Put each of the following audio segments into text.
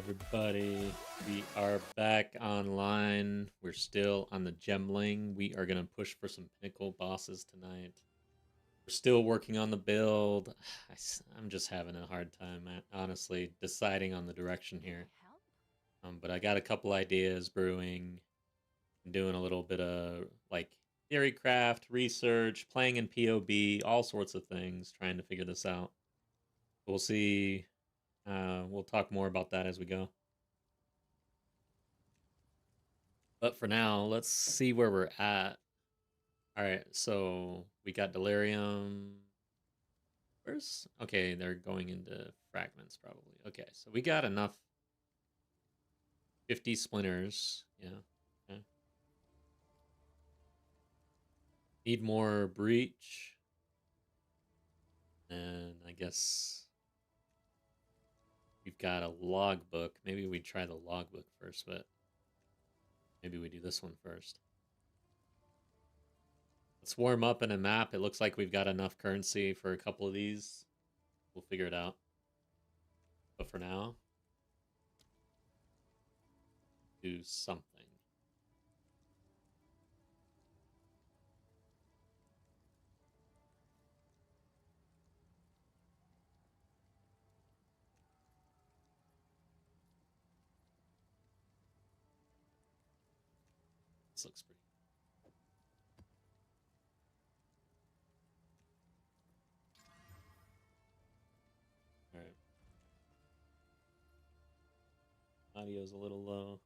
everybody. We are back online. We're still on the gemling. We are going to push for some Pinnacle bosses tonight. We're still working on the build. I'm just having a hard time, honestly, deciding on the direction here. But I got a couple ideas brewing. I'm doing a little bit of, like, theory craft, research, playing in POB, all sorts of things, trying to figure this out. We'll see. We'll talk more about that as we go. But for now, let's see where we're at. Alright, so we got Delirium. Where's... Okay, they're going into fragments, probably. Okay, so we got enough. 50 splinters. Yeah. Okay. Need more breach. And I guess... we've got a logbook. Maybe we try the logbook first, but... maybe we do this one first. Let's warm up in a map. It looks like we've got enough currency for a couple of these. We'll figure it out. But for now, do something. This looks pretty. Alright. Audio's a little low.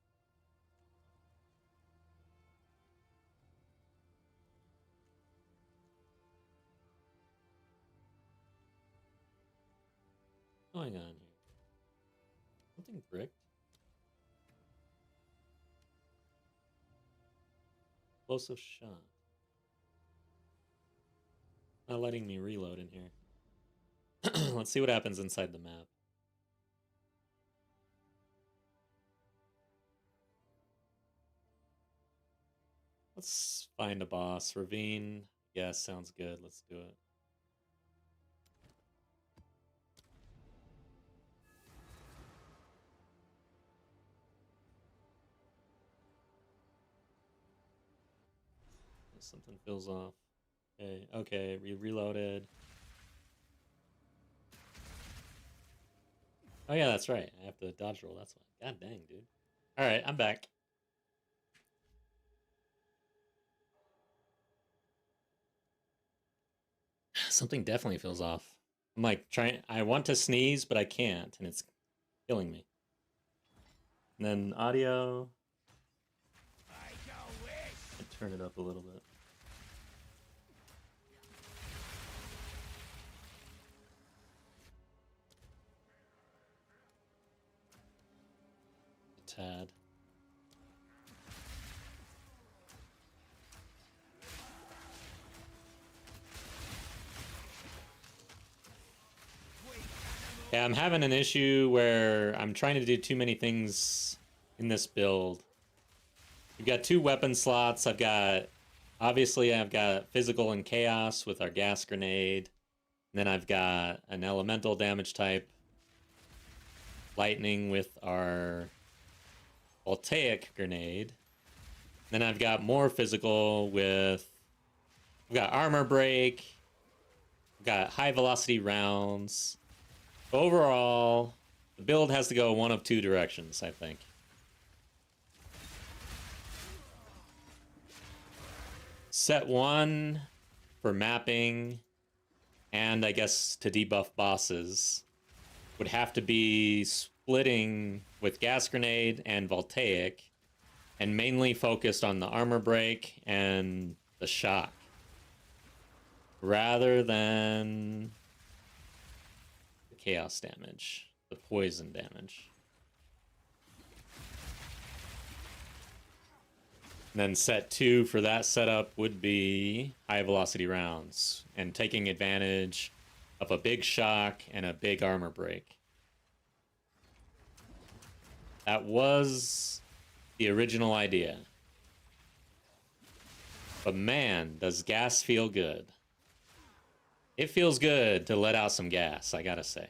What's going on here? Something bricked? Explosive shot. Not letting me reload in here. Let's see what happens inside the map. Let's find a boss. Ravine. Yeah, sounds good. Let's do it. Something feels off. Okay, we reloaded. Oh yeah, that's right. I have to dodge roll, that's why. God dang, dude. Alright, I'm back. Something definitely feels off. I'm like I want to sneeze, but I can't, and it's killing me. And then audio. I turn it up a little bit. A tad. Yeah, I'm having an issue where I'm trying to do too many things in this build. We've got 2 weapon slots. Obviously I've got physical and chaos with our gas grenade. And then I've got an elemental damage type. Lightning with our voltaic grenade. Then I've got more physical with... we've got armor break. We've got high velocity rounds. Overall, the build has to go one of 2 directions, I think. Set 1 for mapping, and I guess to debuff bosses, would have to be splitting with gas grenade and voltaic, and mainly focused on the armor break and the shock, rather than the chaos damage, the poison damage. And then set 2 for that setup would be high velocity rounds and taking advantage of a big shock and a big armor break. That was the original idea. But man, does gas feel good. It feels good to let out some gas, I gotta say.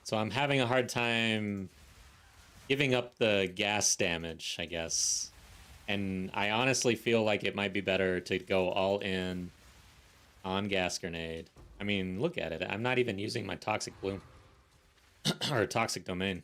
So I'm having a hard time giving up the gas damage, I guess. And I honestly feel like it might be better to go all in on gas grenade. I mean, look at it. I'm not even using my toxic bloom or toxic domain.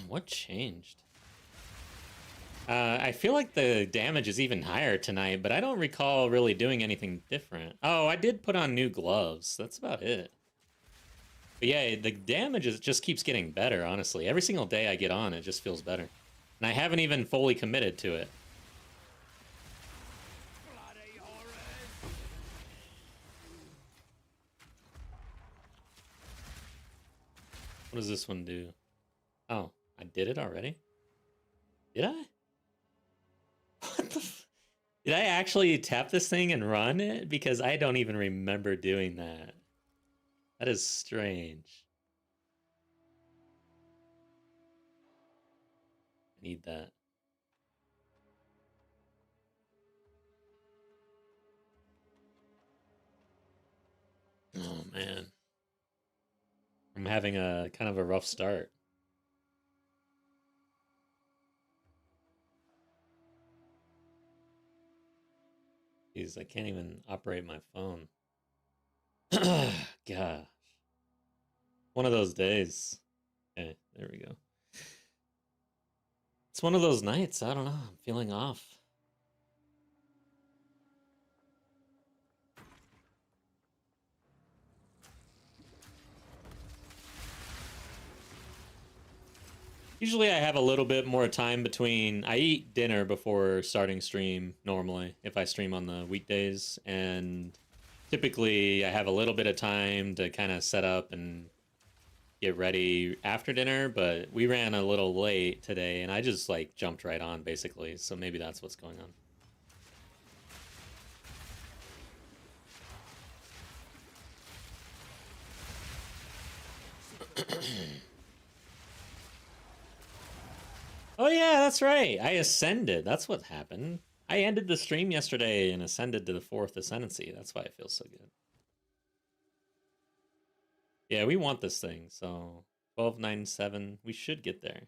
What changed? I feel like the damage is even higher tonight, but I don't recall really doing anything different. Oh, I did put on new gloves. That's about it. But yeah, the damage just keeps getting better, honestly. Every single day I get on, it just feels better. And I haven't even fully committed to it. What does this one do? Oh, I did it already? Did I? What the Did I actually tap this thing and run it? Because I don't even remember doing that. That is strange. I need that. Oh, man. I'm having a kind of a rough start. Jeez, I can't even operate my phone. Gosh. One of those days. Okay, there we go. It's one of those nights. I don't know. I'm feeling off. Usually I have a little bit more time between... I eat dinner before starting stream, normally, if I stream on the weekdays. And typically I have a little bit of time to kind of set up and get ready after dinner. But we ran a little late today, and I just, like, jumped right on, basically. So maybe that's what's going on. Oh yeah, that's right. I ascended. That's what happened. I ended the stream yesterday and ascended to the 4th ascendancy. That's why it feels so good. Yeah, we want this thing, so 1297. We should get there.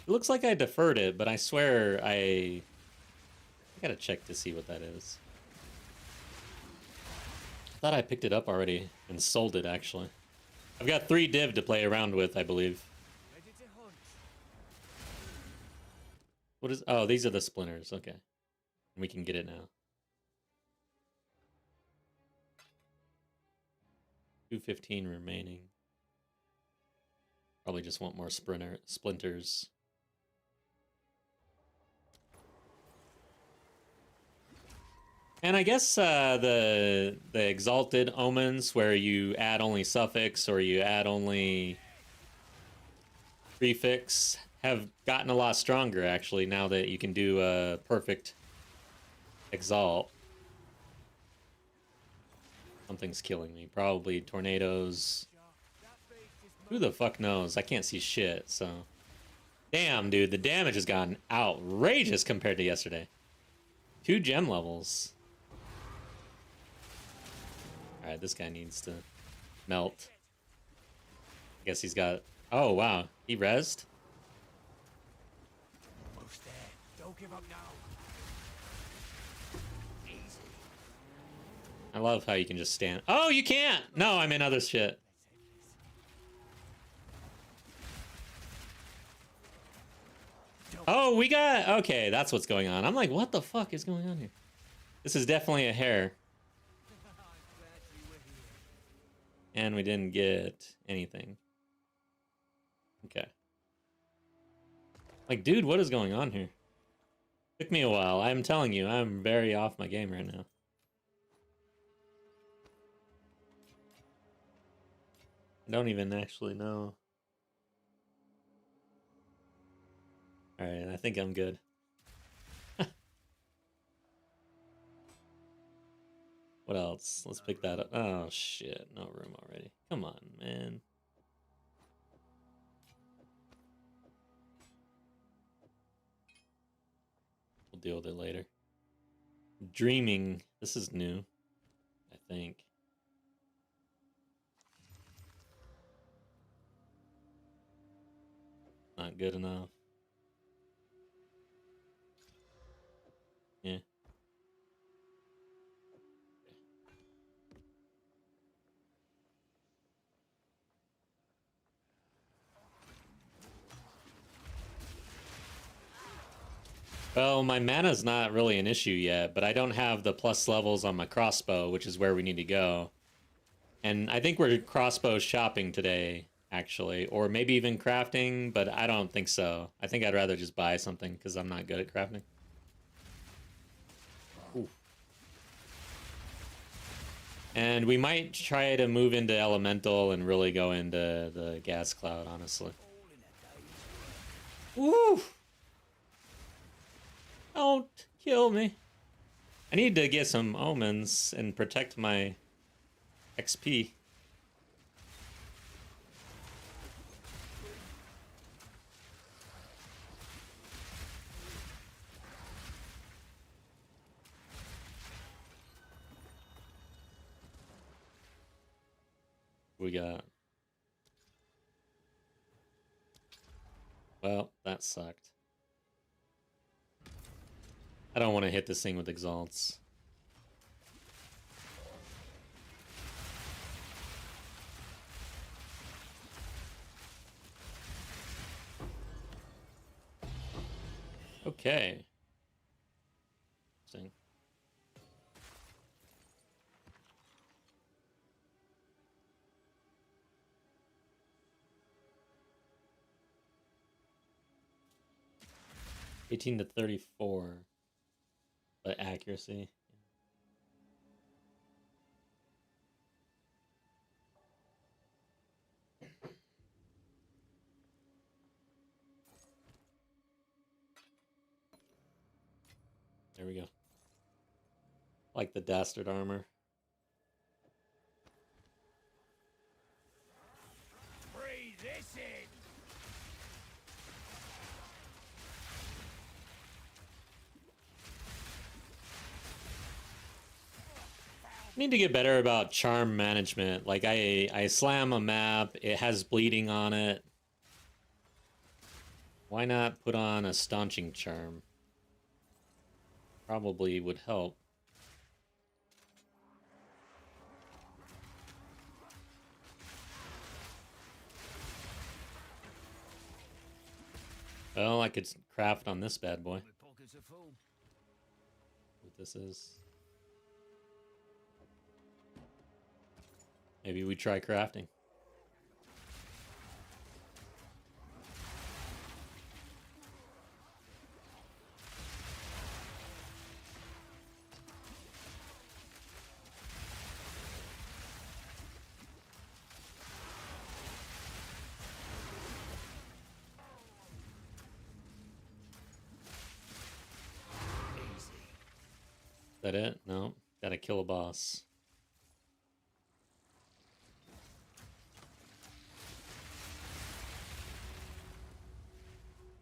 It looks like I deferred it, but I swear I gotta check to see what that is. I thought I picked it up already and sold it, actually. I've got 3 div to play around with, I believe. What is... Oh, these are the splinters. Okay. We can get it now. 215 remaining. Probably just want more splinters. And I guess the Exalted Omens, where you add only suffix or you add only prefix, have gotten a lot stronger, actually, now that you can do a perfect Exalt. Something's killing me. Probably tornadoes. Who the fuck knows? I can't see shit, so... Damn, dude, the damage has gotten outrageous compared to yesterday. 2 gem levels. Alright, this guy needs to melt. I guess he's got... Oh, wow. He rezzed? Almost there. Don't give up now. Easy. I love how you can just stand... Oh, you can't! No, I'm in other shit. Oh, we got... Okay, that's what's going on. I'm like, what the fuck is going on here? This is definitely a hair. And we didn't get anything. Okay. Like, dude, what is going on here? Took me a while. I'm telling you, I'm very off my game right now. Don't even actually know. Alright, I think I'm good. What else? Let's pick that up. Oh shit, no room already. Come on, man. We'll deal with it later. Dreaming. This is new, I think. Not good enough. Yeah. Well, my mana's not really an issue yet, but I don't have the plus levels on my crossbow, which is where we need to go. And I think we're crossbow shopping today, actually. Or maybe even crafting, but I don't think so. I think I'd rather just buy something, because I'm not good at crafting. Ooh. And we might try to move into elemental and really go into the gas cloud, honestly. Woo! Don't kill me. I need to get some omens and protect my XP. We got... Well, that sucked. I don't want to hit this thing with exalts. Okay. Interesting. $18 to $34, but accuracy. There we go. Like the dastard armor. Breathe this in. Need to get better about charm management. Like I slam a map, it has bleeding on it. Why not put on a staunching charm? Probably would help. Well, I could craft on this bad boy. My pockets are full. What this is. Maybe we try crafting. Is that it? No. Gotta kill a boss.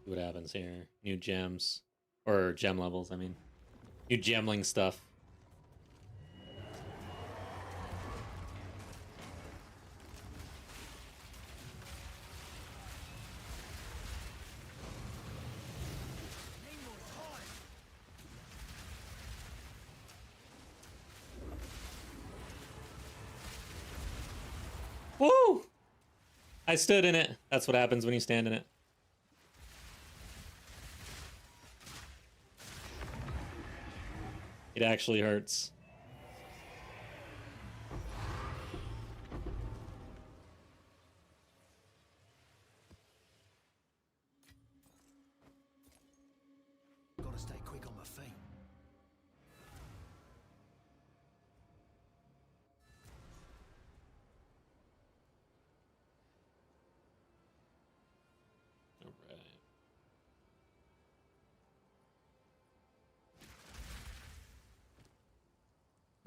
See what happens here. New gems. Or gem levels, I mean. New gemling stuff. Woo! I stood in it. That's what happens when you stand in it. It actually hurts. Gotta stay quick on my feet.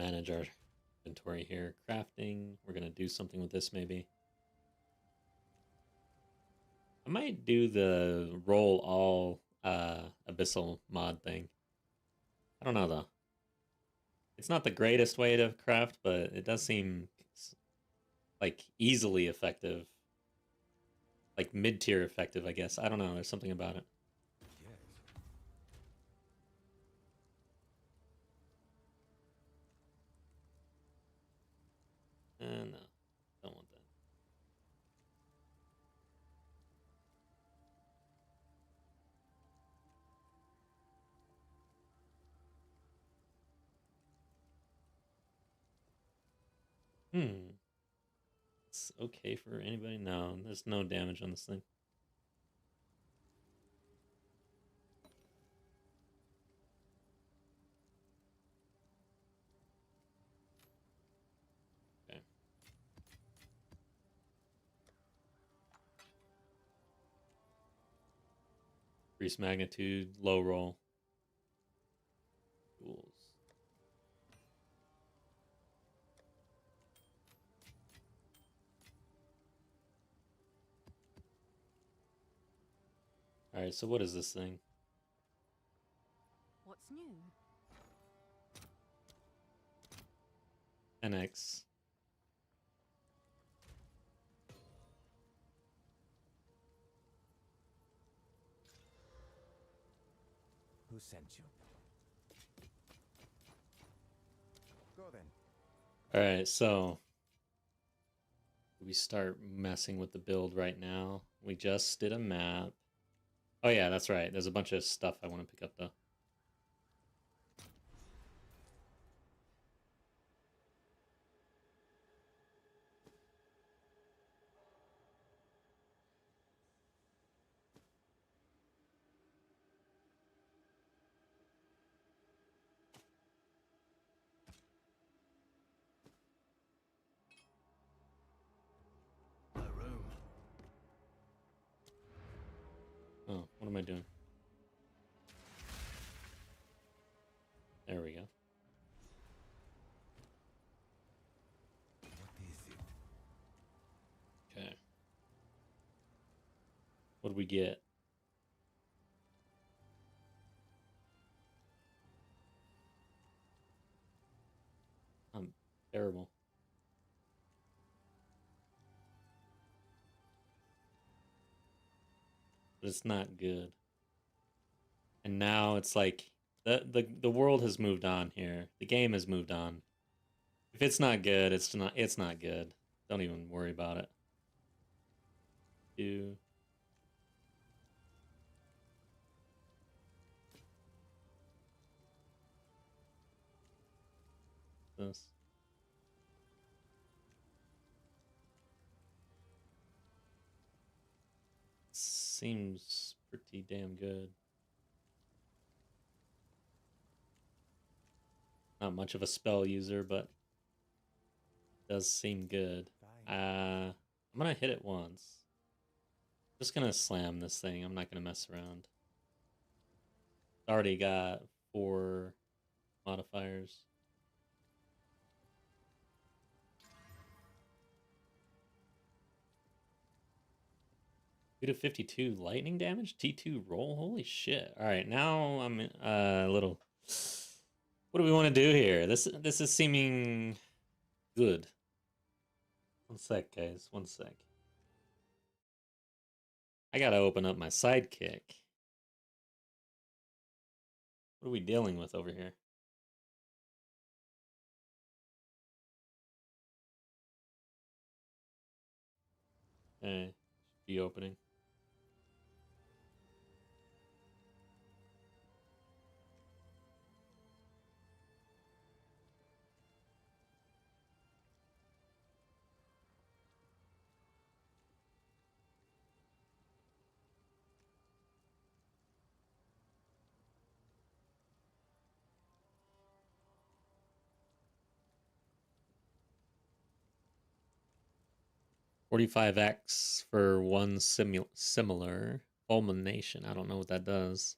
manage our inventory here. Crafting. We're gonna do something with this maybe. I might do the roll all Abyssal mod thing. I don't know though. It's not the greatest way to craft, but it does seem like easily effective. Like mid-tier effective, I guess. I don't know. There's something about it. Yes. No, don't want that. It's okay for anybody? No, there's no damage on this thing. Okay. Increase magnitude, low roll. Tools. Alright, so what is this thing? What's new? 10x. Who sent you? Go then. Alright, so we start messing with the build right now. We just did a map. Oh yeah, that's right. There's a bunch of stuff I want to pick up though. No room. Oh, what am I doing? There we go. What is it? Okay. What do we get? I'm terrible. But it's not good. And now it's like the world has moved on here. The game has moved on. If it's not good, it's not good. Don't even worry about it. Do this. Seems pretty damn good. Not much of a spell user, but does seem good. Fine. I'm gonna hit it once. Just gonna slam this thing. I'm not gonna mess around. Already got 4 modifiers. 2 to 52 lightning damage? T2 roll? Holy shit. Alright, now I'm a little... What do we want to do here? This is seeming good. One sec, guys. One sec. I gotta open up my sidekick. What are we dealing with over here? Okay, should be opening. $45x for one similar. Fulmination. I don't know what that does.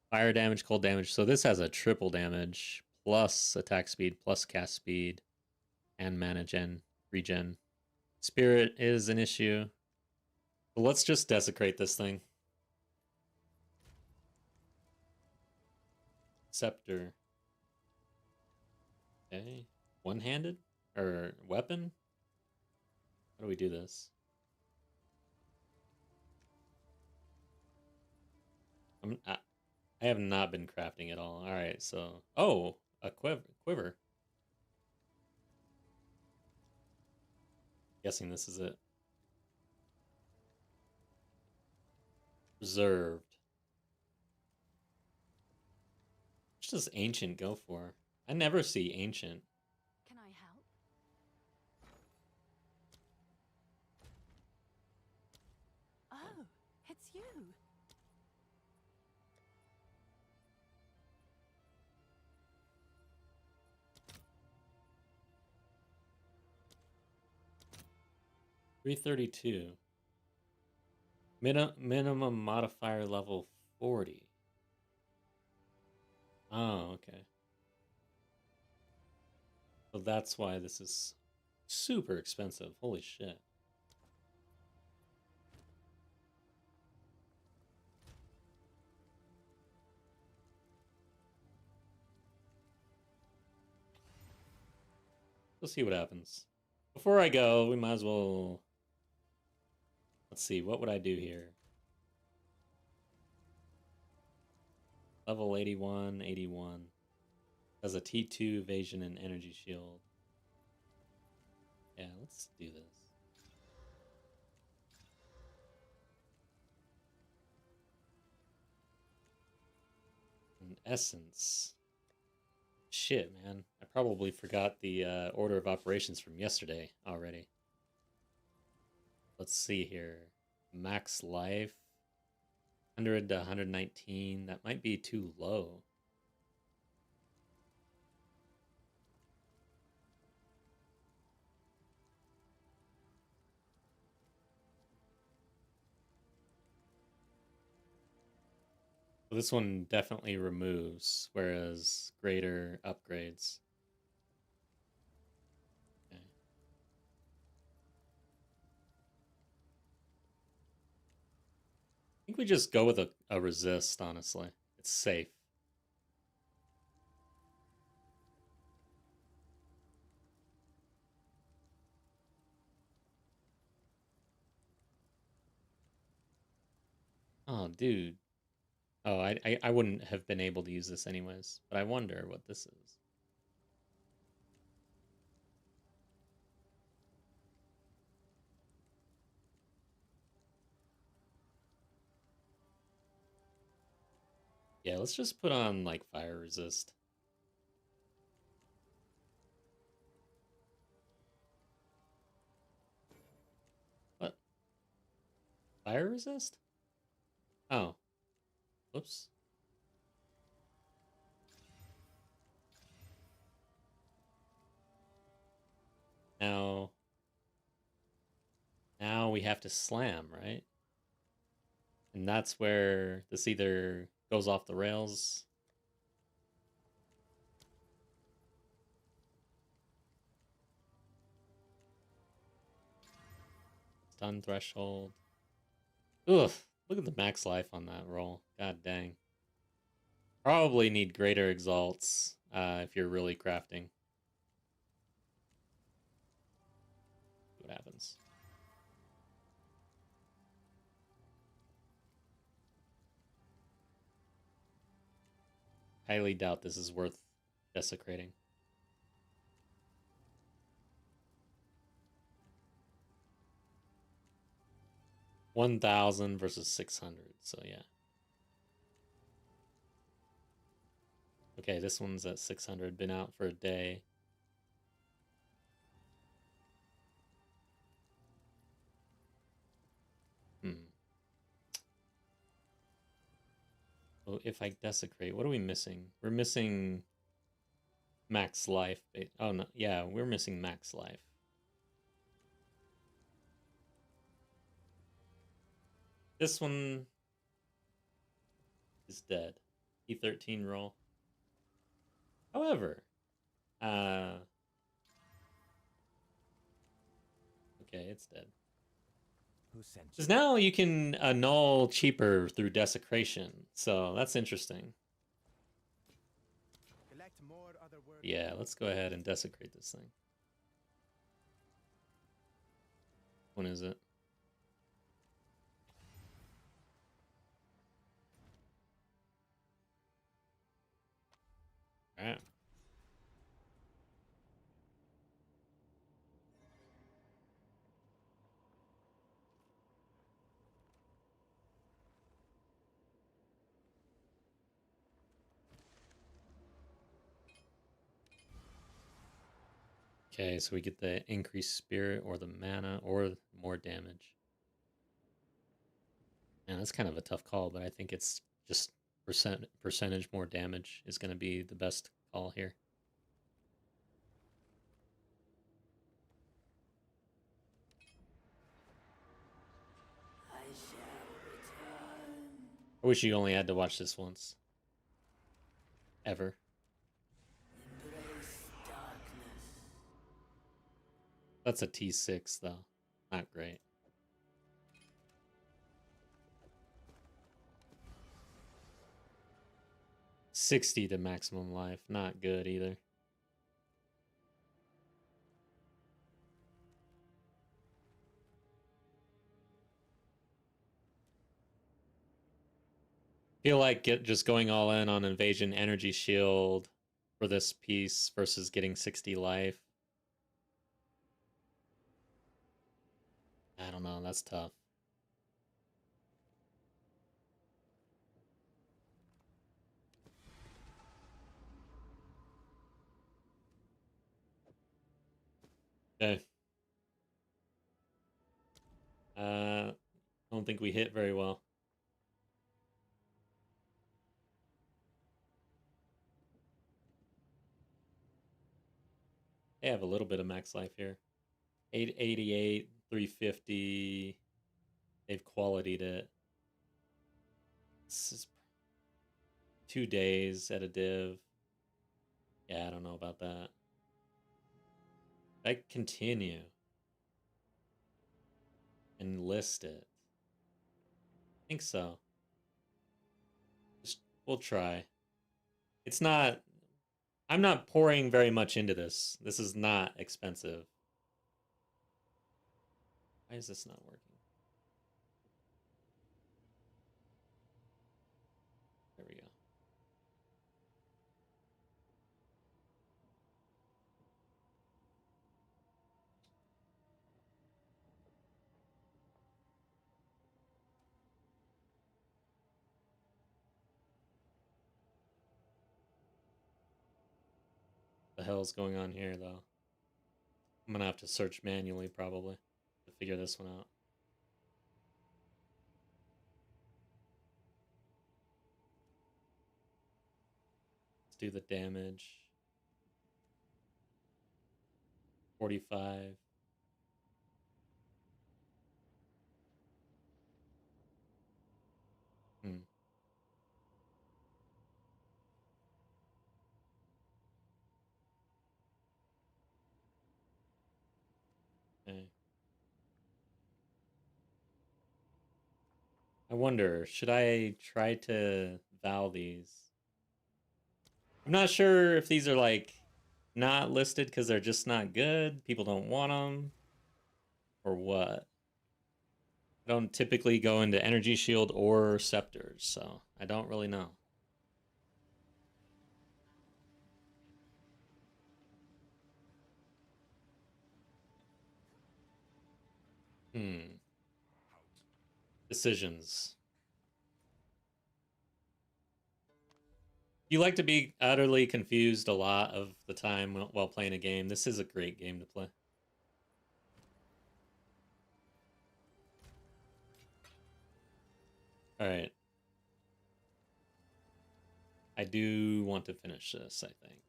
Fire damage, cold damage. So this has a triple damage plus attack speed, plus cast speed, and mana regen. Spirit is an issue. But let's just desecrate this thing. Scepter. Okay. One-handed? Or weapon? How do we do this? I have not been crafting at all. Alright, so... Oh! A quiver. Guessing this is it. Reserved. What does Ancient go for? I never see Ancient. Can I help? Oh, it's you. $332. Minimum modifier level 40. Oh, okay. So that's why this is super expensive. Holy shit. We'll see what happens. Before I go, we might as well... Let's see, what would I do here? Level 81, 81. Has a T2 evasion and energy shield. Yeah, let's do this. An essence. Shit, man. I probably forgot the order of operations from yesterday already. Let's see here. Max life. 100 to 119. That might be too low. So this one definitely removes, whereas greater upgrades. Okay. I think we just go with a resist, honestly. It's safe. Oh, dude. Oh, I wouldn't have been able to use this anyways, but I wonder what this is. Yeah, let's just put on, like, fire resist. What? Fire resist? Oh. Whoops. Now... Now we have to slam, right? And that's where this either goes off the rails. Stun threshold. Ugh, look at the max life on that roll. God dang. Probably need greater exalts if you're really crafting. See what happens. Highly doubt this is worth desecrating. $1,000 versus 600, so yeah. Okay, this one's at 600, been out for a day. So if I desecrate, what are we missing? We're missing max life. Oh, no, yeah, we're missing max life. This one is dead. T13 roll. However, okay, it's dead. Who sent you? Because now you can annul cheaper through desecration, so that's interesting. Collect more other words. Yeah, let's go ahead and desecrate this thing. When is it? Alright. Okay, so we get the increased spirit or the mana or more damage. Man, that's kind of a tough call, but I think it's just percentage more damage is going to be the best call here. I wish you only had to watch this once. Ever. That's a T6, though. Not great. $60 to maximum life. Not good either. Feel like just going all in on Invasion Energy Shield for this piece versus getting 60 life. I don't know. That's tough. Okay. I don't think we hit very well. They have a little bit of max life here. 888, 350. They've qualityed it. This is 2 days at a div. Yeah, I don't know about that. I continue and list it. I think so. Just we'll try. It's not. I'm not pouring very much into this. This is not expensive. Why is this not working? There we go. The hell's going on here, though? I'm gonna have to search manually probably to figure this one out. Let's do the damage. 45. Hmm. Okay. I wonder, should I try to Val these? I'm not sure if these are like not listed because they're just not good. People don't want them, or what. I don't typically go into Energy Shield or Scepters, so I don't really know. Decisions. You like to be utterly confused a lot of the time while playing a game. This is a great game to play. All right. I do want to finish this, I think.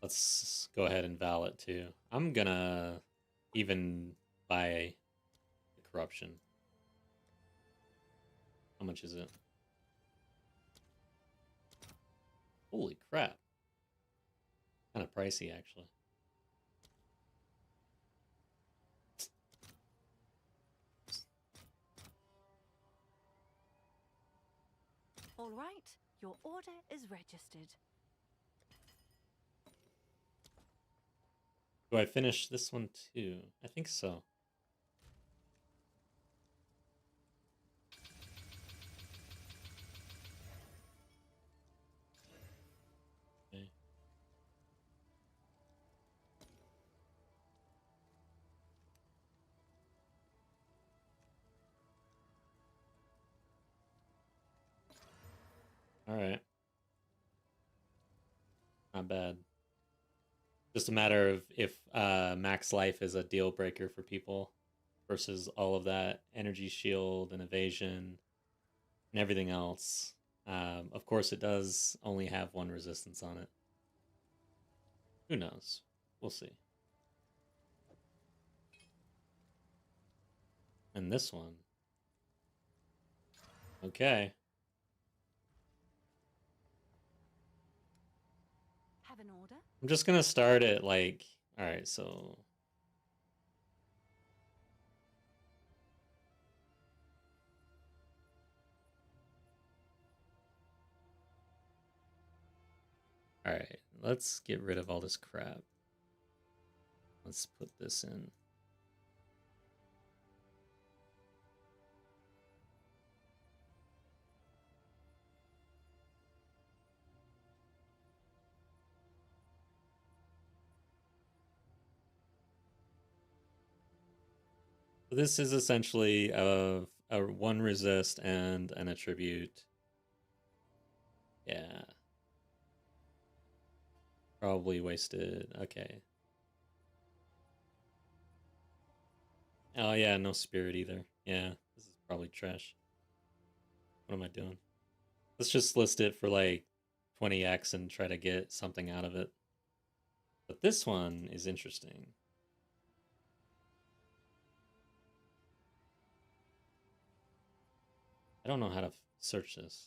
Let's go ahead and Val it too. I'm gonna even buy corruption. How much is it? Holy crap. Kind of pricey, actually. All right, your order is registered. Do I finish this one too? I think so. Okay. All right. Not bad. Just a matter of if max life is a deal breaker for people versus all of that energy shield and evasion and everything else. Of course, it does only have one resistance on it. Who knows? We'll see. And this one. Okay. Have an order? I'm just gonna start it like, all right, so all right, let's get rid of all this crap. Let's put this in. So this is essentially a one resist and an attribute. Yeah. Probably wasted. Okay. Oh yeah, no spirit either. Yeah, this is probably trash. What am I doing? Let's just list it for like 20x and try to get something out of it. But this one is interesting. I don't know how to search this.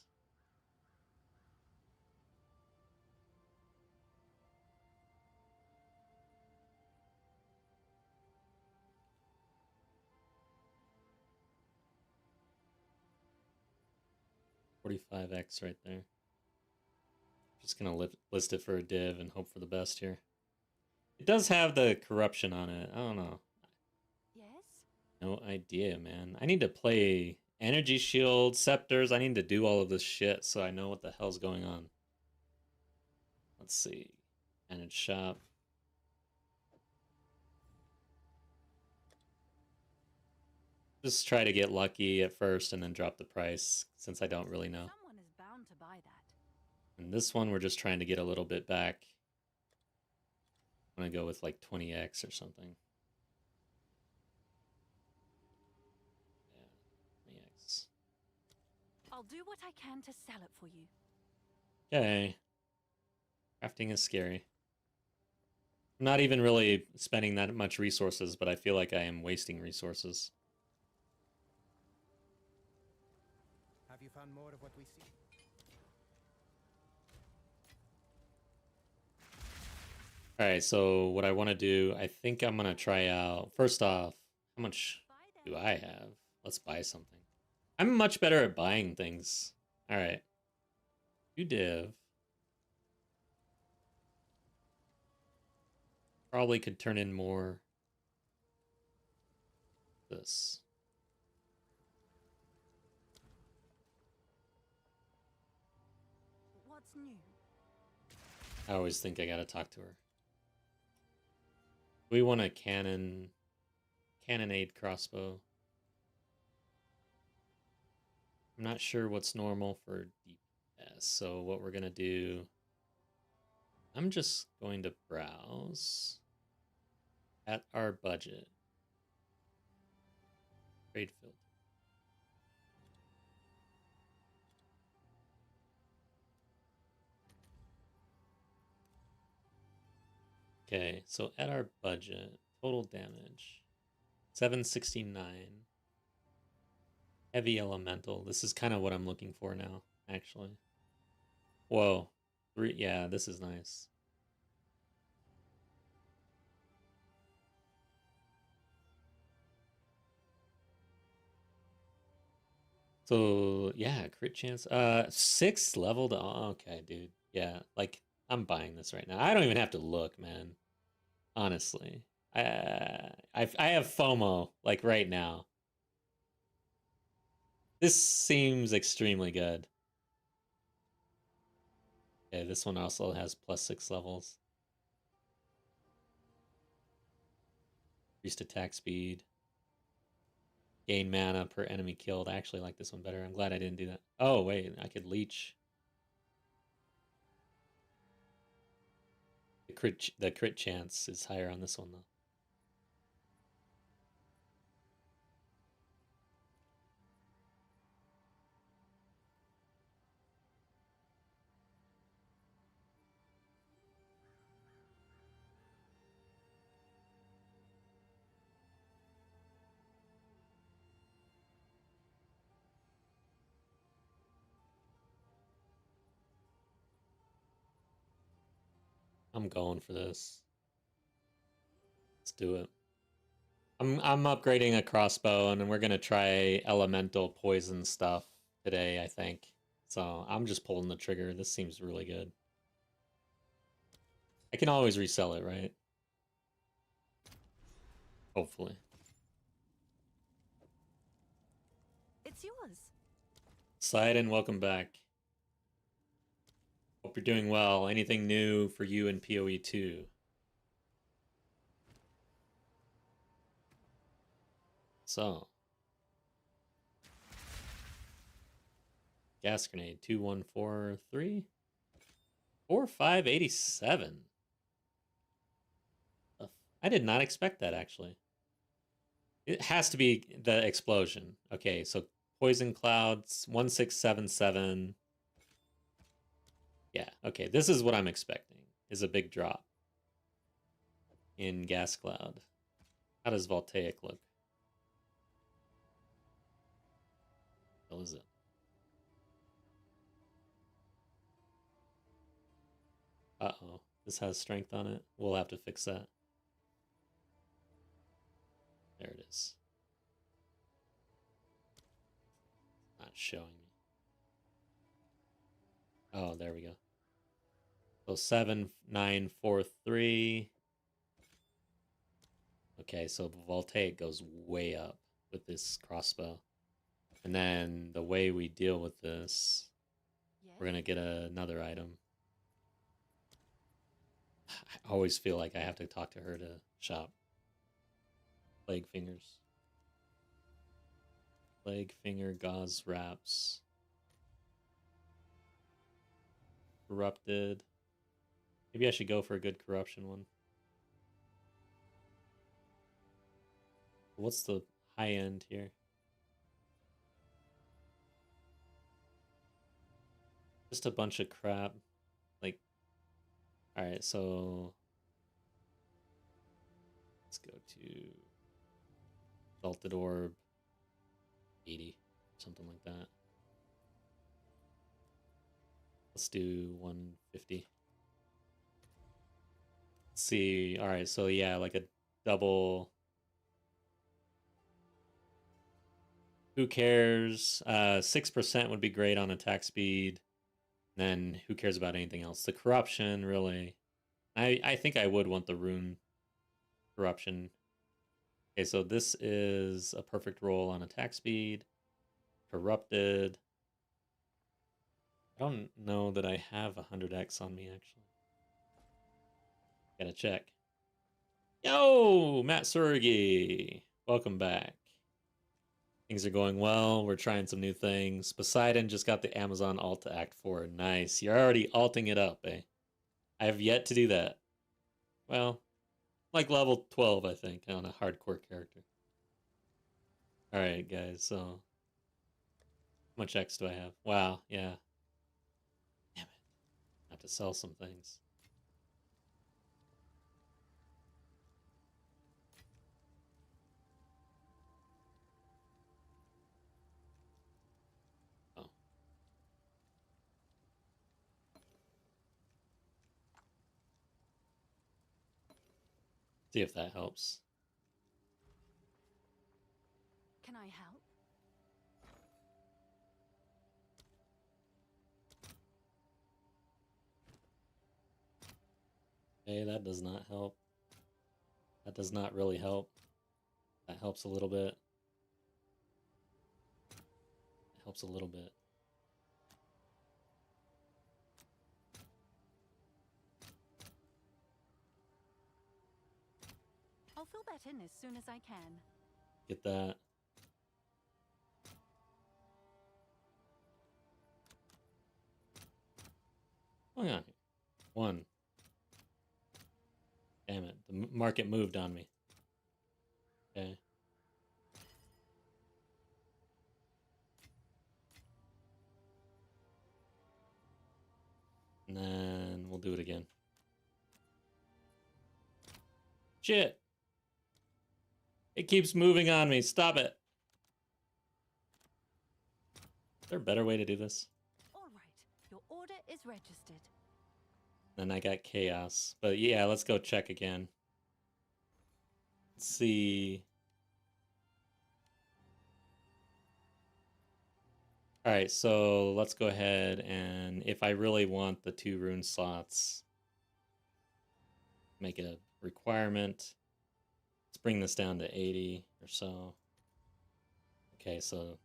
$45x right there. Just gonna list it for a div and hope for the best here. It does have the corruption on it. I don't know. Yes? No idea, man. I need to play energy shield, scepters. I need to do all of this shit so I know what the hell's going on. Let's see. Manage shop. Just try to get lucky at first and then drop the price since I don't really know. Someone is bound to buy that. And this one, we're just trying to get a little bit back. I'm going to go with like 20x or something. Yeah, 20x. I'll do what I can to sell it for you. Okay. Crafting is scary. I'm not even really spending that much resources, but I feel like I am wasting resources. Have you found more of what we see? All right, so what I want to do, I think I'm going to try out, first off, how much Buy them. do I have? Let's buy something. I'm much better at buying things. All right. You div. Probably could turn in more. This. What's new? I always think I gotta talk to her. We want a cannonade crossbow. I'm not sure what's normal for DPS, so what we're gonna do, I'm just going to browse at our budget. Trade filter. Okay, so at our budget, total damage, 769. Heavy elemental. This is kind of what I'm looking for now, actually. Whoa. 3, yeah, this is nice. So, yeah, crit chance. 6 leveled. Oh, okay, dude. Yeah, like, I'm buying this right now. I don't even have to look, man. Honestly. I have FOMO, like, right now. This seems extremely good. Okay, this one also has +6 levels. Increased attack speed. Gain mana per enemy killed. I actually like this one better. I'm glad I didn't do that. Oh, wait, I could leech. The crit chance is higher on this one, though. I'm going for this. Let's do it. I'm upgrading a crossbow, and we're gonna try elemental poison stuff today, I think. So I'm just pulling the trigger. This seems really good. I can always resell it, right? Hopefully. It's yours. Sidon, welcome back. Hope you're doing well. Anything new for you in PoE 2? So, gas grenade 2143 4587. I did not expect that actually. It has to be the explosion. Okay, so poison clouds 1677. Yeah, okay. This is what I'm expecting. Is a big drop in gas cloud. How does voltaic look? What is it? Uh-oh. This has strength on it. We'll have to fix that. There it is. Not showing me. Oh, there we go. So 7943. Okay, so voltaic goes way up with this crossbow. And then the way we deal with this, we're Yes. gonna get another item. I always feel like I have to talk to her to shop. Plague fingers. Plague finger gauze wraps. Corrupted. Maybe I should go for a good corruption one. What's the high end here? Just a bunch of crap. Like, alright, so let's go to Salted Orb 80, something like that. Let's do 150. Let's see. Alright, so yeah, like a double. Who cares? 6% would be great on attack speed. Then who cares about anything else? The corruption, really. I think I would want the rune corruption. Okay, so this is a perfect roll on attack speed. Corrupted. I don't know that I have 100x on me, actually. Gotta check. Yo, Matt Surgi. Welcome back. Things are going well. We're trying some new things. Poseidon just got the Amazon alt to Act 4. Nice. You're already alting it up, eh? I have yet to do that. Well, like level 12, I think, on a hardcore character. Alright, guys, so how much X do I have? Wow, yeah. Damn it. I have to sell some things. See if that helps. Can I help? Okay, that does not help. That does not really help. That helps a little bit. It helps a little bit. I'll fill that in as soon as I can. Get that. Hang on. One. Damn it. The market moved on me. Okay. And then we'll do it again. Shit! It keeps moving on me. Stop it. Is there a better way to do this? All right, your order is registered. Then I got chaos. But yeah, let's go check again. Let's see. Alright, so let's go ahead and if I really want the 2 rune slots, make it a requirement. Let's bring this down to 80 or so. Okay, so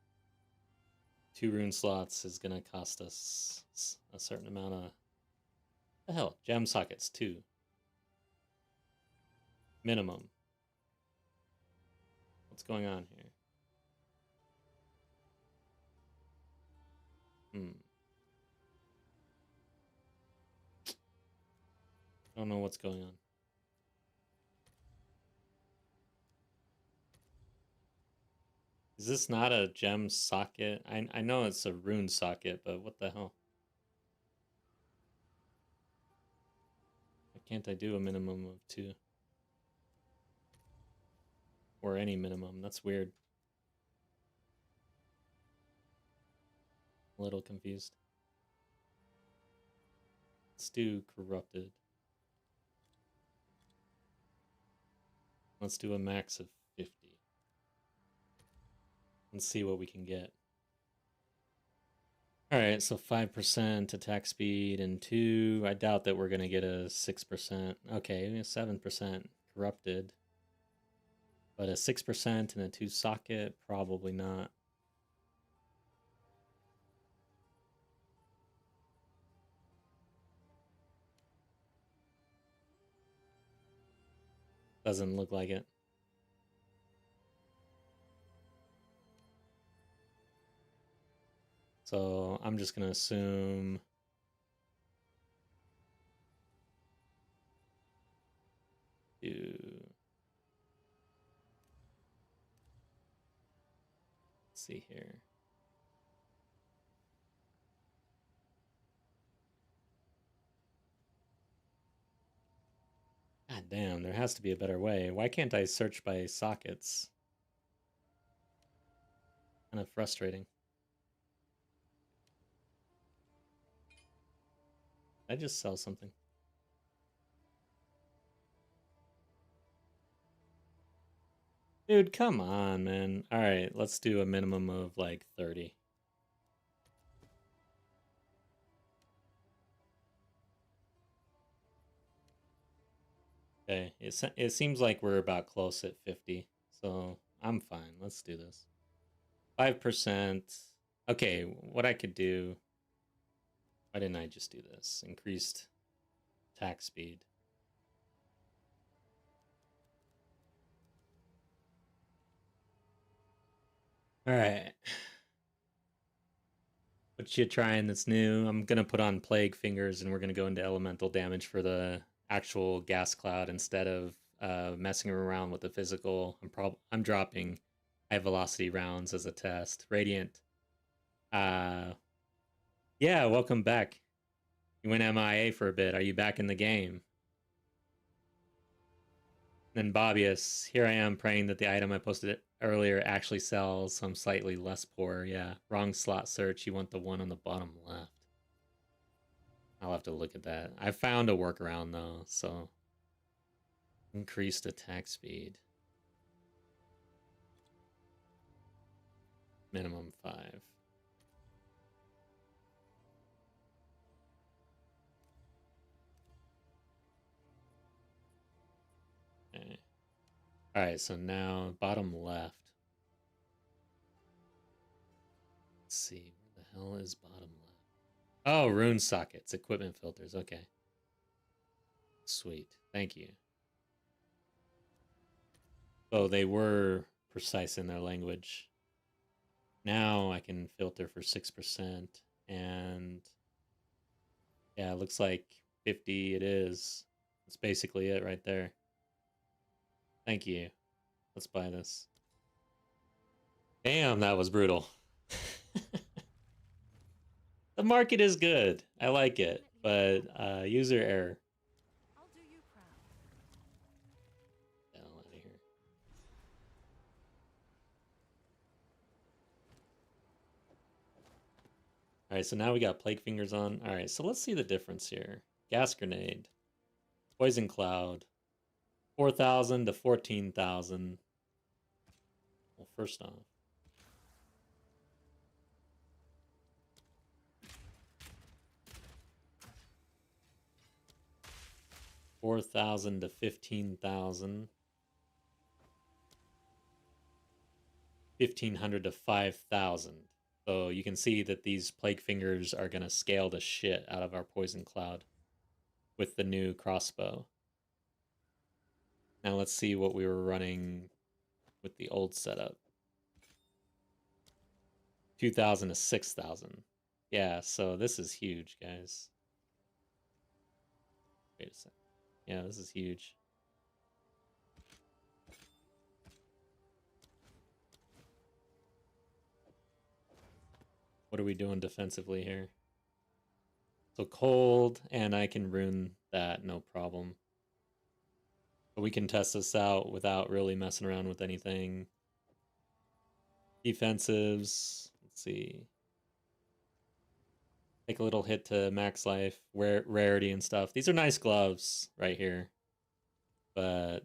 2 rune slots is gonna cost us a certain amount of the hell, gem sockets 2. Minimum. What's going on here? I don't know what's going on. Is this not a gem socket? I know it's a rune socket, but what the hell? Why can't I do a minimum of 2? Or any minimum? That's weird. A little confused. Let's do corrupted. Let's do a max of 50. Let's see what we can get. Alright, so 5% attack speed and 2. I doubt that we're going to get a 6%. Okay, 7% corrupted. But a 6% and a 2 socket? Probably not. Doesn't look like it. So I'm just going to assume let's see here. God damn, there has to be a better way. Why can't I search by sockets? Kind of frustrating. I just sell something. Dude, come on, man. Alright, let's do a minimum of like 30. Okay, it seems like we're about close at 50, so I'm fine. Let's do this. 5%. Okay, what I could do... Why didn't I just do this? Increased attack speed. Alright. What you trying that's new? I'm gonna put on Plague Fingers and we're gonna go into elemental damage for the actual gas cloud instead of messing around with the physical. I'm dropping high velocity rounds as a test. Radiant. Yeah, welcome back. You went MIA for a bit. Are you back in the game? Then Bobius, here I am praying that the item I posted earlier actually sells, so I'm slightly less poor. Yeah, wrong slot search. You want the one on the bottom left. I'll have to look at that. I found a workaround though, so Increased attack speed. Minimum 5. Okay. Alright, so now bottom left. Let's see, where the hell is bottom left? Oh, rune sockets, equipment filters, okay. Sweet, thank you. Oh, they were precise in their language. Now I can filter for 6%, and yeah, it looks like 50 it is. That's basically it right there. Thank you. Let's buy this. Damn, that was brutal. The market is good. I like it, but user error. I'll do you proud. Get the hell out of here. Alright, so now we got Plague Fingers on. Alright, so let's see the difference here. Gas Grenade. Poison Cloud. 4,000 to 14,000. Well, first off. $4,000 to 15,000. 1,500 to 5,000. So you can see that these Plague Fingers are going to scale the shit out of our Poison Cloud with the new crossbow. Now let's see what we were running with the old setup. 2,000 to 6,000. Yeah, so this is huge, guys. Wait a second. Yeah, this is huge. What are we doing defensively here? So cold, and I can rune that, no problem. But we can test this out without really messing around with anything. Defensives, let's see. Take a little hit to max life, rarity and stuff. These are nice gloves right here. But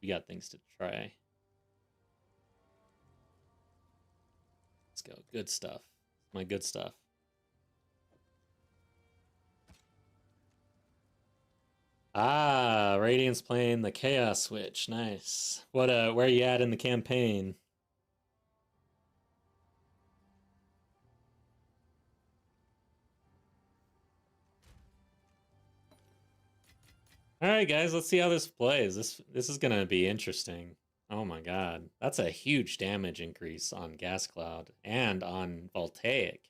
we got things to try. Let's go. Good stuff. My good stuff. Ah, Radiant's playing the Chaos Switch. Nice. What where are you at in the campaign? Alright guys, let's see how this plays. This is gonna be interesting. Oh my god. That's a huge damage increase on Gas Cloud and on Voltaic.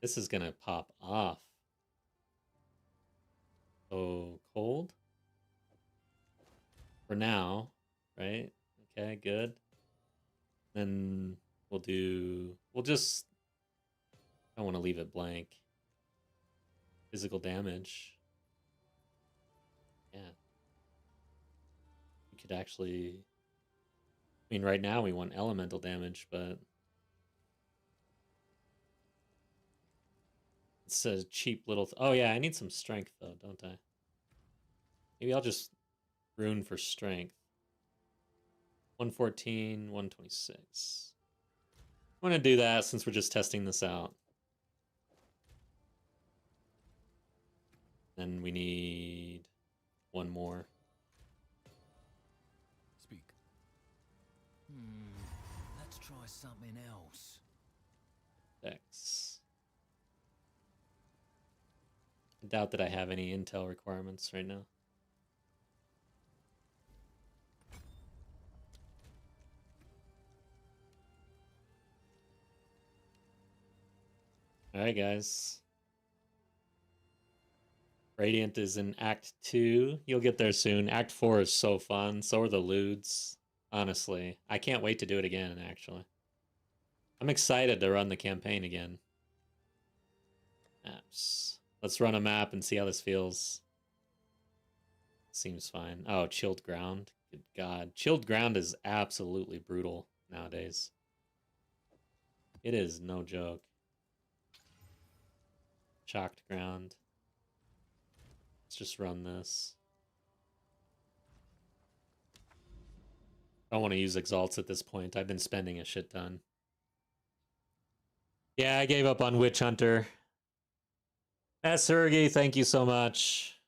This is gonna pop off. Oh, cold? For now, right? Okay, good. Then we'll just, I don't want to leave it blank. Physical damage. Yeah. We could actually, I mean, right now we want elemental damage, but it's a cheap little, oh yeah, I need some strength though, don't I? Maybe I'll just rune for strength. 114, 126. I'm gonna do that since we're just testing this out. Then we need one more. Speak. Let's try something else. Dex. I doubt that I have any intel requirements right now. Alright, guys. Radiant is in Act 2. You'll get there soon. Act 4 is so fun. So are the lewds. Honestly. I can't wait to do it again, actually. I'm excited to run the campaign again. Maps. Let's run a map and see how this feels. Seems fine. Oh, chilled ground. Good God. Chilled ground is absolutely brutal nowadays. It is no joke. shocked ground. Let's just run this. I don't want to use exalts at this point. I've been spending a shit ton. Yeah, I gave up on Witch Hunter. Sergey, thank you so much.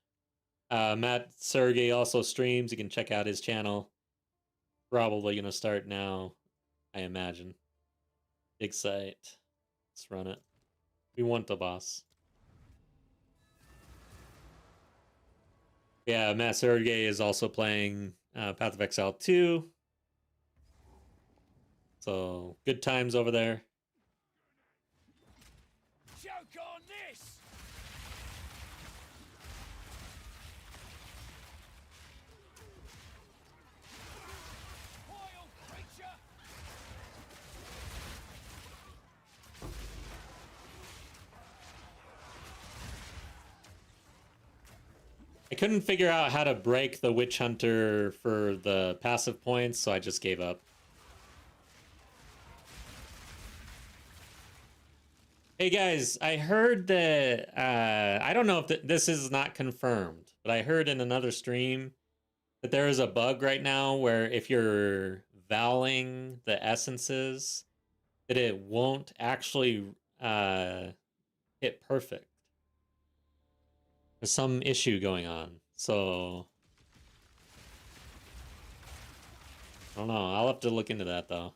Matt Sergey also streams. You can check out his channel. Probably gonna start now, I imagine. Big site. Let's run it. We want the boss. Yeah, Matt Sergey is also playing Path of Exile 2. So, good times over there. Joke on this! Wild creature! I couldn't figure out how to break the Witch Hunter for the passive points, so I just gave up. Hey guys, I heard that, I don't know if this is not confirmed, but I heard in another stream that there is a bug right now where if you're voweling the essences, that it won't actually hit perfect. There's some issue going on, so I don't know. I'll have to look into that though.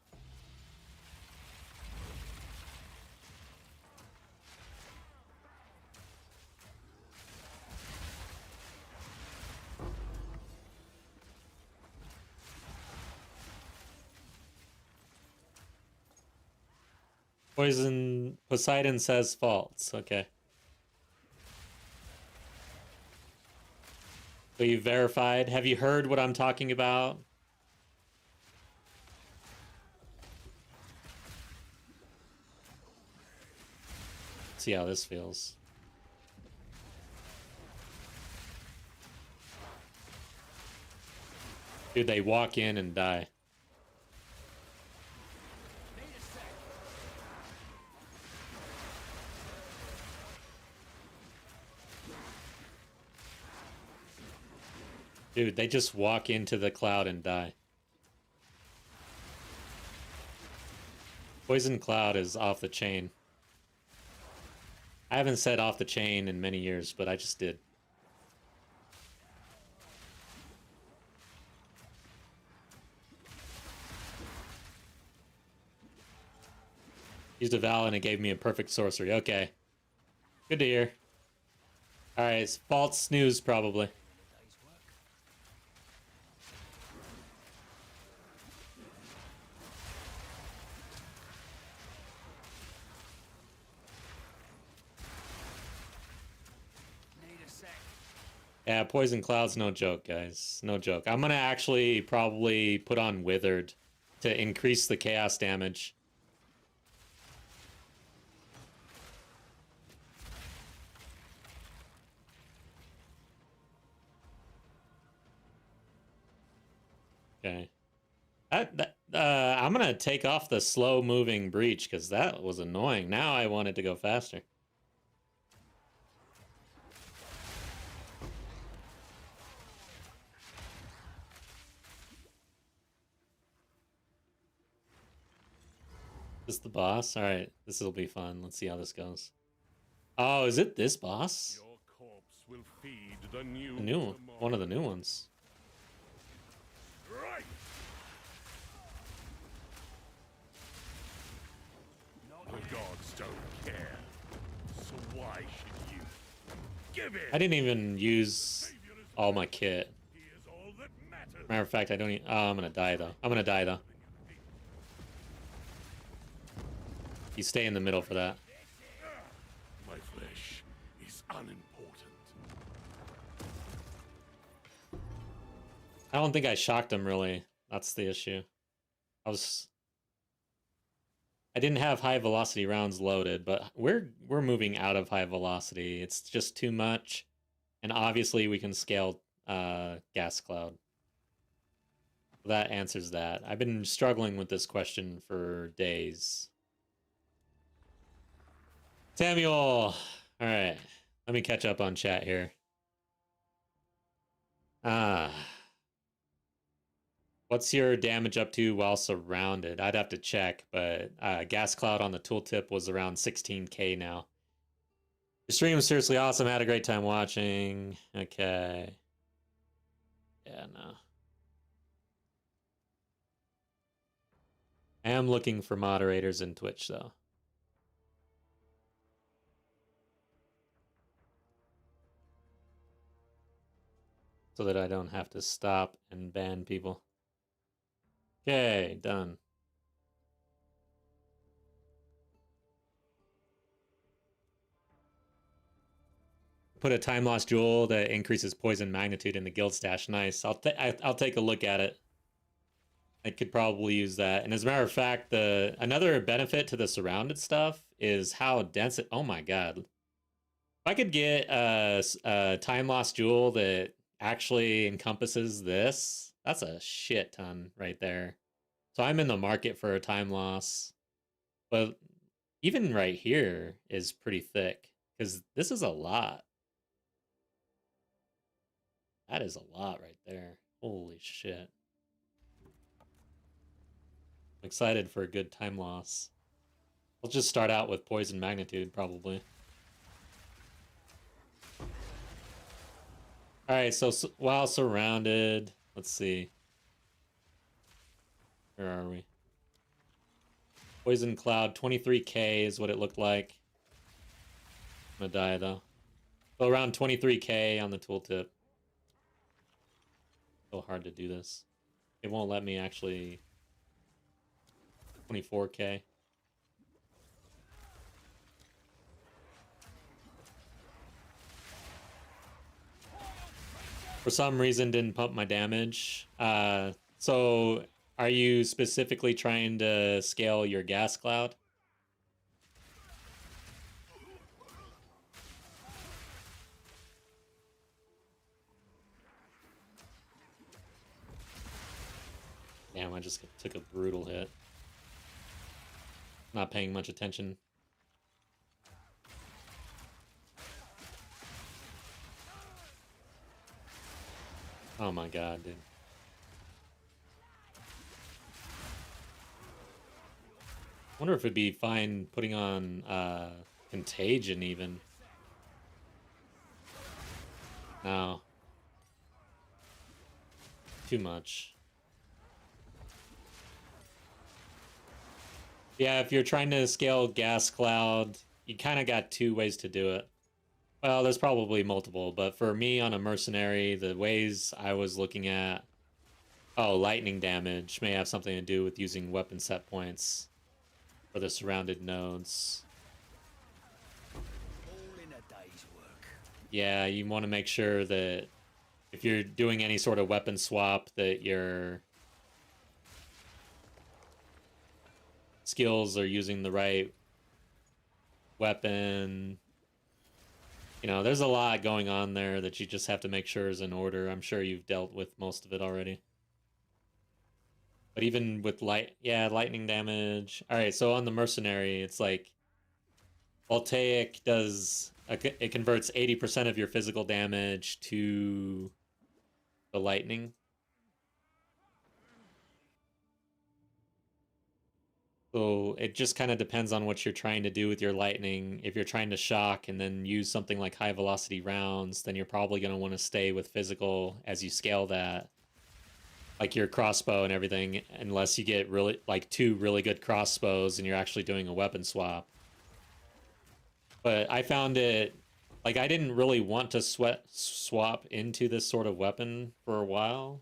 Poseidon says false. Okay. So you verified. Have you heard what I'm talking about? Let's see how this feels. Dude, they walk in and die. Dude, they just walk into the cloud and die. Poison Cloud is off the chain. I haven't said off the chain in many years, but I just did. Used a Val and it gave me a perfect sorcery. Okay. Good to hear. Alright, it's false snooze probably. Yeah, Poison Cloud's no joke, guys. No joke. I'm gonna actually probably put on Withered to increase the chaos damage. Okay. I'm gonna take off the slow-moving breach because that was annoying. Now I want it to go faster. Is this the boss? All right, this will be fun. Let's see how this goes. Oh, is it this boss? Your corpse will feed the new One of the new ones. Right. The gods don't care. So why should you? Give it. I didn't even use all my kit. Here's all that matters. Matter of fact, I don't even... Oh, I'm gonna die though. I'm gonna die though. You stay in the middle for that. My flesh is unimportant. I don't think I shocked him really. That's the issue. I didn't have high velocity rounds loaded, but we're moving out of high velocity. It's just too much. And obviously we can scale gas cloud. That answers that. I've been struggling with this question for days. Samuel, All right. Let me catch up on chat here. What's your damage up to while surrounded? I'd have to check, but gas cloud on the tooltip was around 16k now. The stream was seriously awesome. I had a great time watching. Okay. Yeah, no. I am looking for moderators in Twitch, though. So that I don't have to stop and ban people. Okay, done. Put a time loss jewel that increases poison magnitude in the guild stash. Nice. I'll take a look at it. I could probably use that. And as a matter of fact, another benefit to the surrounded stuff is how dense it. Oh my god! If I could get a time loss jewel that actually encompasses this, that's a shit ton right there. So I'm in the market for a time loss, but even right here is pretty thick because this is a lot. That is a lot right there. Holy shit. I'm excited for a good time loss. I'll just start out with poison magnitude, probably. Alright, so while surrounded, let's see. Where are we? Poison cloud, 23k is what it looked like. I'm gonna die, though. So around 23k on the tooltip. So hard to do this. It won't let me actually... 24k. For some reason, didn't pump my damage. So are you specifically trying to scale your gas cloud? Damn, I just took a brutal hit. Not paying much attention. Oh my god, dude. Wonder if it'd be fine putting on Contagion even. No. Too much. Yeah, if you're trying to scale gas cloud, you kind of got two ways to do it. Well, there's probably multiple, but for me on a mercenary, the ways I was looking at... Oh, lightning damage may have something to do with using weapon set points for the surrounded nodes. All in a day's work. Yeah, you want to make sure that if you're doing any sort of weapon swap, that your skills are using the right weapon. You know, there's a lot going on there that you just have to make sure is in order. I'm sure you've dealt with most of it already. But even with lightning damage. All right, so on the mercenary, it's like Voltaic does it converts 80% of your physical damage to the lightning. So it just kind of depends on what you're trying to do with your lightning. If you're trying to shock and then use something like high velocity rounds, then you're probably going to want to stay with physical as you scale that. Like your crossbow and everything, unless you get really like two really good crossbows and you're actually doing a weapon swap. But I found it like I didn't really want to swap into this sort of weapon for a while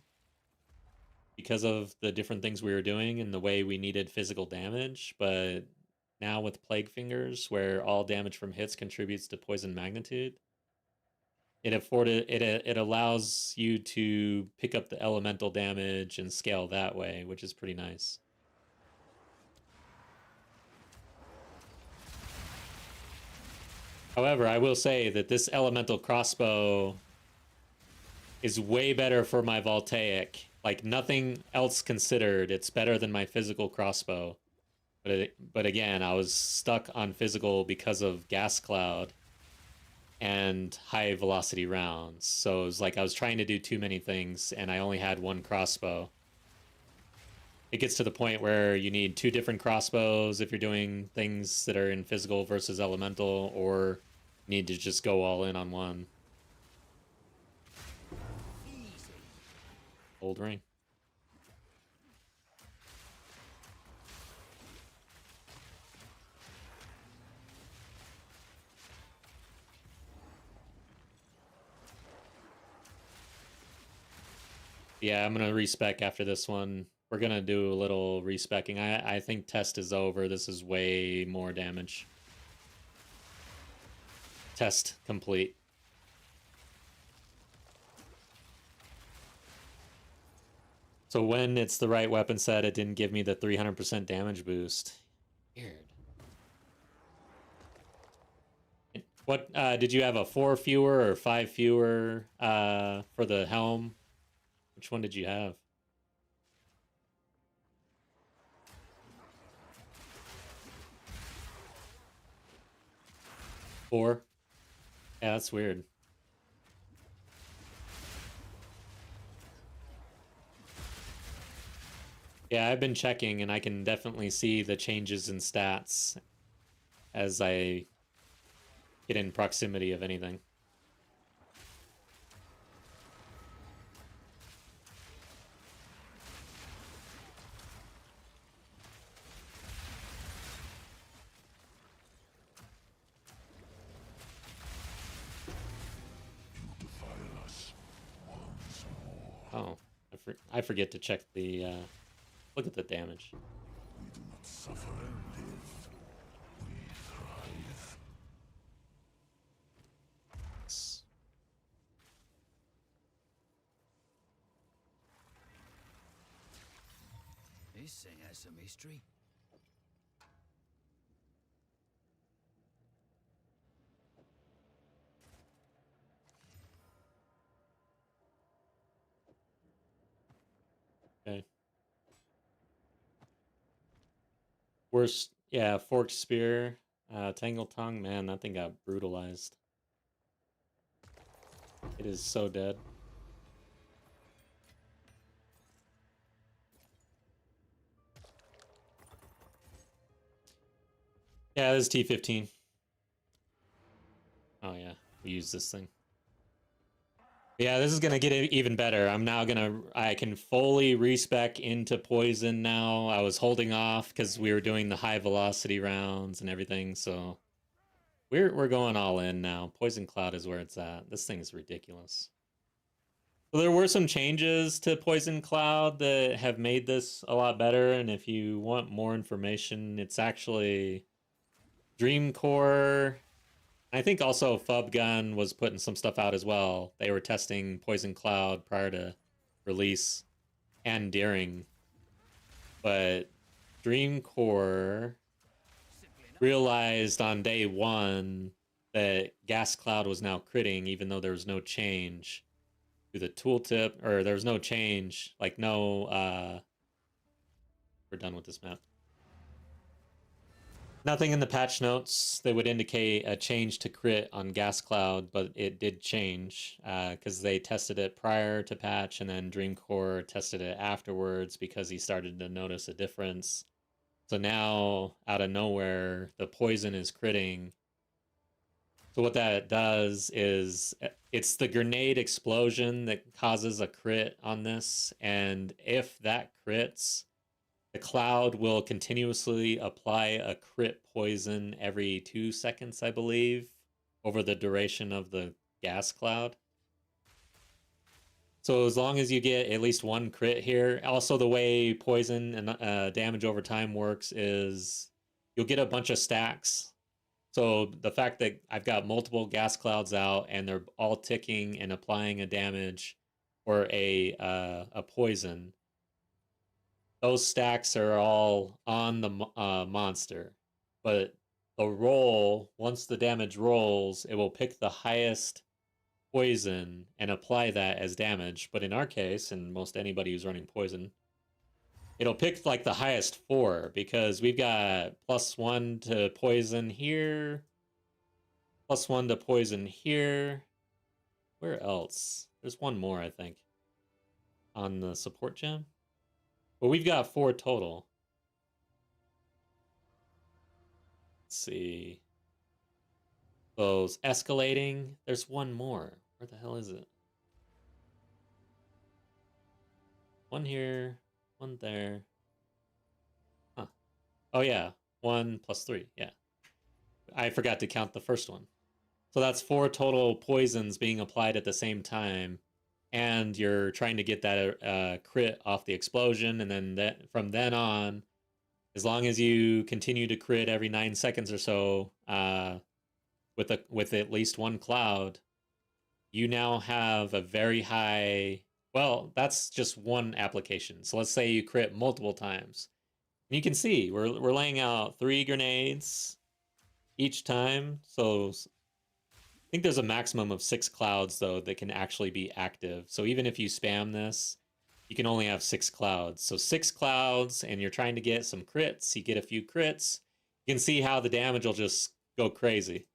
because of the different things we were doing and the way we needed physical damage. But now with Plague Fingers, where all damage from hits contributes to poison magnitude, it allows you to pick up the elemental damage and scale that way, which is pretty nice. However, I will say that this elemental crossbow is way better for my Voltaic. Like, nothing else considered, it's better than my physical crossbow. But again, I was stuck on physical because of Gas Cloud. and high velocity rounds. So it was like I was trying to do too many things and I only had one crossbow. It gets to the point where you need 2 different crossbows if you're doing things that are in physical versus elemental, or you need to just go all in on one. Old ring. Yeah, I'm gonna respec after this one. We're gonna do a little respecking. I think test is over. This is way more damage. Test complete. So when it's the right weapon set, it didn't give me the 300% damage boost. Weird. What did you have, a 4 fewer or 5 fewer for the helm? Which one did you have? 4? Yeah, that's weird. Yeah, I've been checking and I can definitely see the changes in stats as I get in proximity of anything. Oh, I forget to check the, look at the damage. We do not suffer and live. We thrive. This thing has some history. Okay. Worst, yeah, forked spear, tangle tongue. Man, that thing got brutalized. It is so dead. Yeah, this is T15. Oh yeah, we use this thing. Yeah, this is gonna get even better. I can fully respec into poison now. I was holding off because we were doing the high velocity rounds and everything, so we're going all in now. Poison Cloud is where it's at. This thing is ridiculous. So there were some changes to Poison Cloud that have made this a lot better, and if you want more information, it's actually Dream Core. I think also Fubgun was putting some stuff out as well. They were testing Poison Cloud prior to release and during. But Dream Core realized on day 1 that Gas Cloud was now critting, even though there was no change to the tooltip, or there was no change, like no, we're done with this map. Nothing in the patch notes that would indicate a change to crit on Gas Cloud, but it did change because they tested it prior to patch, and then Dreamcore tested it afterwards because he started to notice a difference. So now, out of nowhere, the poison is critting. So what that does is it's the grenade explosion that causes a crit on this, and if that crits, the cloud will continuously apply a crit poison every 2 seconds, I believe, over the duration of the gas cloud. So as long as you get at least 1 crit here, also the way poison and damage over time works is you'll get a bunch of stacks. So the fact that I've got multiple gas clouds out and they're all ticking and applying a damage or a poison, those stacks are all on the monster. But the roll, once the damage rolls, it will pick the highest poison and apply that as damage. But in our case, and most anybody who's running poison, it'll pick like the highest 4 because we've got +1 to poison here. +1 to poison here. Where else? There's one more, I think, on the support gem. But we've got 4 total. Let's see. Those escalating. There's one more. Where the hell is it? One here, one there. Huh. Oh yeah, 1 + 3. Yeah. I forgot to count the first one. So that's 4 total poisons being applied at the same time, and you're trying to get that crit off the explosion, and then from then on, as long as you continue to crit every 9 seconds or so, with at least one cloud, you now have a very high. Well, that's just one application. So let's say you crit multiple times. And you can see we're laying out 3 grenades each time. So I think there's a maximum of 6 clouds, though, that can actually be active. So even if you spam this, you can only have 6 clouds. So 6 clouds, and you're trying to get some crits. You get a few crits. You can see how the damage will just go crazy.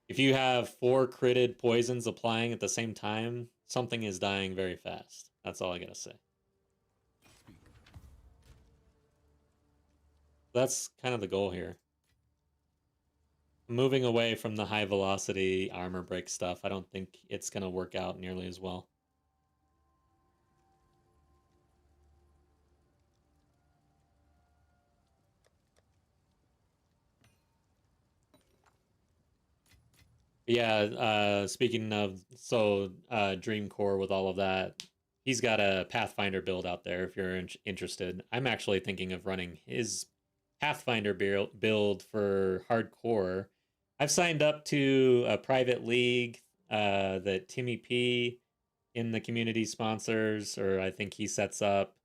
If you have 4 critted poisons applying at the same time, something is dying very fast. That's all I gotta say. That's kind of the goal here. Moving away from the high velocity armor break stuff, I don't think it's gonna work out nearly as well. Yeah, speaking of, so Dream Core with all of that, he's got a Pathfinder build out there if you're interested. I'm actually thinking of running his Pathfinder build for hardcore. I've signed up to a private league that Timmy P in the community sponsors, or I think he sets up.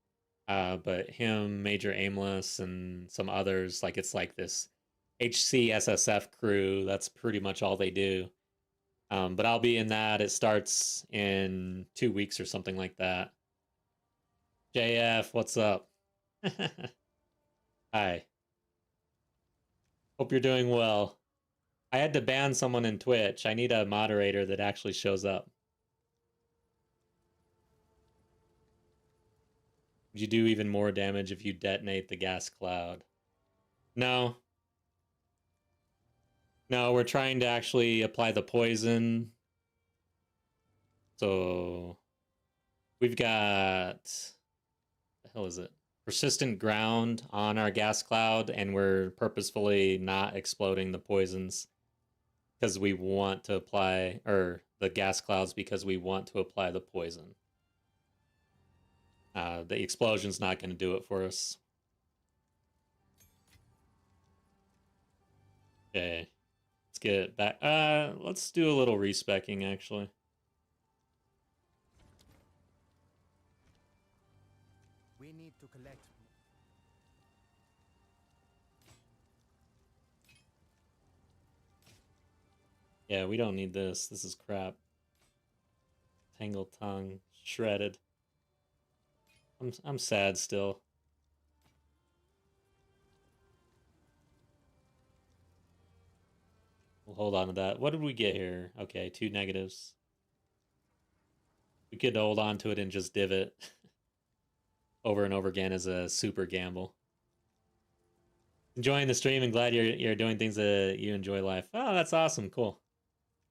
But him, Major Aimless, and some others, like it's like this HCSSF crew. That's pretty much all they do. But I'll be in that. It starts in 2 weeks or something like that. JF, what's up? Hi. Hope you're doing well. I had to ban someone in Twitch. I need a moderator that actually shows up. Would you do even more damage if you detonate the gas cloud? No. No, we're trying to actually apply the poison. So we've got, the hell is it? Persistent ground on our gas cloud, and we're purposefully not exploding the poisons because we want to apply, or the gas clouds because we want to apply the poison. The explosion's not going to do it for us. Okay. Let's get back. Let's do a little respecking, actually. We need to collect. Yeah, we don't need this. This is crap. Tangled tongue, shredded. I'm sad still. We'll hold on to that. What did we get here? Okay, 2 negatives. We could hold on to it and just div it over and over again as a super gamble. Enjoying the stream and glad you're doing things that you enjoy life. Oh, that's awesome. Cool.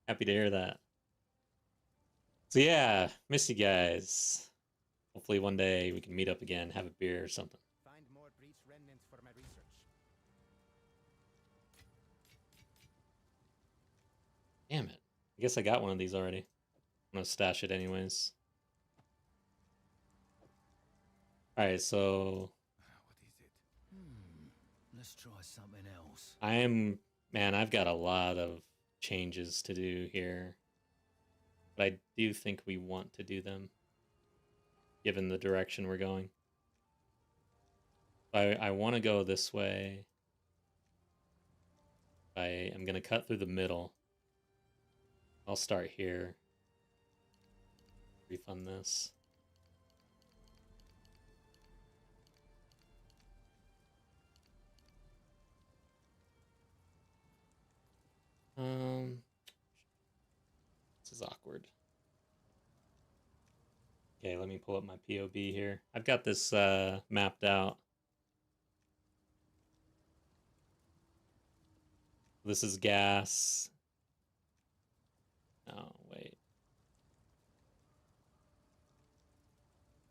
Happy to hear that. So yeah, miss you guys. Hopefully one day we can meet up again, have a beer or something. Find more breach remnants for my research. Damn it. I guess I got one of these already. I'm gonna stash it anyways. Alright, so What is it? Let's try something else. man, I've got a lot of changes to do here. But I do think we want to do them, given the direction we're going. I want to go this way. I'm going to cut through the middle. I'll start here. Refund this. Okay, let me pull up my POB here. I've got this mapped out. This is gas. Oh, wait.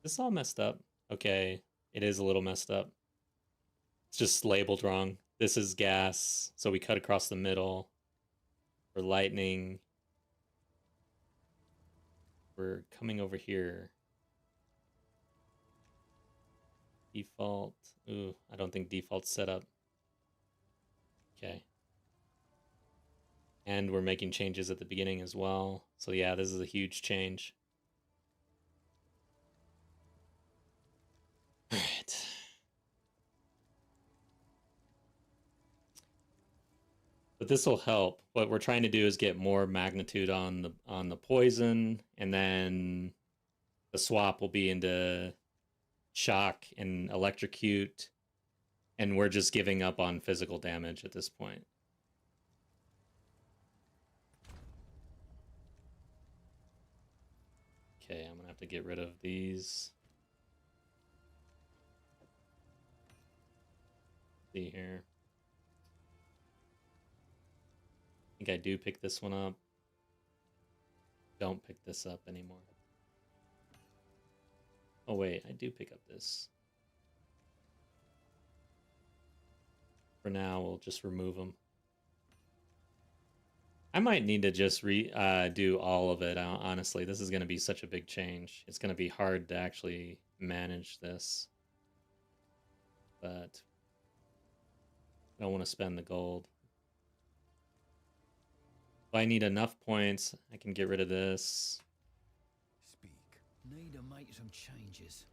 This all messed up. Okay, it is a little messed up. It's just labeled wrong. This is gas, so we cut across the middle. For lightning, we're coming over here. Default. Ooh, I don't think default's set up. Okay. And we're making changes at the beginning as well. So yeah, this is a huge change. All right. But this will help. What we're trying to do is get more magnitude on the poison, and then the swap will be into shock and electrocute, and we're just giving up on physical damage at this point. Okay, I'm gonna have to get rid of these. See here. I think I do pick this one up. Don't pick this up anymore. Oh wait, I do pick up this. For now, we'll just remove them. I might need to just do all of it. Honestly, this is going to be such a big change. It's going to be hard to actually manage this. But I don't want to spend the gold. If I need enough points, I can get rid of this. Speak. Need to make some changes.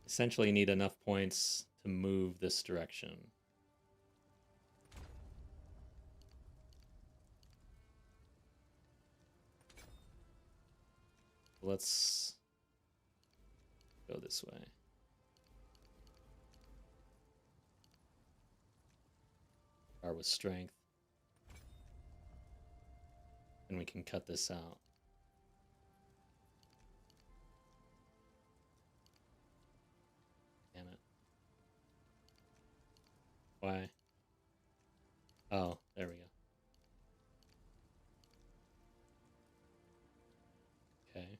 Essentially need enough points to move this direction. Let's go this way. Start with strength. And we can cut this out. Damn it. Why? Oh, there we go. Okay.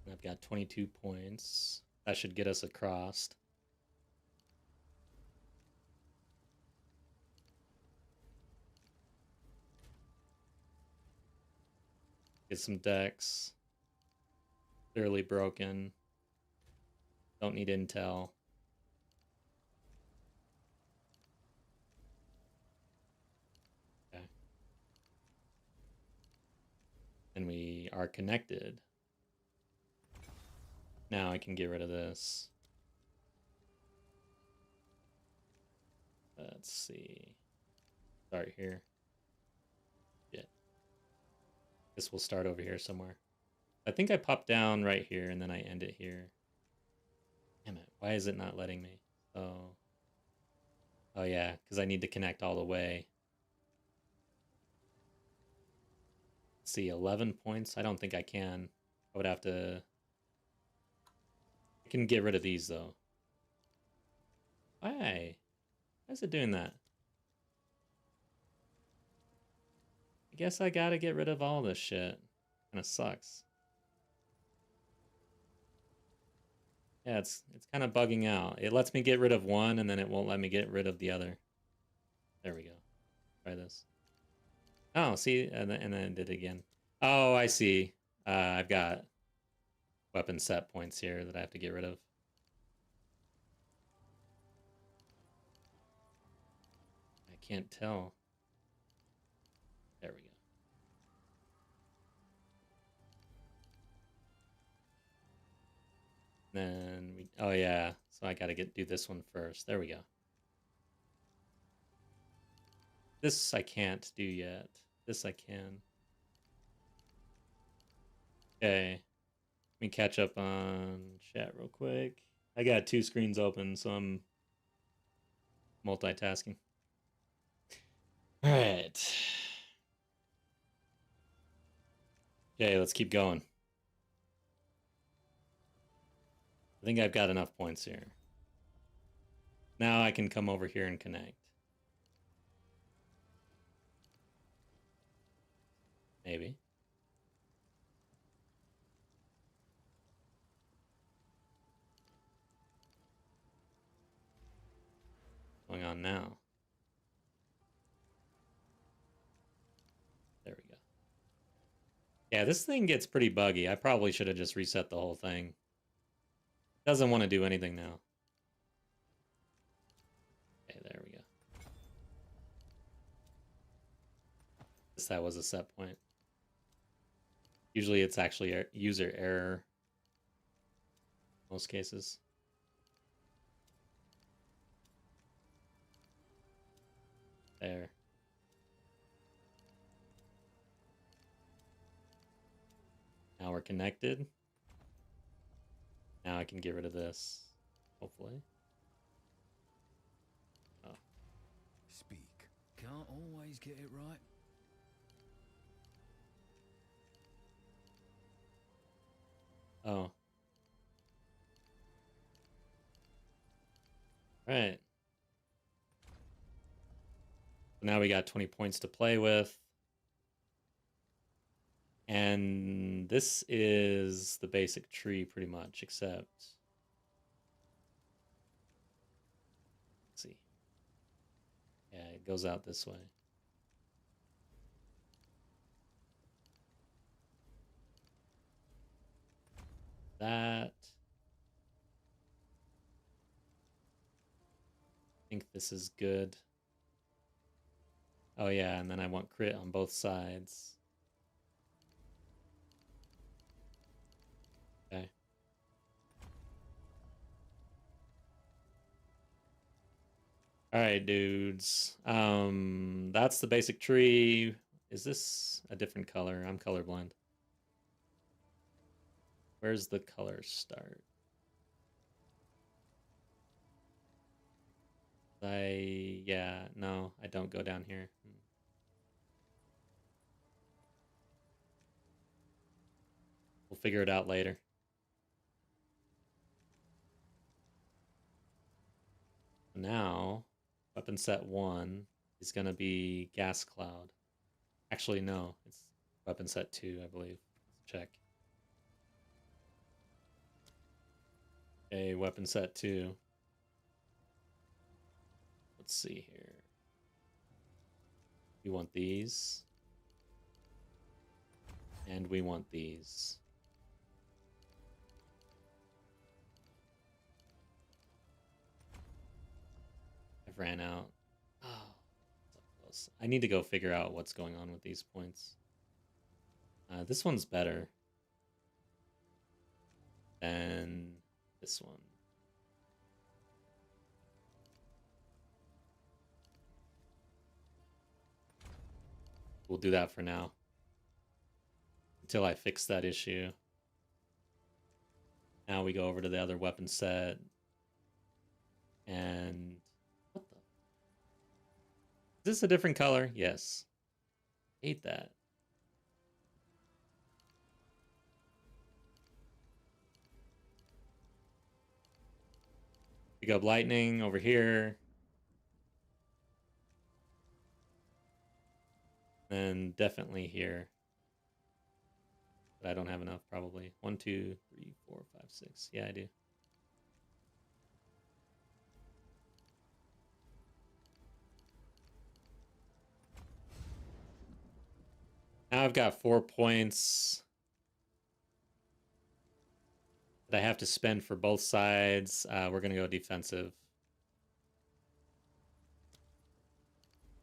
And I've got 22 points. That should get us across. Get some decks. Clearly broken. Don't need intel. Okay. And we are connected. Now I can get rid of this. Let's see. Start here. This will start over here somewhere. I think I pop down right here and then I end it here. Damn it, why is it not letting me? Oh yeah, because I need to connect all the way. Let's see, 11 points? I don't think I can. I would have to... I can get rid of these though. Why? Why is it doing that? I guess I gotta get rid of all this shit. Kinda sucks. Yeah, it's kind of bugging out. It lets me get rid of one, and then it won't let me get rid of the other. There we go. Try this. Oh, see? And then it did it again. Oh, I see. I've got weapon set points here that I have to get rid of. I can't tell. There we go. Then we, oh yeah, so I gotta do this one first. There we go. This I can't do yet. This I can. Okay. Let me catch up on chat real quick. I got 2 screens open, so I'm multitasking. All right. Okay, let's keep going. I think I've got enough points here. Now I can come over here and connect. Maybe. What's going on now? There we go. Yeah, this thing gets pretty buggy. I probably should have just reset the whole thing. Doesn't want to do anything now. Okay, there we go. Guess that was a set point. Usually it's actually user error. Most cases. There. Now we're connected. Now I can get rid of this. Hopefully. Oh. Speak. Can't always get it right. Oh. Right. So now we got 20 points to play with. And this is the basic tree pretty much, except... Let's see. Yeah, it goes out this way. That. I think this is good. Oh yeah, and then I want crit on both sides. Okay. Alright, dudes. That's the basic tree. Is this a different color? I'm colorblind. Where's the color start? Yeah, no, I don't go down here. We'll figure it out later. Now, weapon set 1 is going to be Gas Cloud. Actually, no, it's weapon set 2, I believe. Let's check. Okay, weapon set 2. Let's see here. We want these. And we want these. I've ran out. Oh, so close. I need to go figure out what's going on with these points. This one's better than this one. We'll do that for now. Until I fix that issue. Now we go over to the other weapon set. And... what the... Is this a different color? Yes. Hate that. Pick up lightning over here. And definitely here. But I don't have enough, probably. 1, 2, 3, 4, 5, 6. Yeah, I do. Now I've got 4 points that I have to spend for both sides. We're going to go defensive.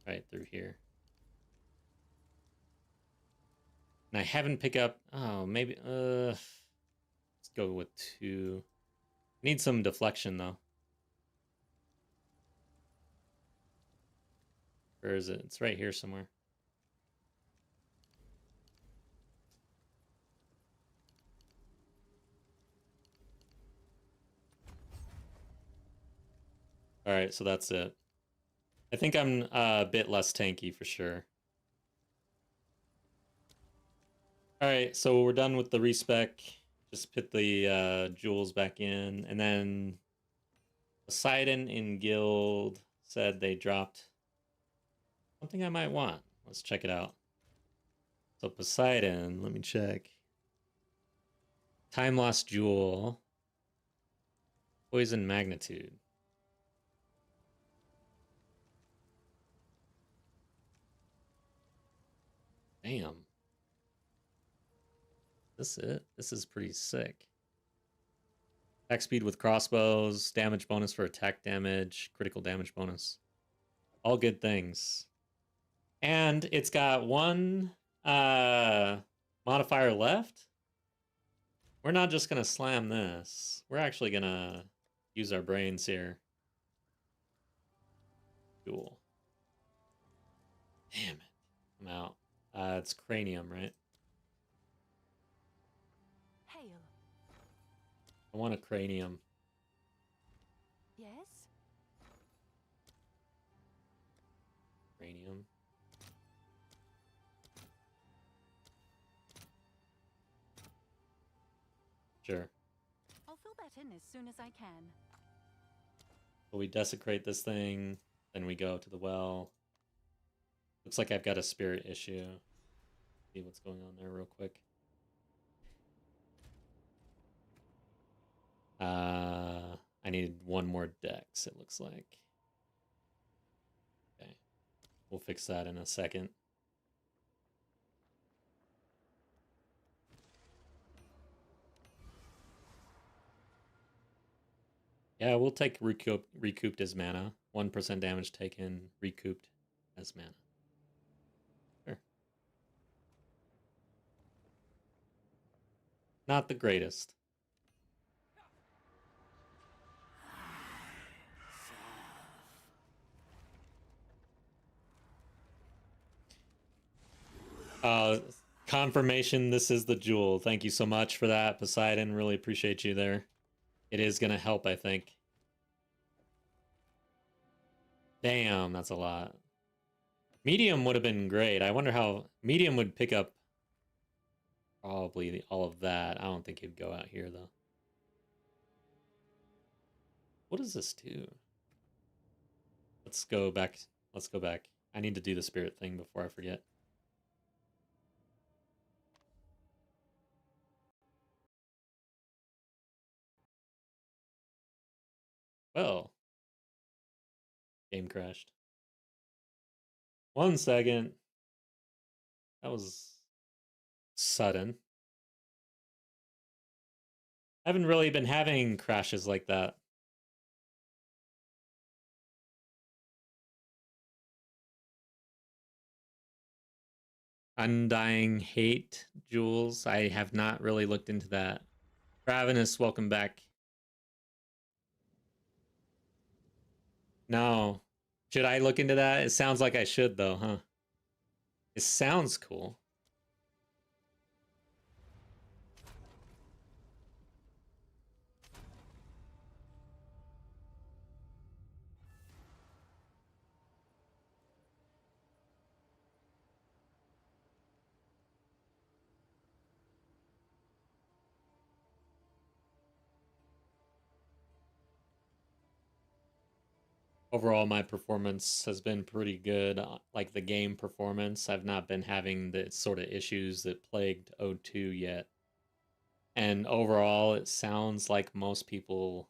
Right through here. And I haven't picked up... Oh, maybe... let's go with 2. Need some deflection, though. Where is it? It's right here somewhere. Alright, so that's it. I think I'm a bit less tanky for sure. Alright, so we're done with the respec. Just put the jewels back in. And then Poseidon in guild said they dropped something I might want. Let's check it out. So Poseidon, let me check. Time lost jewel. Poison magnitude. Damn. This it? This is pretty sick. Attack speed with crossbows, damage bonus for attack damage, critical damage bonus. All good things. And it's got one modifier left. We're not just going to slam this. We're actually going to use our brains here. Cool. Damn it. I'm out. It's cranium, right? Hail. I want a cranium. Yes? Cranium. Sure. I'll fill that in as soon as I can. So we desecrate this thing, then we go to the well. Looks like I've got a spirit issue. See what's going on there real quick. I need one more dex, it looks like. Okay. We'll fix that in a second. Yeah, we'll take recouped as mana. 1% damage taken, recouped as mana. Sure. Not the greatest. Confirmation, this is the jewel. Thank you so much for that, Poseidon. Really appreciate you there. It is going to help, I think. Damn, that's a lot. Medium would have been great. I wonder how... Medium would pick up probably all of that. I don't think he'd go out here, though. What does this do? Let's go back. Let's go back. I need to do the spirit thing before I forget. Well, game crashed. 1 second. That was sudden. I haven't really been having crashes like that. Undying Hate, Jules. I have not really looked into that. Ravenous, welcome back. No. Should I look into that? It sounds like I should, though, huh? It sounds cool. Overall, my performance has been pretty good. Like the game performance, I've not been having the sort of issues that plagued O2 yet. And overall, it sounds like most people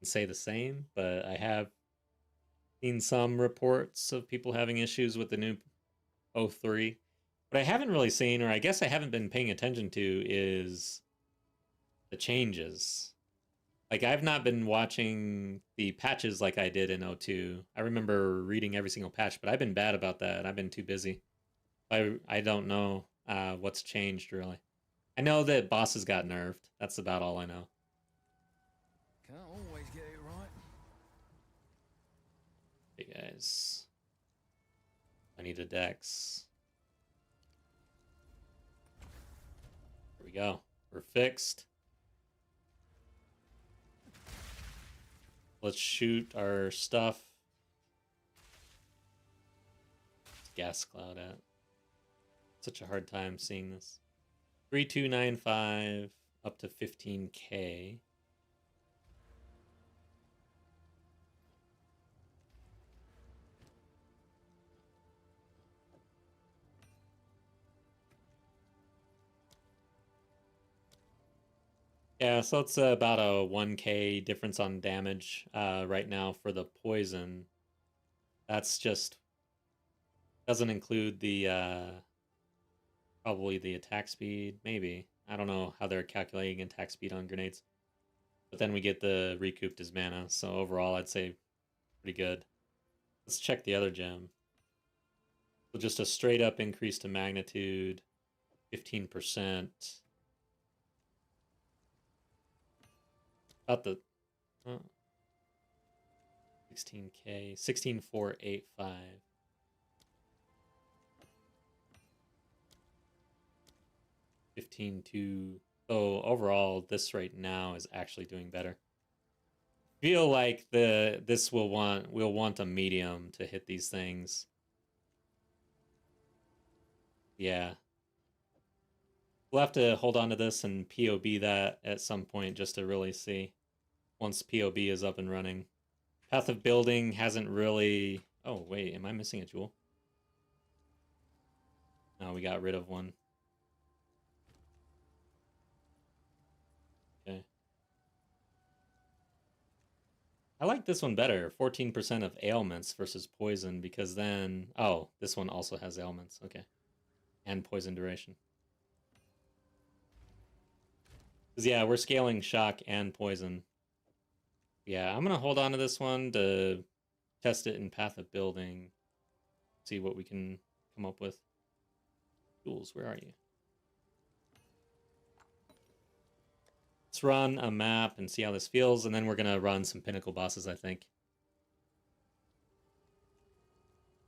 can say the same, but I have seen some reports of people having issues with the new O3. What I haven't really seen, or I guess I haven't been paying attention to, is the changes. Like, I've not been watching the patches like I did in O2. I remember reading every single patch, but I've been bad about that. I've been too busy. I don't know what's changed, really. I know that bosses got nerfed. That's about all I know. Can't always get it right. Hey, guys. I need a dex. Here we go. We're fixed. Let's shoot our stuff. What's gas cloud at? Such a hard time seeing this. 3295 up to 15K. Yeah, so it's about a 1K difference on damage right now for the poison. That's just doesn't include the probably the attack speed, maybe. I don't know how they're calculating attack speed on grenades. But then we get the recouped as mana, so overall I'd say pretty good. Let's check the other gem. So just a straight up increase to magnitude, 15%. About the 16K, 16485. 15.2. So overall, this right now is actually doing better. Feel like we'll want a medium to hit these things. Yeah. We'll have to hold on to this and POB that at some point just to really see once POB is up and running. Path of Building hasn't really... Oh, wait, am I missing a jewel? No, we got rid of one. Okay. I like this one better. 14% of ailments versus poison because then... Oh, this one also has ailments. Okay. And poison duration. Because, yeah, we're scaling shock and poison. Yeah, I'm going to hold on to this one to test it in Path of Building. See what we can come up with. Jules, where are you? Let's run a map and see how this feels, and then we're going to run some Pinnacle bosses, I think.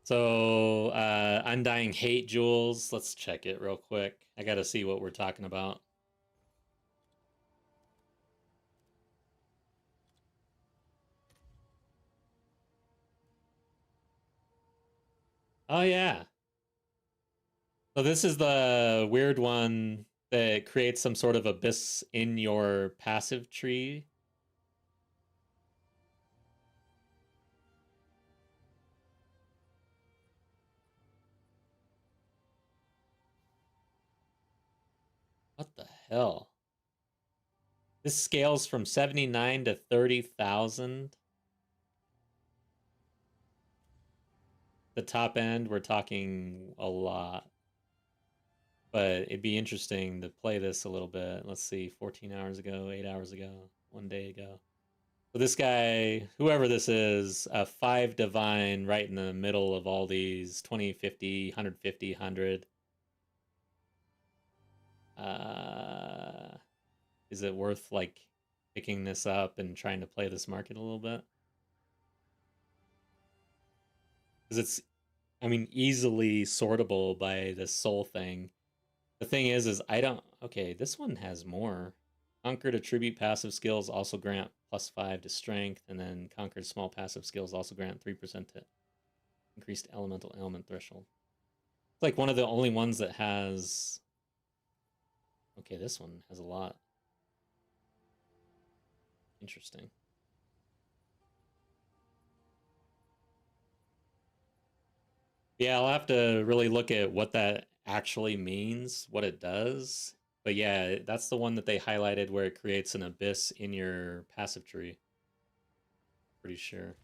So, Undying Hate Jules. Let's check it real quick. I got to see what we're talking about. Oh, yeah. So this is the weird one that creates some sort of abyss in your passive tree. What the hell? This scales from 79 to 30,000. The top end, we're talking a lot. But it'd be interesting to play this a little bit. Let's see, 14 hours ago, 8 hours ago, 1 day ago. So this guy, whoever this is, a 5 divine right in the middle of all these 20, 50, 150, 100. Is it worth like picking this up and trying to play this market a little bit? Because it's, I mean, easily sortable by the soul thing. The thing is I don't... Okay, this one has more. Conquered attribute passive skills also grant +5 to strength, and then conquered small passive skills also grant 3% to increased elemental ailment threshold. It's like one of the only ones that has... Okay, this one has a lot. Interesting. Yeah, I'll have to really look at what that actually means, what it does. But yeah, that's the one that they highlighted where it creates an abyss in your passive tree. Pretty sure.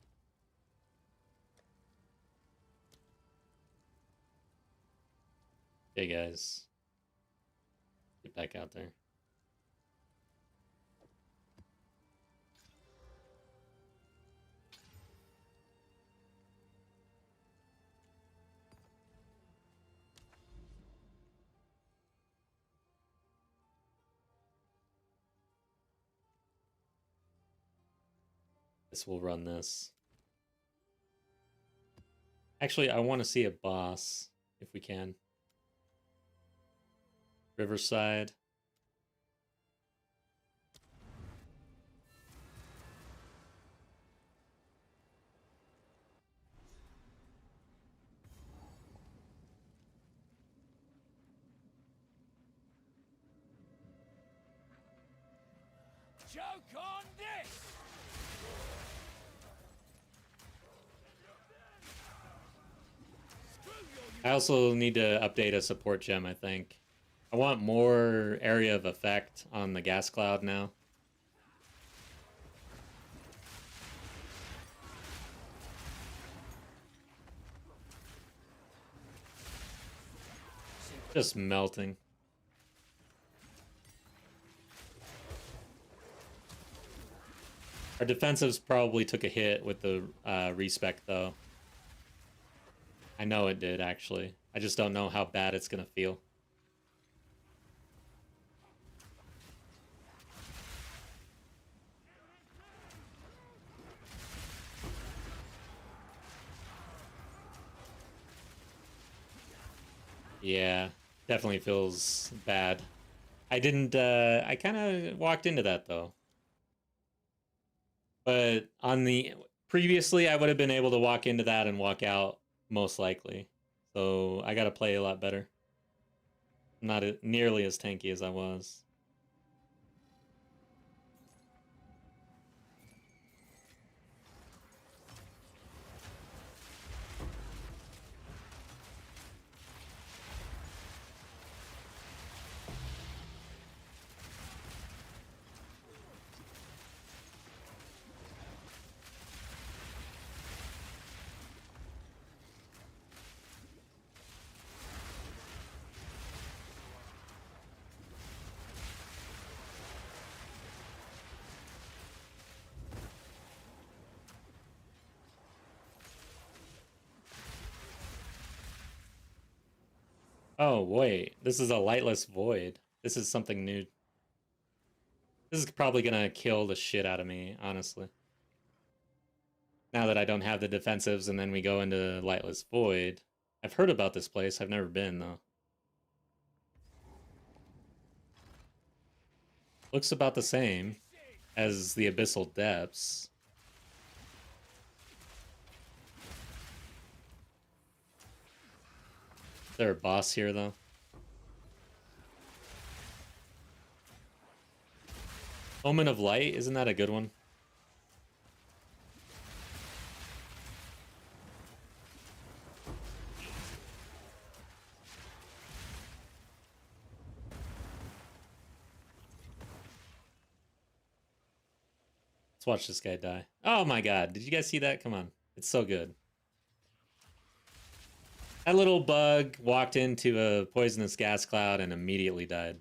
Okay, guys. Get back out there. Guess we'll run this. Actually, I want to see a boss, if we can. Riverside. Choke on this! I also need to update a support gem, I think. I want more area of effect on the gas cloud now. Just melting. Our defensives probably took a hit with the respec, though. I know it did, actually. I just don't know how bad it's gonna feel. Yeah, definitely feels bad. I didn't, I kind of walked into that, though. But on the, previously I would have been able to walk into that and walk out, most likely. So I gotta play a lot better. Not nearly as tanky as I was. Oh, wait. This is a lightless void. This is something new. This is probably gonna kill the shit out of me, honestly. Now that I don't have the defensives and then we go into lightless void. I've heard about this place. I've never been, though. Looks about the same as the Abyssal Depths. Is there a boss here, though? Omen of Light, isn't that a good one? Let's watch this guy die. Oh my god, did you guys see that? Come on. It's so good. That little bug walked into a poisonous gas cloud and immediately died.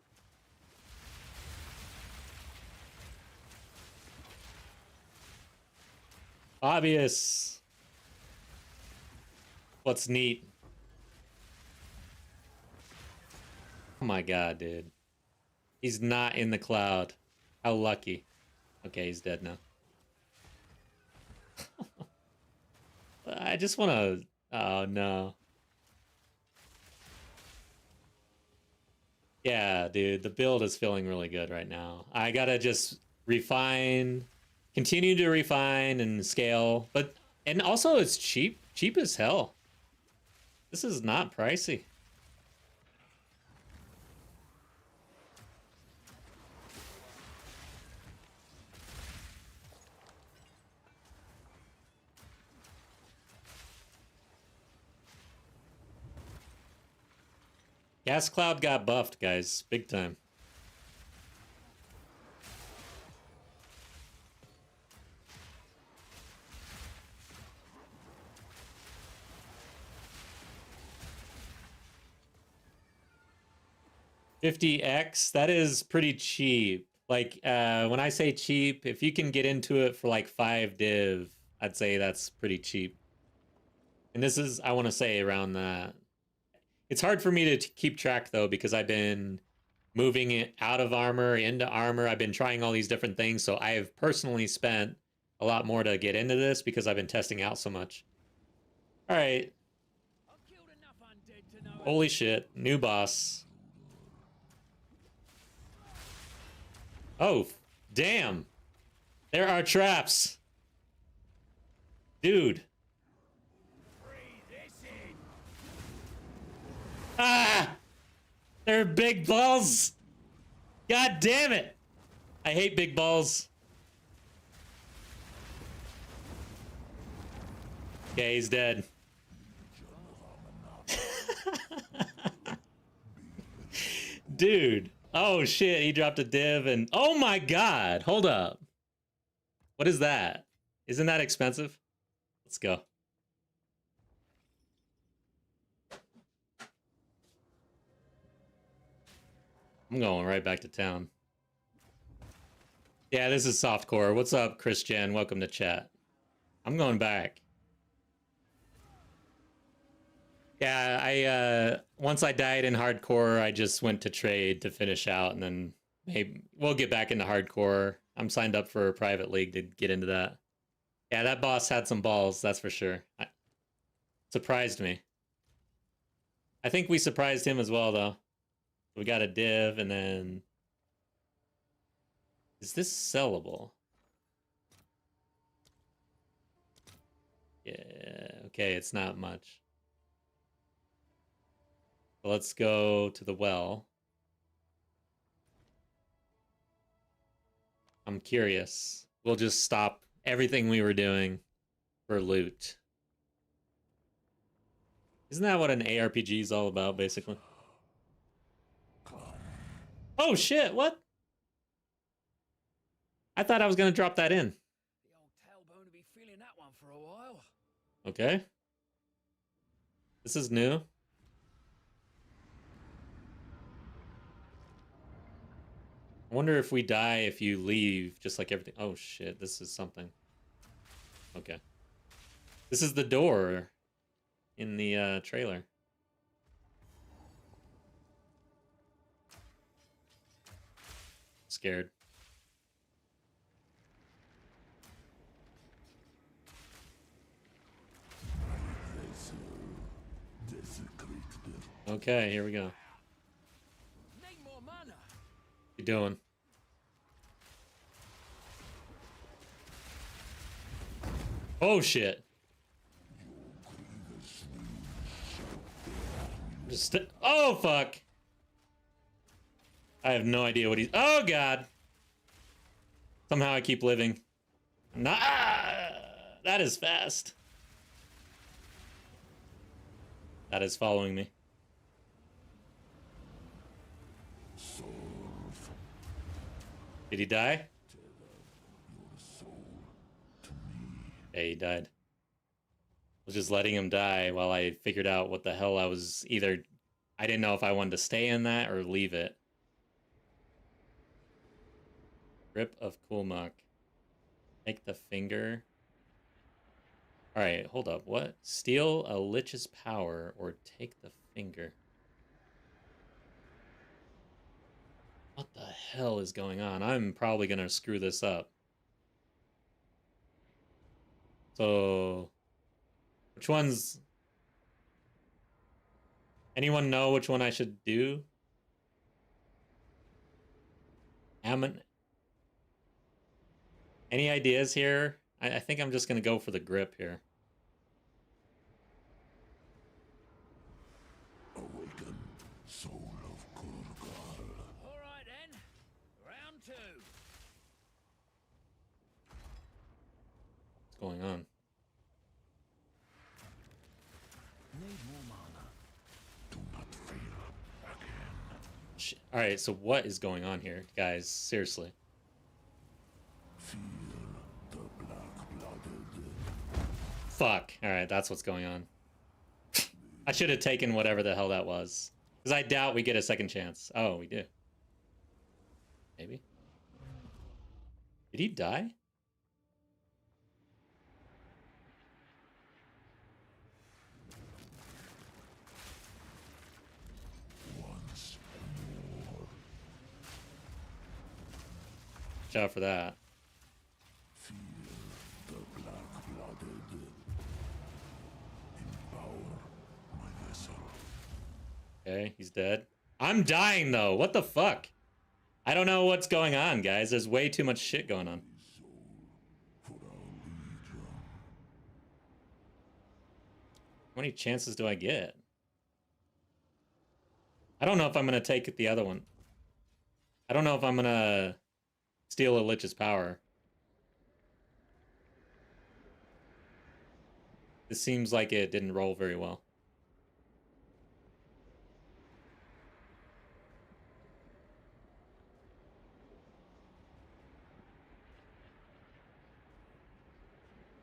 Obvious. What's neat? Oh my god, dude. He's not in the cloud. How lucky. Okay, he's dead now. I just want to... Oh, no. Yeah, dude, the build is feeling really good right now. I gotta just refine, continue to refine and scale, and also it's cheap as hell. This is not pricey. Gas Cloud got buffed, guys, big time. $50X, that is pretty cheap. Like, when I say cheap, if you can get into it for like 5 div, I'd say that's pretty cheap. And this is, I want to say, around that. It's hard for me to keep track, though, because I've been moving it out of armor, into armor. I've been trying all these different things, so I have personally spent a lot more to get into this because I've been testing out so much. All right. Holy shit. New boss. Oh, damn. There are traps. Dude. Ah! They're big balls. God damn it. I hate big balls. Okay, he's dead. Dude. Oh shit, he dropped a div and oh my god, hold up. What is that? Isn't that expensive? Let's go. I'm going right back to town. Yeah, this is softcore. What's up, Christian? Welcome to chat. I'm going back. Yeah, I once I died in hardcore, I just went to trade to finish out, and then maybe we'll get back into hardcore. I'm signed up for a private league to get into that. Yeah, that boss had some balls, that's for sure. Surprised me. I think we surprised him as well, though. We got a div, and then... Is this sellable? Yeah, okay, it's not much. Let's go to the well. I'm curious. We'll just stop everything we were doing for loot. Isn't that what an ARPG is all about, basically? Oh shit, what? I thought I was gonna drop that in. The old tailbone will be feeling that one for a while. Okay. This is new. I wonder if we die if you leave, just like everything. Oh shit, this is something. Okay. This is the door in the trailer. Scared. Okay, here we go. Need more mana. What you doing? Oh shit. Just oh fuck. I have no idea what he's. Oh god. Somehow I keep living. Nah, that is fast. That is following me. Did he die? Yeah, he died. I was just letting him die while I figured out what the hell I was either... I didn't know if I wanted to stay in that or leave it. Grip of Kulmak. Take the finger. Alright, hold up. What? Steal a lich's power or take the finger. What the hell is going on? I'm probably gonna screw this up. So, which one's... Anyone know which one I should do? Any ideas here? I think I'm just gonna go for the grip here. Awaken, soul of Kurgal. All right then. Round two. What's going on? Need more mana. Do not fail again. All right, so what is going on here, guys? Seriously. Feel the black-blooded. Fuck. All right, that's what's going on. I should have taken whatever the hell that was. Because I doubt we get a second chance. Oh, we do. Maybe. Did he die? Once more. Watch out for that. Feel the black-blooded. Empower my vessel. Okay, he's dead. I'm dying, though. What the fuck? I don't know what's going on, guys. There's way too much shit going on. Soul for our legion. How many chances do I get? I don't know if I'm going to take the other one. I don't know if I'm going to steal a Lich's power. This seems like it didn't roll very well.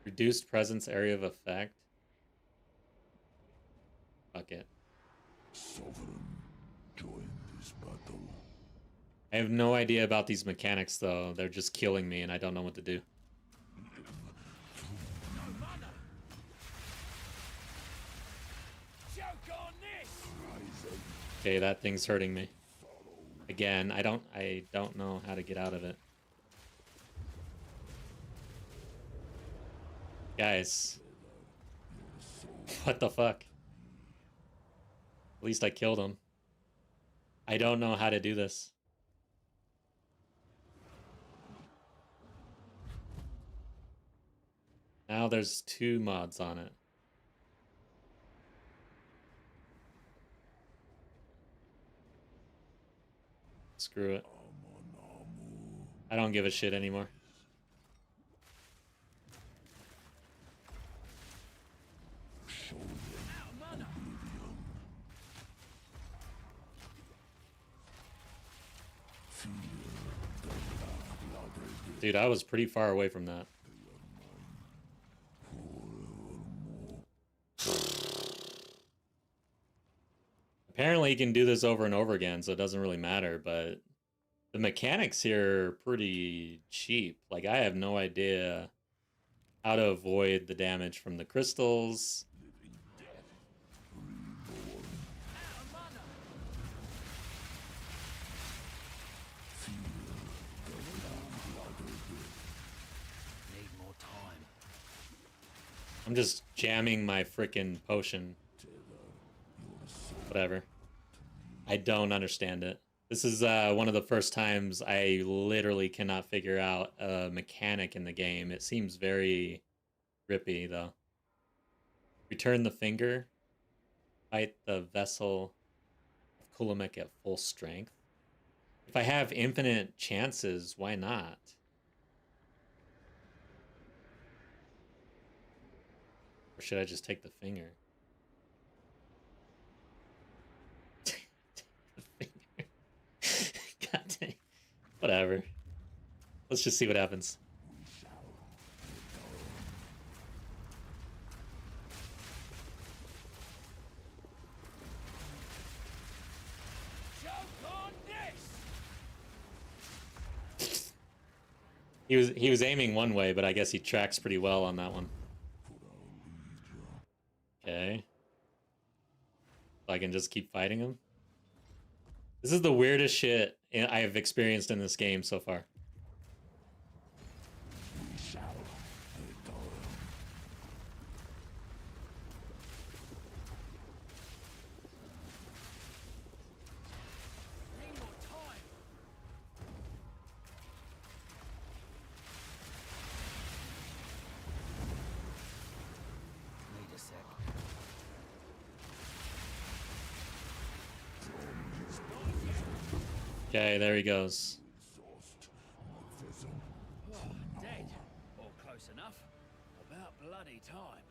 Reduced presence area of effect. Fuck it. Sovereign, join this battle. I have no idea about these mechanics, though. They're just killing me, and I don't know what to do. Okay, that thing's hurting me. Again, I don't know how to get out of it. Guys. What the fuck? At least I killed him. I don't know how to do this. Now there's 2 mods on it. Screw it. I don't give a shit anymore. Dude, I was pretty far away from that. Apparently you can do this over and over again, so it doesn't really matter, but the mechanics here are pretty cheap. Like, I have no idea how to avoid the damage from the crystals. Need more time. I'm just jamming my freaking potion. Whatever. I don't understand it. This is one of the first times I literally cannot figure out a mechanic in the game. It seems very rippy, though. Return the finger. Fight the vessel of Kulamek at full strength. If I have infinite chances, why not? Or should I just take the finger? God dang. Whatever. Let's just see what happens. He was aiming one way, but I guess he tracks pretty well on that one. Okay. So I can just keep fighting him. This is the weirdest shit I have experienced in this game so far. Need a sec. Okay, there he goes. Dead. Or close enough. About bloody time.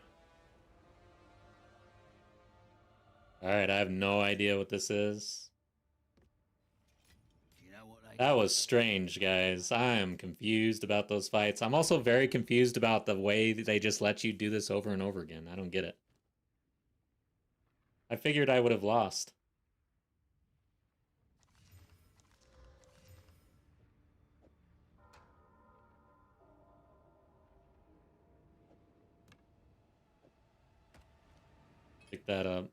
Alright, I have no idea what this is. You know what they That was strange, guys. I am confused about those fights. I'm also very confused about the way that they just let you do this over and over again. I don't get it. I figured I would have lost. Pick that up.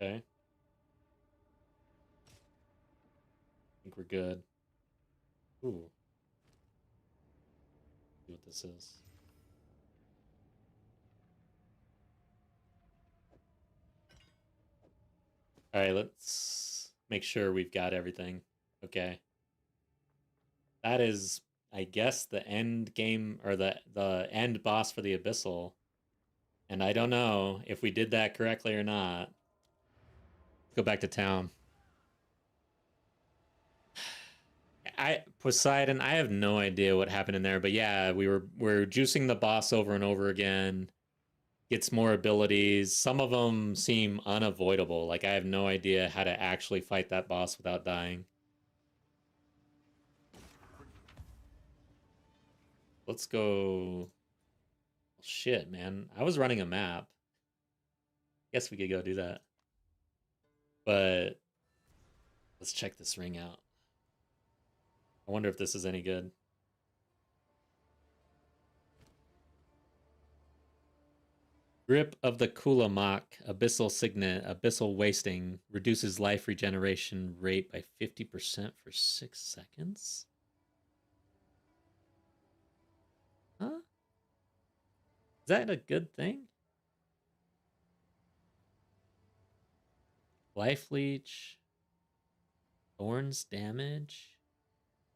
Okay. I think we're good. Ooh. See what this is. Alright, let's make sure we've got everything. Okay. That is, I guess, the end game, or the end boss for the Abyssal. And I don't know if we did that correctly or not. Go back to town. Poseidon, I have no idea what happened in there, but yeah, we're juicing the boss over and over again. Gets more abilities. Some of them seem unavoidable. Like I have no idea how to actually fight that boss without dying. Let's go. Shit, man. I was running a map. Guess we could go do that. But let's check this ring out. I wonder if this is any good. Grip of the Kulamak, Abyssal Signet, Abyssal Wasting, reduces life regeneration rate by 50% for 6 seconds? Huh? Is that a good thing? Life Leech, Thorns damage,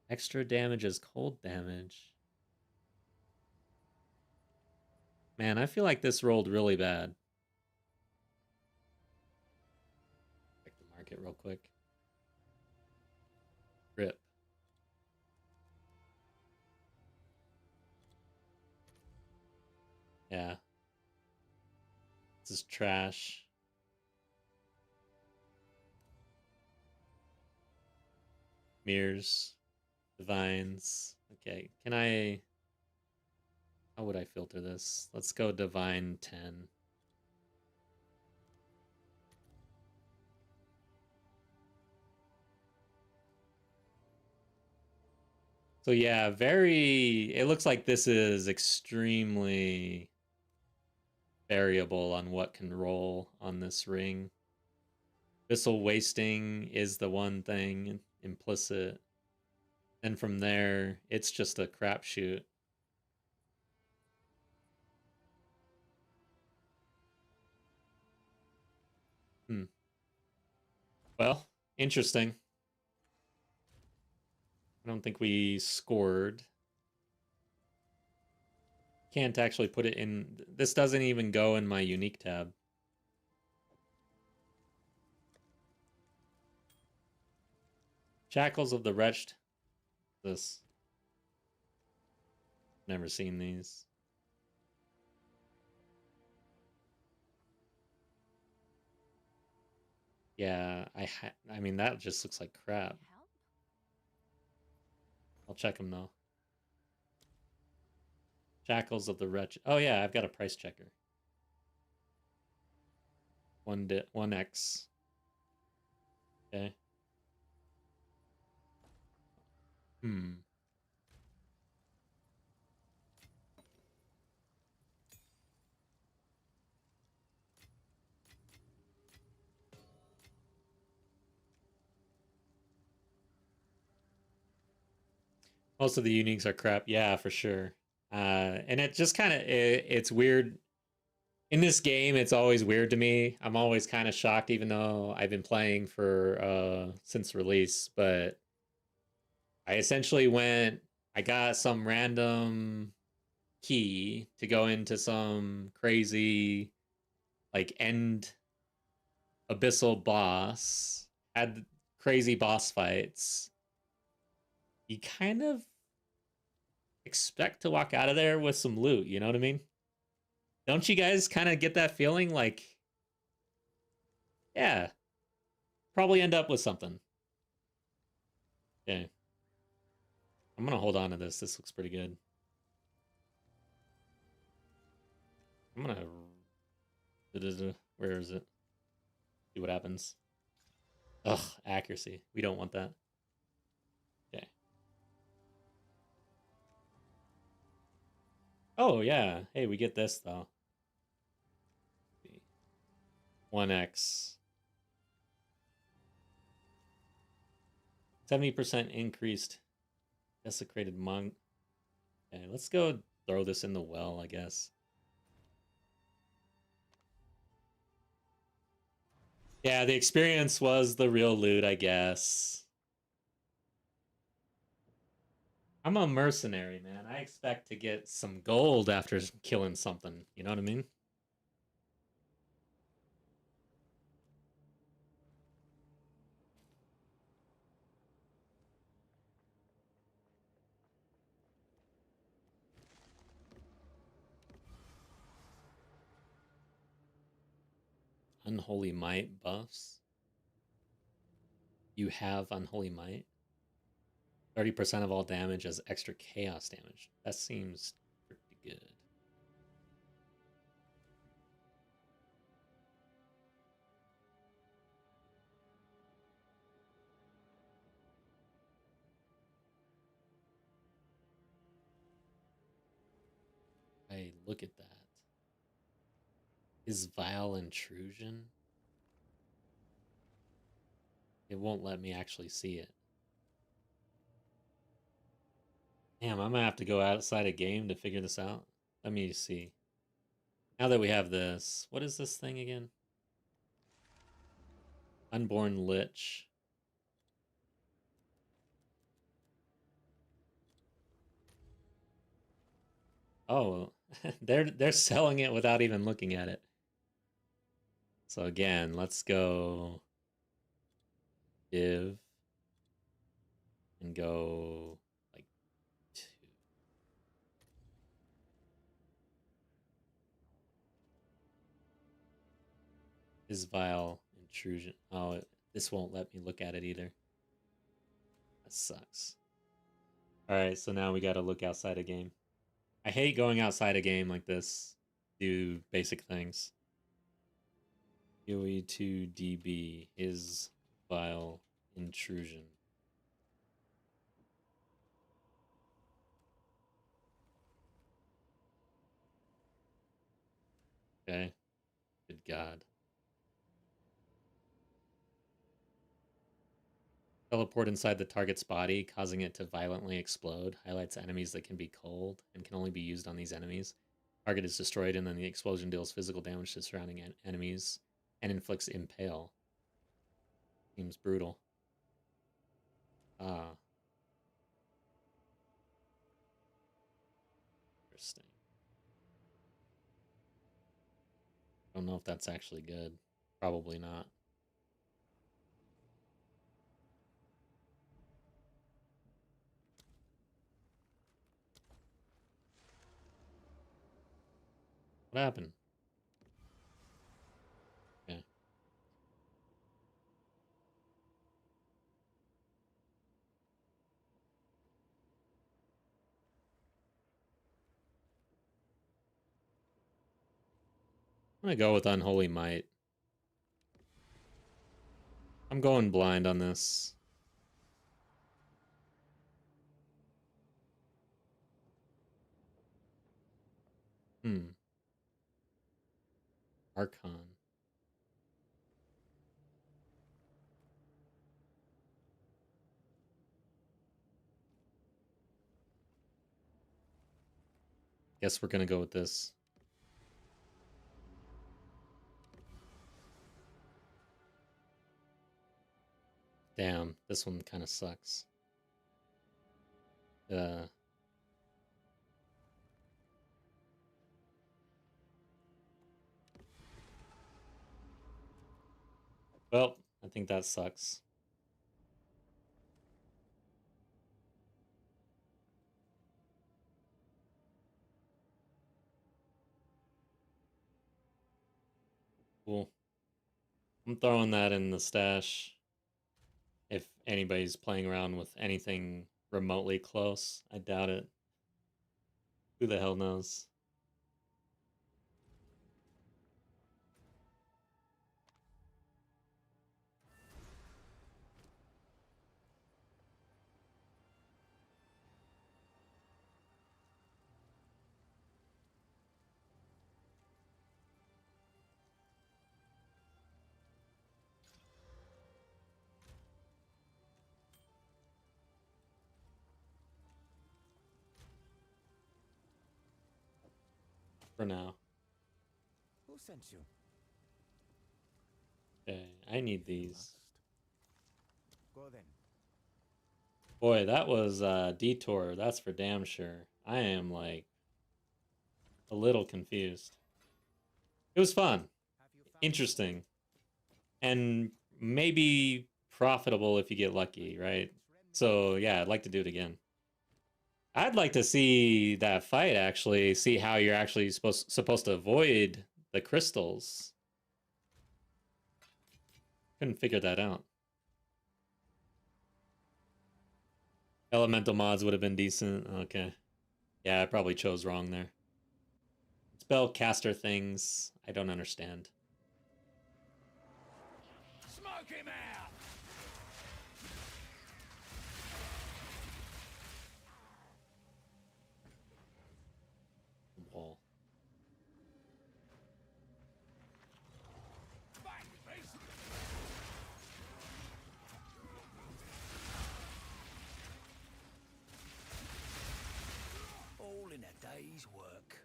extra damage as cold damage. Man, I feel like this rolled really bad. Check the market real quick. Rip. Yeah. This is trash. Mirrors. Divines. Okay, can I... How would I filter this? Let's go Divine 10. So yeah, it looks like this is extremely variable on what can roll on this ring. Abyssal Wasting is the one thing implicit. And from there, it's just a crapshoot. Well, interesting. I don't think we scored. Can't actually put it in. This doesn't even go in my unique tab. Shackles of the Wretched. This. Never seen these. Yeah, I mean, that just looks like crap. Help? I'll check them though. Shackles of the Wretched. Oh yeah, I've got a price checker. 1x. Okay. Most of the uniques are crap. Yeah, for sure. And it just kind of it's weird. In this game, it's always weird to me. I'm always kind of shocked, even though I've been playing for since release. But I essentially I got some random key to go into some crazy like end abyssal boss. Had crazy boss fights. You kind of expect to walk out of there with some loot, you know what I mean? Don't you guys kind of get that feeling like, yeah, probably end up with something. Okay. I'm going to hold on to this. This looks pretty good. I'm going to... Where is it? See what happens. Ugh, accuracy. We don't want that. Okay. Oh, yeah. Hey, we get this, though. 1x. 70% increased desecrated monk. Okay, let's go throw this in the well, I guess. Yeah, the experience was the real loot, I guess. I'm a mercenary, man. I expect to get some gold after killing something. You know what I mean? Unholy Might buffs. You have Unholy Might. 30% of all damage as extra chaos damage. That seems pretty good. Hey, look at that. Is Vile Intrusion? It won't let me actually see it. Damn, I'm gonna have to go outside a game to figure this out. Let me see. Now that we have this, what is this thing again? Unborn Lich. Oh, they're selling it without even looking at it. So again, let's go div and go like 2. Is Vile Intrusion. Oh, this won't let me look at it either. That sucks. Alright, so now we gotta look outside a game. I hate going outside a game like this. Do basic things. POE 2 DB is Vile Intrusion. Okay. Good God. Teleport inside the target's body, causing it to violently explode. Highlights enemies that can be cold and can only be used on these enemies. Target is destroyed, and then the explosion deals physical damage to surrounding enemies and inflicts impale. Seems brutal. Ah. Interesting. Don't know if that's actually good. Probably not. What happened? Okay. I'm gonna go with Unholy Might. I'm going blind on this. Archon. Guess we're gonna go with this. Damn, this one kind of sucks. Well, I think that sucks. Cool. I'm throwing that in the stash. If anybody's playing around with anything remotely close, I doubt it. Who the hell knows? For now. Who sent you? Okay, I need these. Go then. Boy, that was a detour. That's for damn sure. I am like a little confused. It was fun, Have you found interesting, and maybe profitable if you get lucky, right? So yeah, I'd like to do it again. I'd like to see that fight actually, see how you're actually supposed to avoid the crystals. Couldn't figure that out. Elemental mods would have been decent. Okay. Yeah, I probably chose wrong there. Spellcaster things, I don't understand. Smoke him out! Wall. Bang, beast! All in a day's work.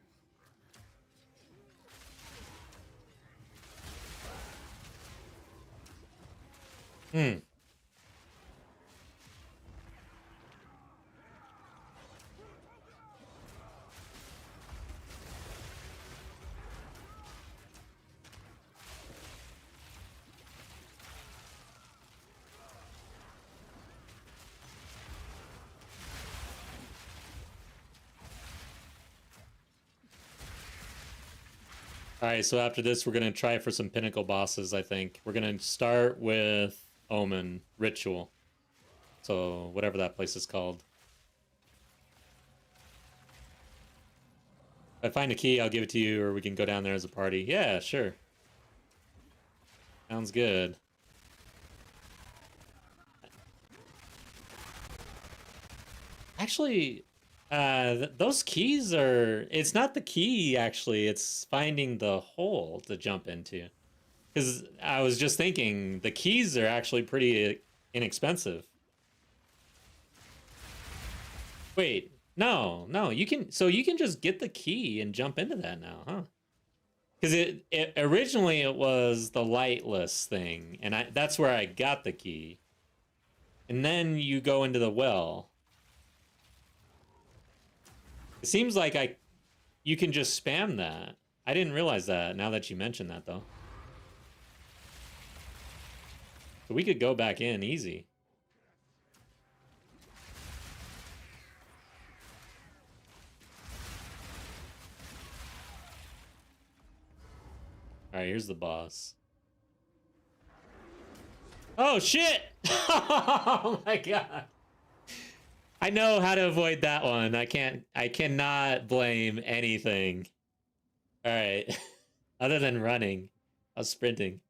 Hmm. Alright, so after this, we're going to try for some Pinnacle bosses, I think. We're going to start with Omen, Ritual. So, whatever that place is called. If I find a key, I'll give it to you, or we can go down there as a party. Yeah, sure. Sounds good. Actually, those keys are... It's not the key, actually. It's finding the hole to jump into. Because I was just thinking, the keys are actually pretty inexpensive. Wait, no, you can... So you can just get the key and jump into that now, huh? Because it originally it was the lightless thing, and that's where I got the key. And then you go into the well. It seems like you can just spam that. I didn't realize that, now that you mentioned that, though. So we could go back in easy. Alright, here's the boss. Oh, shit! Oh my god. I know how to avoid that one. I cannot blame anything. Alright. Other than running. I was sprinting.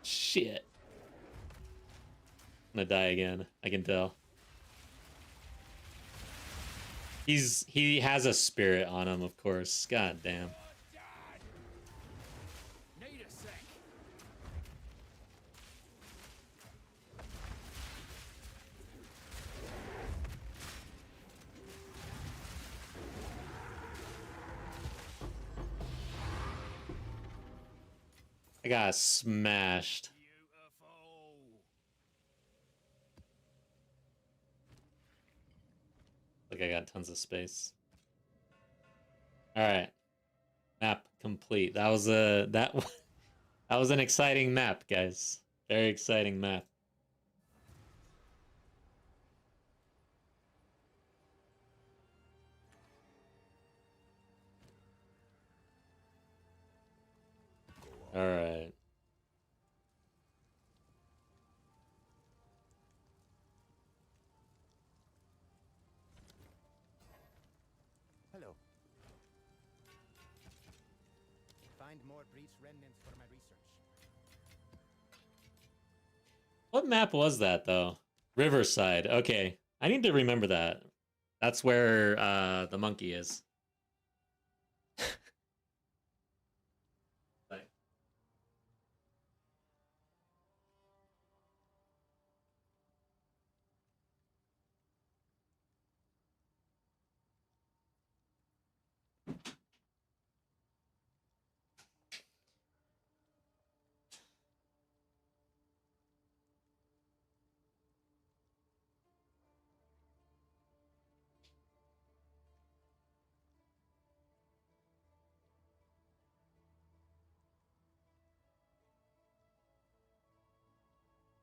Shit. I'm gonna die again. I can tell. He has a spirit on him, of course. God damn. Need a sec. I got smashed. Beautiful. Like I got tons of space. All right. Map complete. That was that was an exciting map, guys. Very exciting map. All right. Hello. Find more breach remnants for my research. What map was that, though? Riverside. Okay. I need to remember that. That's where the monkey is. Like-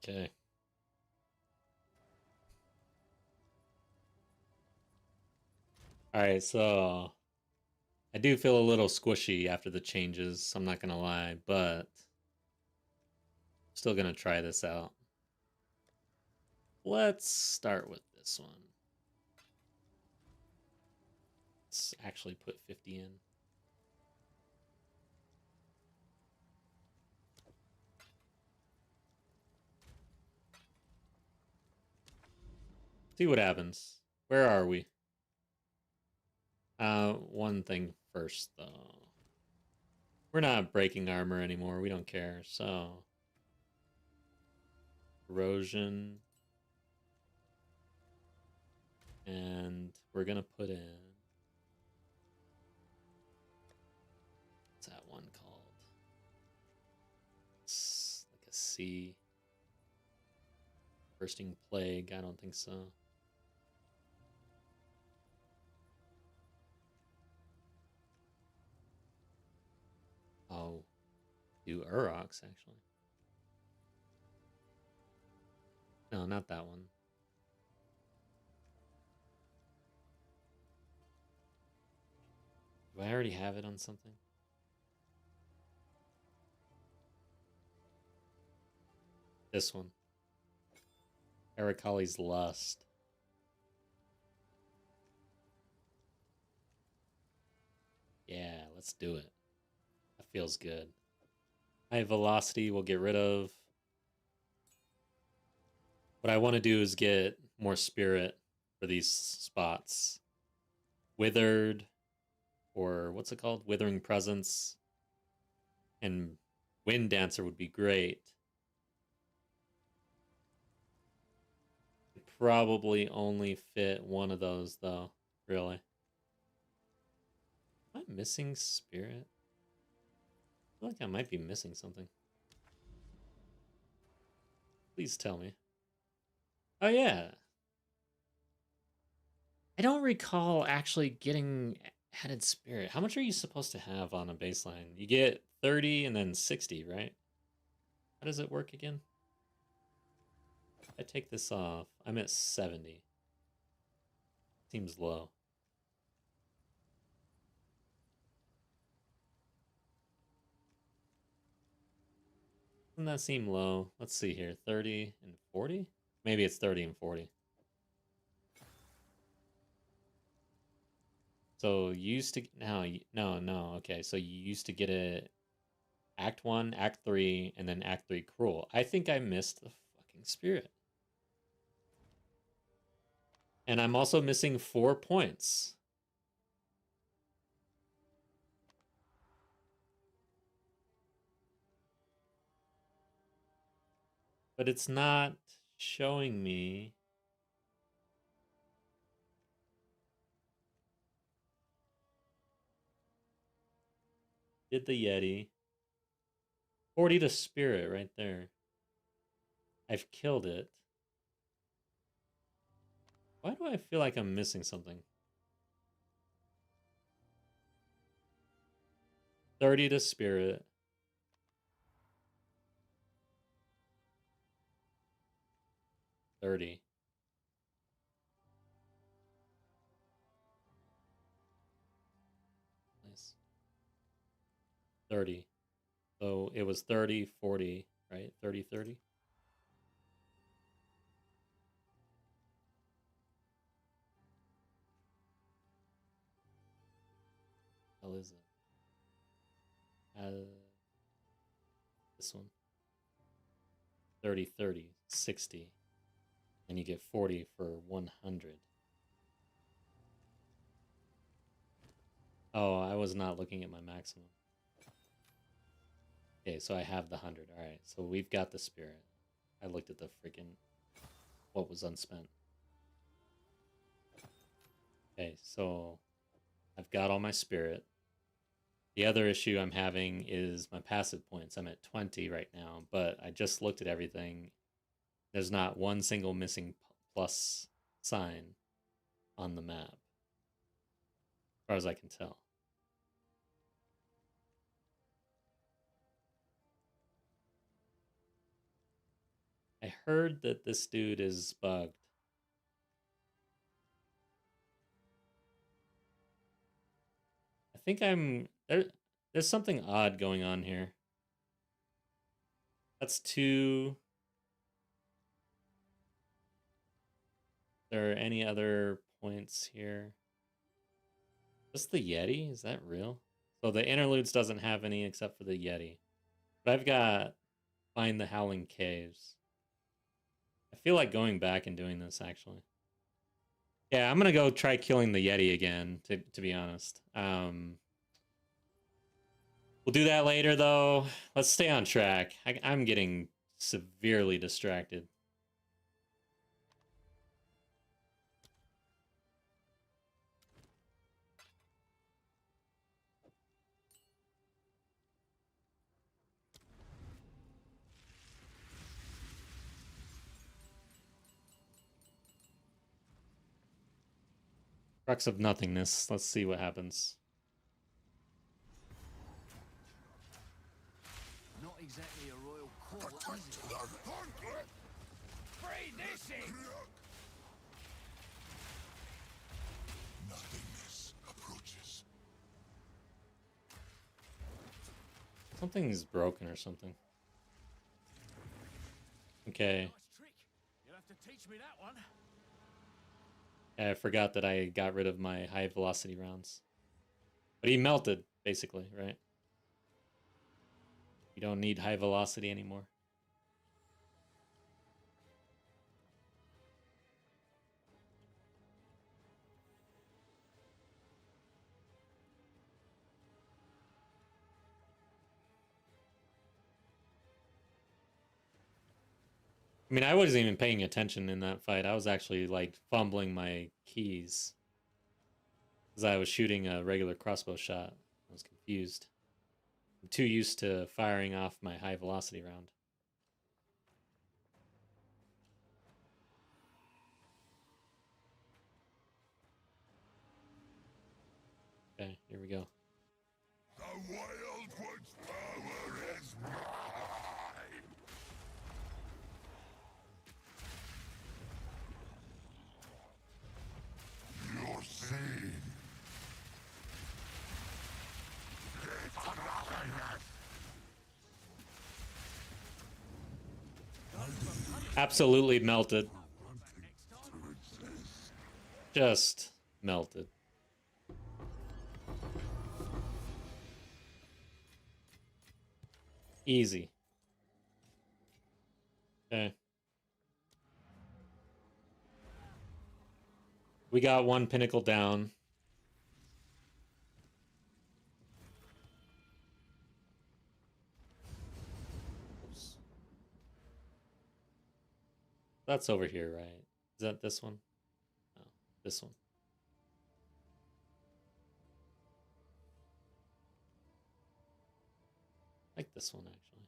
Okay. All right, so I do feel a little squishy after the changes, I'm not gonna lie, but Still gonna try this out. Let's start with this one. Let's actually put 50 in. See what happens. Where are we? One thing first, though. We're not breaking armor anymore. We don't care. So, erosion. And we're going to put in... What's that one called? It's like a C. Bursting Plague. I don't think so. Oh, do Urox, actually. No, not that one. Do I already have it on something? This one. Aracali's Lust. Yeah, let's do it. That feels good. High velocity we'll get rid of. What I want to do is get more spirit for these spots. Withered, or what's it called? Withering Presence. And Wind Dancer would be great. Probably only fit one of those, though, really. Am I missing spirit? I feel like I might be missing something. Please tell me. Oh, yeah. I don't recall actually getting added spirit. How much are you supposed to have on a baseline? You get 30 and then 60, right? How does it work again? If I take this off, I'm at 70. Seems low. Doesn't that seem low? Let's see here. 30 and 40? Maybe it's 30 and 40. So you used to no. Okay, so you used to get it Act 1, Act 3, and then Act 3 Cruel. I think I missed the fucking spirit. And I'm also missing 4 points. But it's not showing me. Did the Yeti. 40 to spirit right there. I've killed it. Why do I feel like I'm missing something? 30 to spirit. 30. Nice. 30. So it was 30, 40, right? 30, 30. How is it? This one. 30, 30, 60. And you get 40 for 100. Oh, I was not looking at my maximum. Okay, so I have the 100. All right, so we've got the spirit. I looked at the freaking what was unspent. Okay, so I've got all my spirit. The other issue I'm having is my passive points. I'm at 20 right now, but I just looked at everything. There's not one single missing plus sign on the map, as far as I can tell. I heard that this dude is bugged. I think there's something odd going on here. That's 2. There are any other points here? Just the Yeti? Is that real? So the interludes doesn't have any except for the Yeti. But I've got Find the Howling Caves. I feel like going back and doing this, actually. Yeah, I'm gonna go try killing the Yeti again, to be honest. We'll do that later, though. Let's stay on track. I'm getting severely distracted. Crux of Nothingness. Let's see what happens. Not exactly a royal court, is it? Free this in! Nothingness approaches. Something's broken or something. Okay. Nice trick. You'll have to teach me that one. I forgot that I got rid of my high velocity rounds. But he melted, basically, right? You don't need high velocity anymore. I mean, I wasn't even paying attention in that fight. I was actually, like, fumbling my keys. Because I was shooting a regular crossbow shot. I was confused. I'm too used to firing off my high velocity round. Okay, here we go. The Wild One's power is mine. You're seen. Absolutely melted. Just melted. Easy. Okay. We got one Pinnacle down. Oops. That's over here, right? Is that this one? No, this one. I like this one, actually.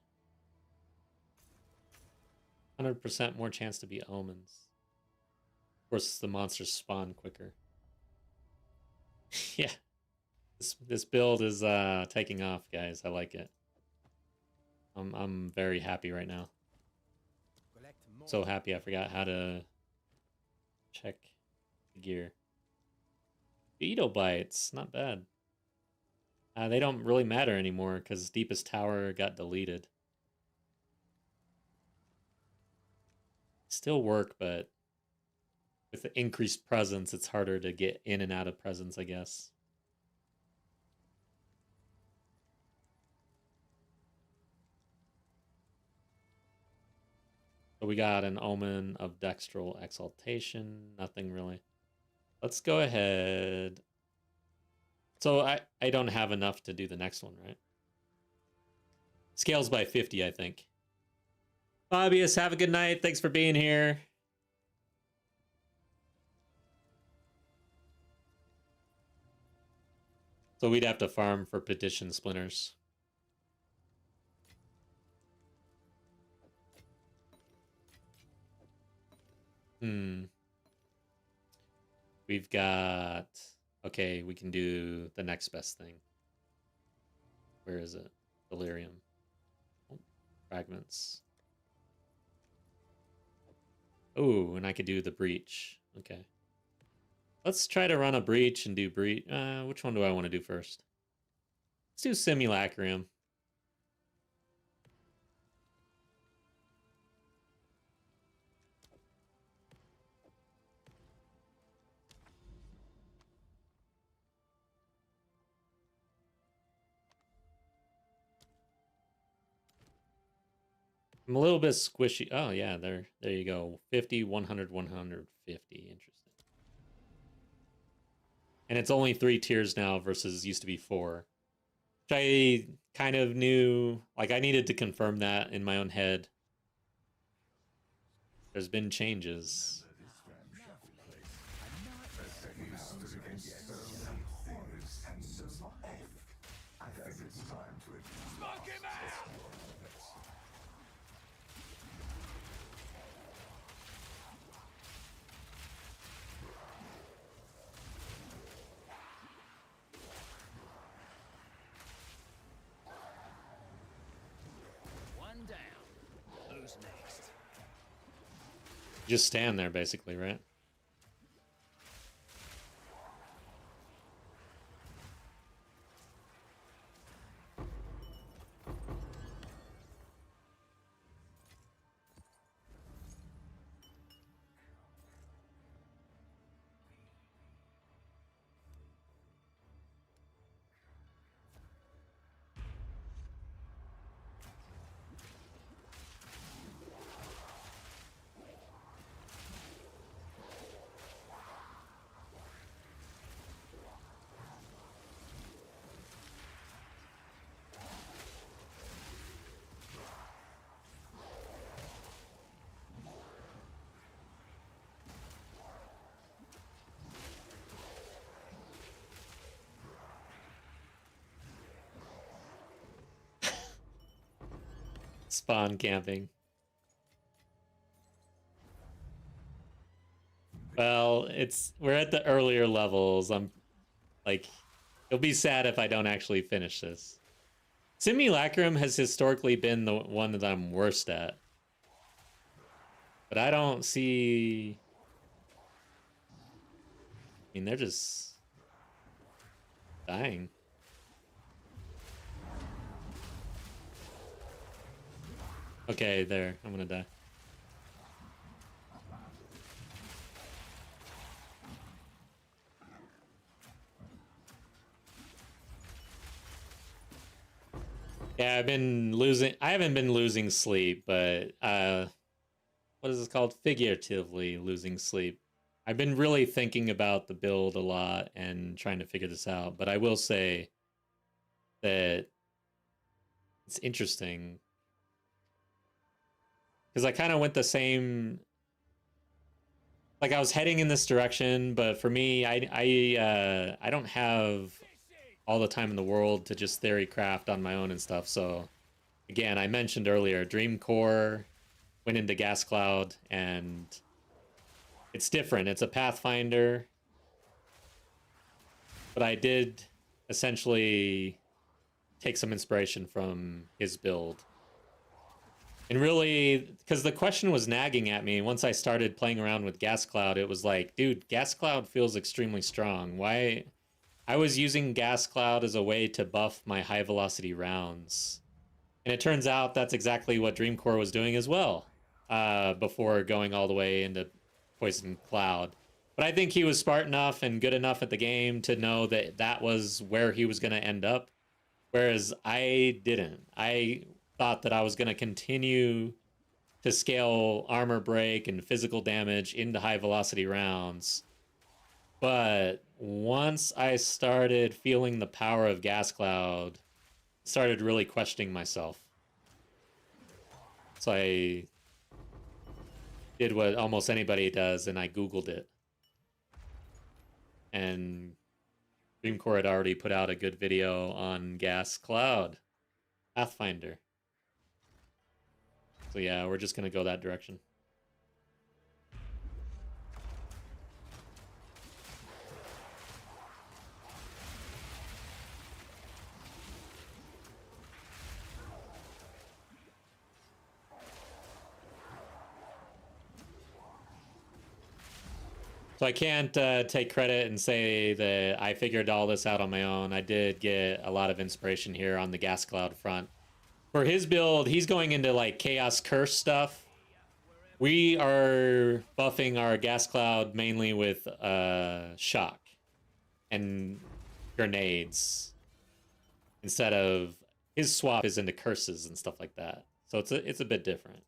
100% more chance to be omens. Of course, the monsters spawn quicker. Yeah. This build is taking off, guys. I like it. I'm very happy right now. Collect more. So happy I forgot how to check the gear. Beetle bites, not bad. They don't really matter anymore because Deepest Tower got deleted. Still work, but with the increased presence, it's harder to get in and out of presence, I guess. So we got an Omen of Dextral Exaltation. Nothing really. Let's go ahead. So I don't have enough to do the next one, right? Scales by 50, I think. Fabius, have a good night. Thanks for being here. So we'd have to farm for petition splinters. We've got... Okay, we can do the next best thing. Where is it? Delirium. Oh, fragments. Oh, and I could do the breach. Okay. Let's try to run a breach and do breach. Which one do I want to do first? Let's do Simulacrum. I'm a little bit squishy. Oh yeah, there you go. 50, 100, 150. Interesting. And it's only 3 tiers now versus used to be 4. Which I kind of knew, like I needed to confirm that in my own head. There's been changes. Smoke him out! One down. Who's next? Just stand there basically, right? Spawn camping. Well, we're at the earlier levels. I'm like, it'll be sad if I don't actually finish this. Simulacrum has historically been the one that I'm worst at. But I don't see... I mean, they're just dying. Okay, there. I'm gonna die. Yeah, I've been losing... I haven't been losing sleep, but... what is this called? Figuratively losing sleep. I've been really thinking about the build a lot and trying to figure this out, but I will say that it's interesting. Because I kind of went the same... Like, I was heading in this direction, but for me, I don't have all the time in the world to just theory craft on my own and stuff. So, again, I mentioned earlier, Dream Core went into Gas Cloud, and it's different. It's a Pathfinder, but I did essentially take some inspiration from his build. And really, because the question was nagging at me once I started playing around with Gas Cloud, it was like, dude, Gas Cloud feels extremely strong. Why? I was using Gas Cloud as a way to buff my high velocity rounds. And it turns out that's exactly what Dreamcore was doing as well, before going all the way into Poison Cloud. But I think he was smart enough and good enough at the game to know that that was where he was going to end up. Whereas I didn't. I thought that I was going to continue to scale armor break and physical damage into high velocity rounds. But once I started feeling the power of Gas Cloud, started really questioning myself. So I did what almost anybody does, and I Googled it. And Dreamcore had already put out a good video on Gas Cloud Pathfinder. So yeah, we're just gonna go that direction. So I can't take credit and say that I figured all this out on my own. I did get a lot of inspiration here on the Gas Cloud front. For his build, he's going into like Chaos Curse stuff. We are buffing our Gas Cloud mainly with Shock and Grenades. Instead of... His swap is into Curses and stuff like that. So it's a bit different.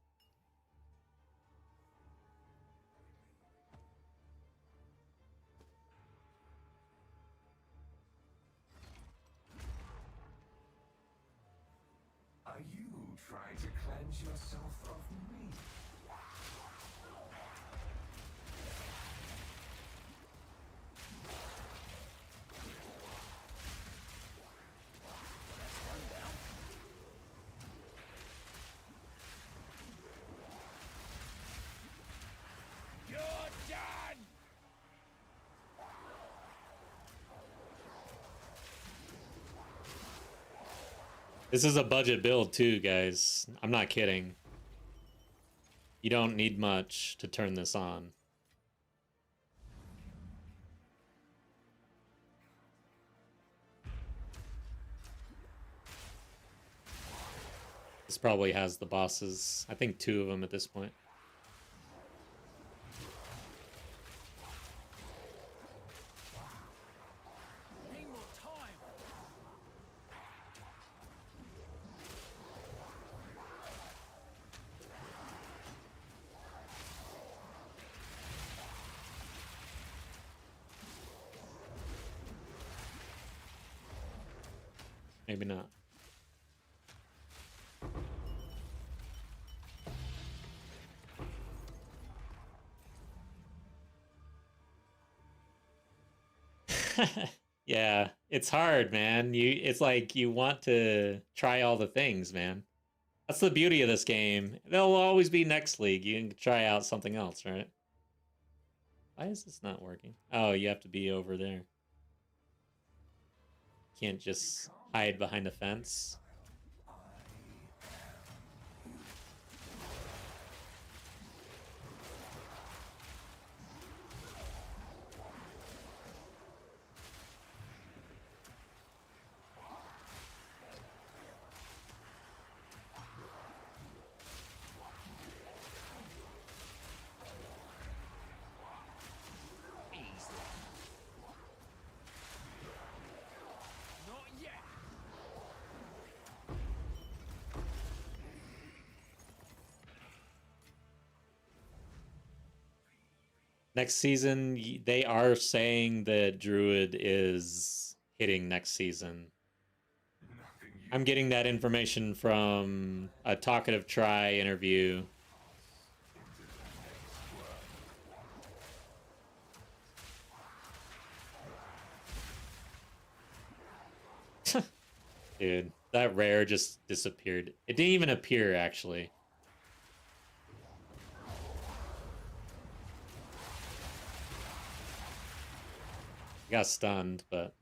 Are you trying to cleanse yourself of me? You're done! This is a budget build too, guys. I'm not kidding. You don't need much to turn this on. This probably has the bosses. I think 2 of them at this point. Need more time. Maybe not. Yeah, it's hard, man. It's like you want to try all the things, man. That's the beauty of this game. There'll always be next league. You can try out something else, right? Why is this not working? Oh, you have to be over there. Can't just hide behind a fence. Not yet. Next season, they are saying that Druid is hitting next season. I'm getting that information from a Talkative Try interview. Dude, that rare just disappeared. It didn't even appear, actually. Got stunned, but...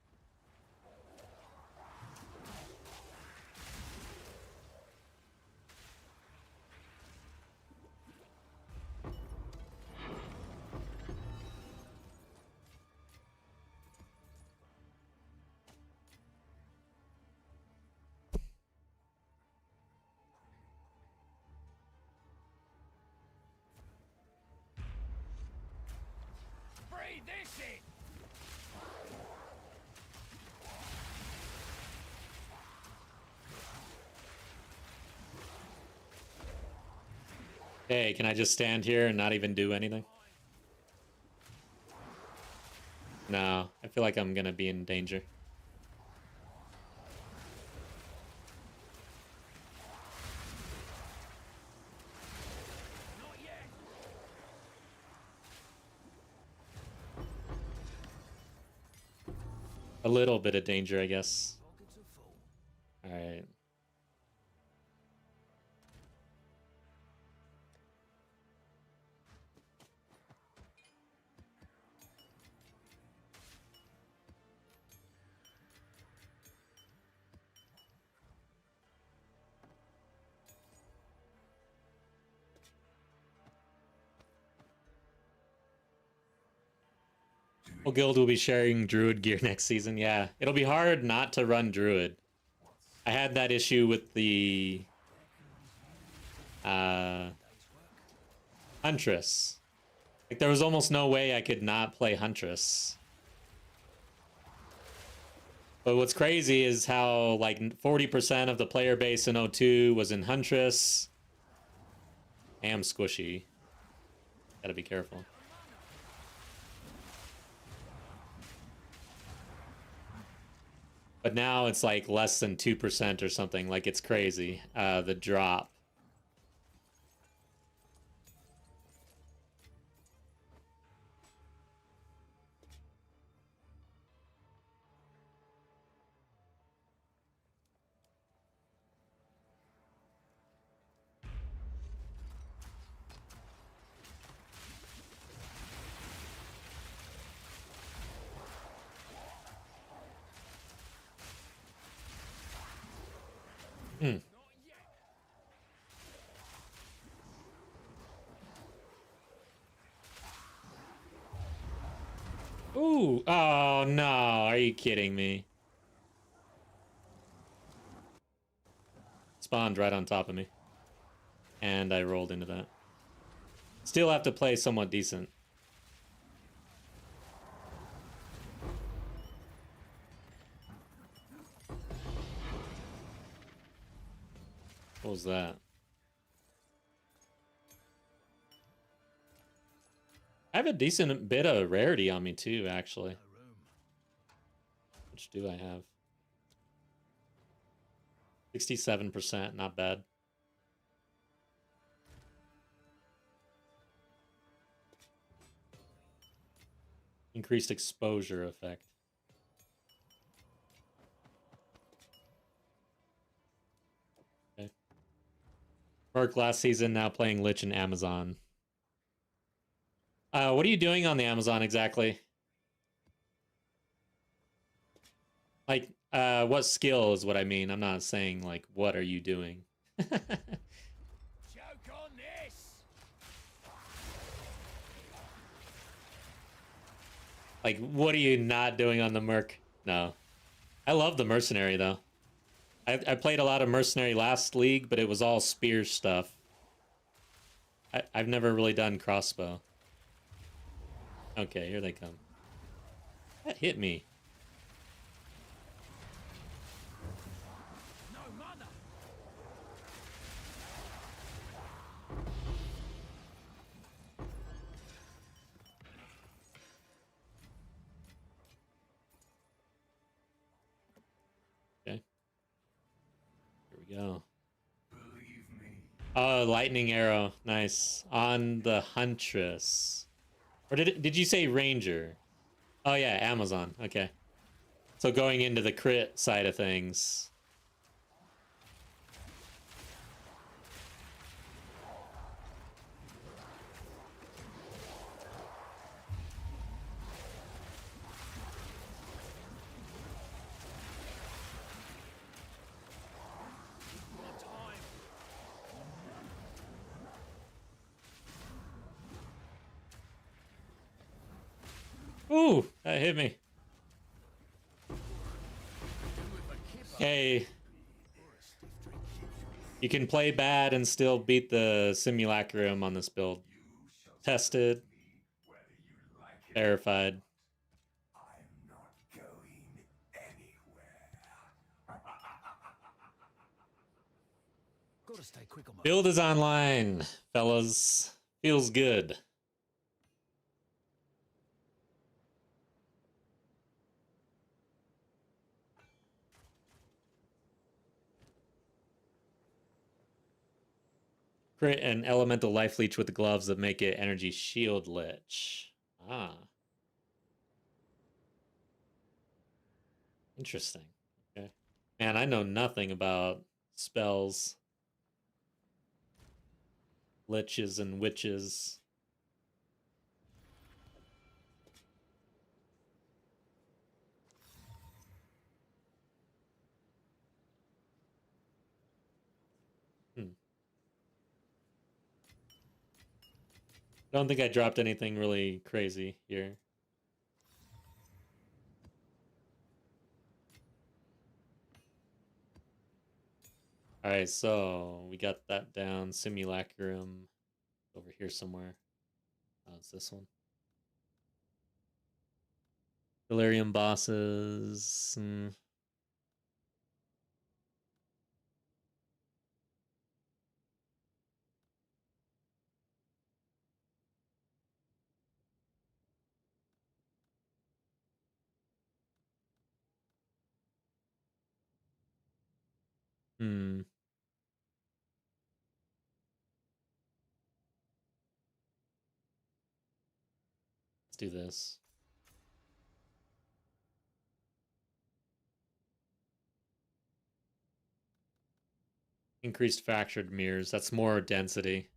Breathe this in. Hey, can I just stand here and not even do anything? No, I feel like I'm gonna be in danger. Not yet. A little bit of danger, I guess. Pockets are full. Alright. Well, Guild will be sharing Druid gear next season. Yeah, it'll be hard not to run Druid. I had that issue with the Huntress. Like, there was almost no way I could not play Huntress. But what's crazy is how, like, 40% of the player base in O2 was in Huntress. I am squishy. Gotta be careful. But now it's like less than 2% or something. Like it's crazy. The drop. Hmm. Ooh. Oh, no. Are you kidding me? Spawned right on top of me. And I rolled into that. Still have to play somewhat decent. What was that? I have a decent bit of rarity on me too, actually. Which do I have? 67%, not bad. Increased exposure effect. Okay. Merc last season, now playing Lich and Amazon. What are you doing on the Amazon exactly? Like, what skill is what I mean. I'm not saying, like, what are you doing? Joke on this! Like, what are you not doing on the Merc? No. I love the Mercenary, though. I played a lot of Mercenary last league, but it was all spear stuff. I've never really done crossbow. Okay, here they come. That hit me. No mother! Okay. Here we go. Believe me. Oh, lightning arrow. Nice. On the Huntress. Or did you say Ranger? Oh yeah, Amazon. Okay. So going into the crit side of things. Ooh, that hit me. Hey. You can play bad and still beat the Simulacrum on this build. Tested. Verified. I'm not going anywhere. Gotta stay quick on my... Build is online, fellas. Feels good. Crit an elemental life leech with the gloves that make it energy shield lich. Ah. Interesting. Okay. Man, I know nothing about spells, liches, and witches. I don't think I dropped anything really crazy here. Alright, so we got that down. Simulacrum over here somewhere. Oh, it's this one. Delirium bosses. Hmm. Let's do this. Increased fractured mirrors. That's more density.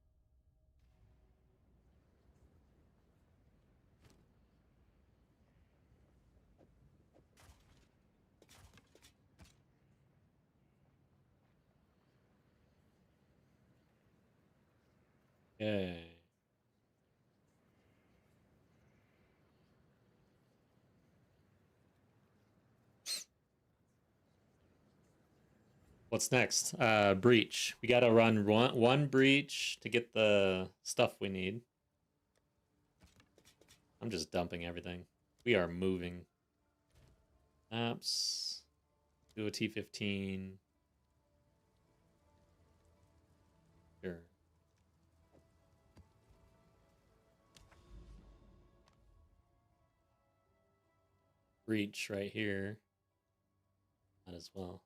Okay. What's next? Breach. We gotta run one breach to get the stuff we need. I'm just dumping everything. We are moving. Maps. Do a T15. Sure. Breach right here. Might as well.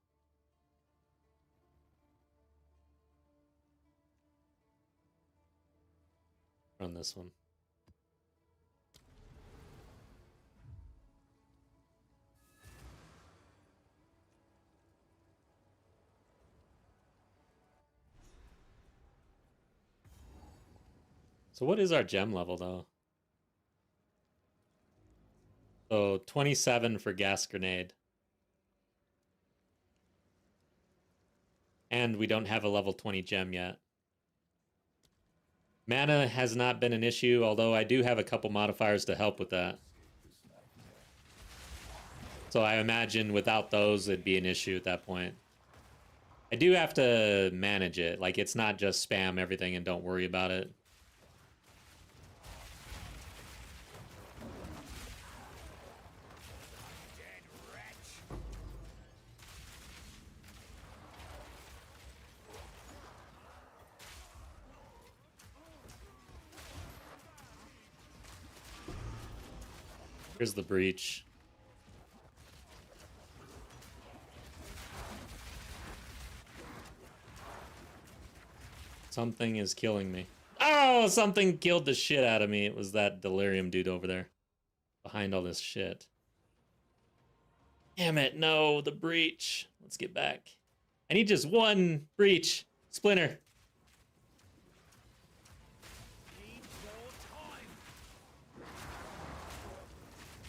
Run this one. So what is our gem level though? So 27 for gas grenade. And we don't have a level 20 gem yet. Mana has not been an issue, although I do have a couple modifiers to help with that. So I imagine without those, it'd be an issue at that point. I do have to manage it. Like, it's not just spam everything and don't worry about it. Here's the breach. Something is killing me. Oh, something killed the shit out of me. It was that delirium dude over there. Behind all this shit. Damn it, no, the breach. Let's get back. I need just one breach. Splinter.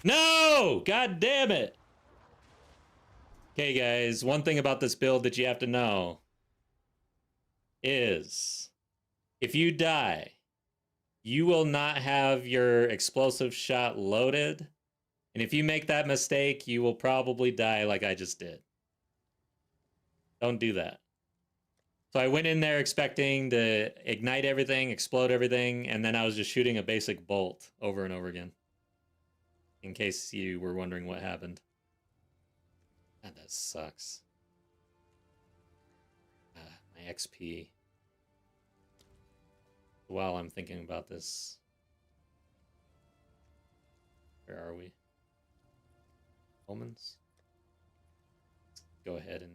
No! God damn it! Okay, guys, one thing about this build that you have to know is if you die, you will not have your explosive shot loaded. And if you make that mistake, you will probably die like I just did. Don't do that. So I went in there expecting to ignite everything, explode everything, and then I was just shooting a basic bolt over and over again. In case you were wondering what happened. God, that sucks. My XP. While I'm thinking about this. Where are we? Omens? Let's go ahead and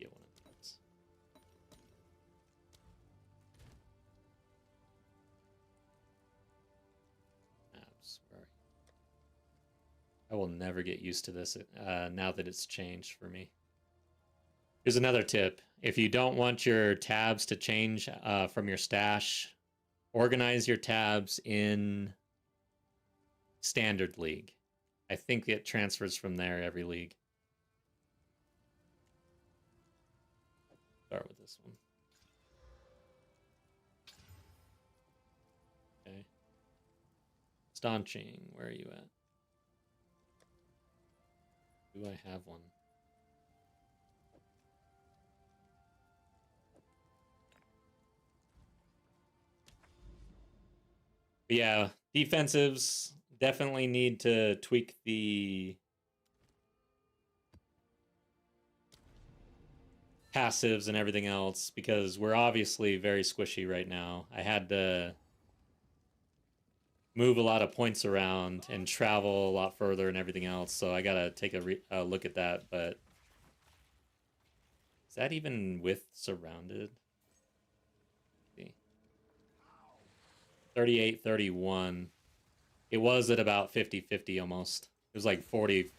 get one of these. Maps, where are you? I will never get used to this now that it's changed for me. Here's another tip. If you don't want your tabs to change from your stash, organize your tabs in Standard League. I think it transfers from there every league. Start with this one. Okay. Staunching, where are you at? Do I have one? But yeah, defensives definitely need to tweak the passives and everything else because we're obviously very squishy right now. I had to move a lot of points around and travel a lot further and everything else, so I gotta take a look at that. But that even with surrounded? Let's see. 38, 31. It was at about 50-50 almost. It was like 40,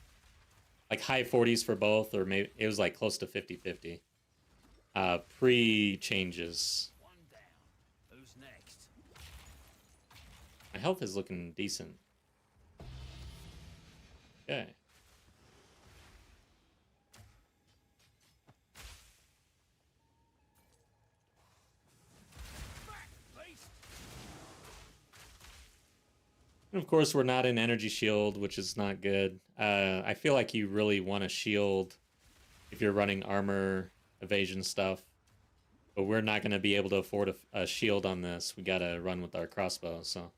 like high 40s for both, or maybe it was like close to 50-50. Pre-changes. One down. Who's next? My health is looking decent. Okay. Beast! And of course, we're not in energy shield, which is not good. I feel like you really want a shield if you're running armor evasion stuff. But we're not going to be able to afford a shield on this. We got to run with our crossbow, so.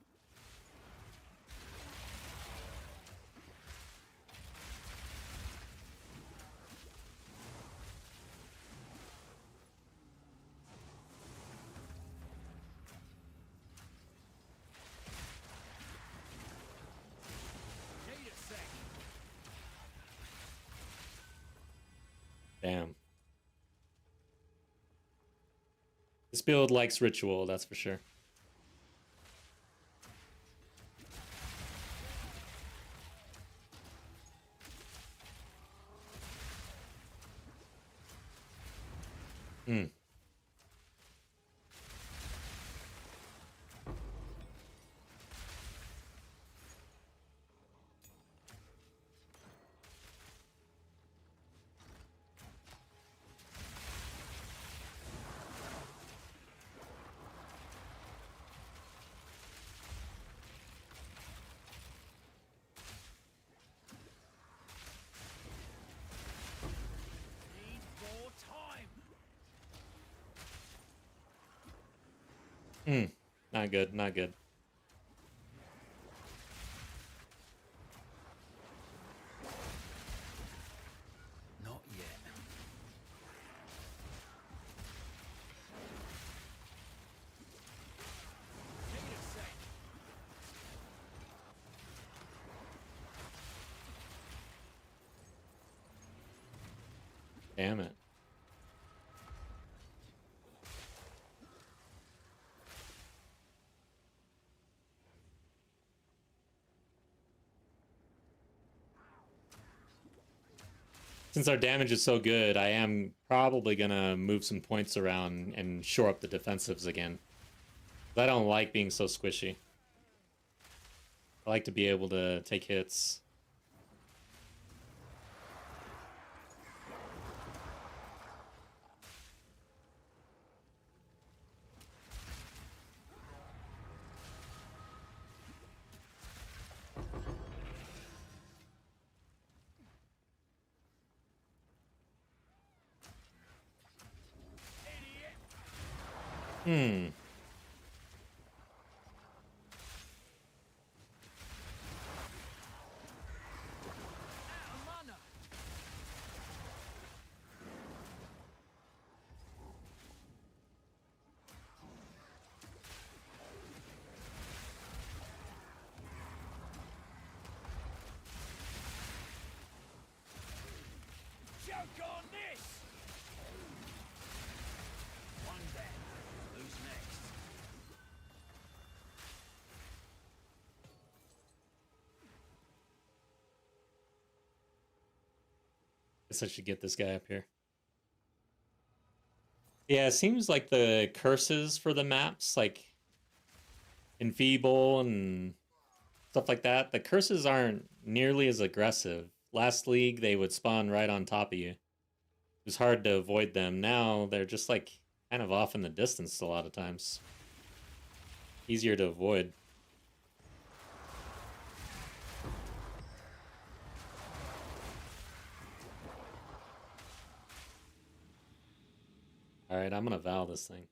Need a sec. Damn. This build likes ritual, that's for sure. Hmm. Need more time. Hmm. Not good, not good. Not yet. Need a sec. Damn it. Since our damage is so good, I am probably gonna move some points around and shore up the defensives again. I don't like being so squishy. I like to be able to take hits. Hmm. Mana. Choke on this. One down. Who's next? Guess I should get this guy up here. Yeah, it seems like the curses for the maps, like Enfeeble and stuff like that, the curses aren't nearly as aggressive. Last league, they would spawn right on top of you. It was hard to avoid them. Now they're just like kind of off in the distance a lot of times. Easier to avoid. Alright, I'm gonna Val this thing.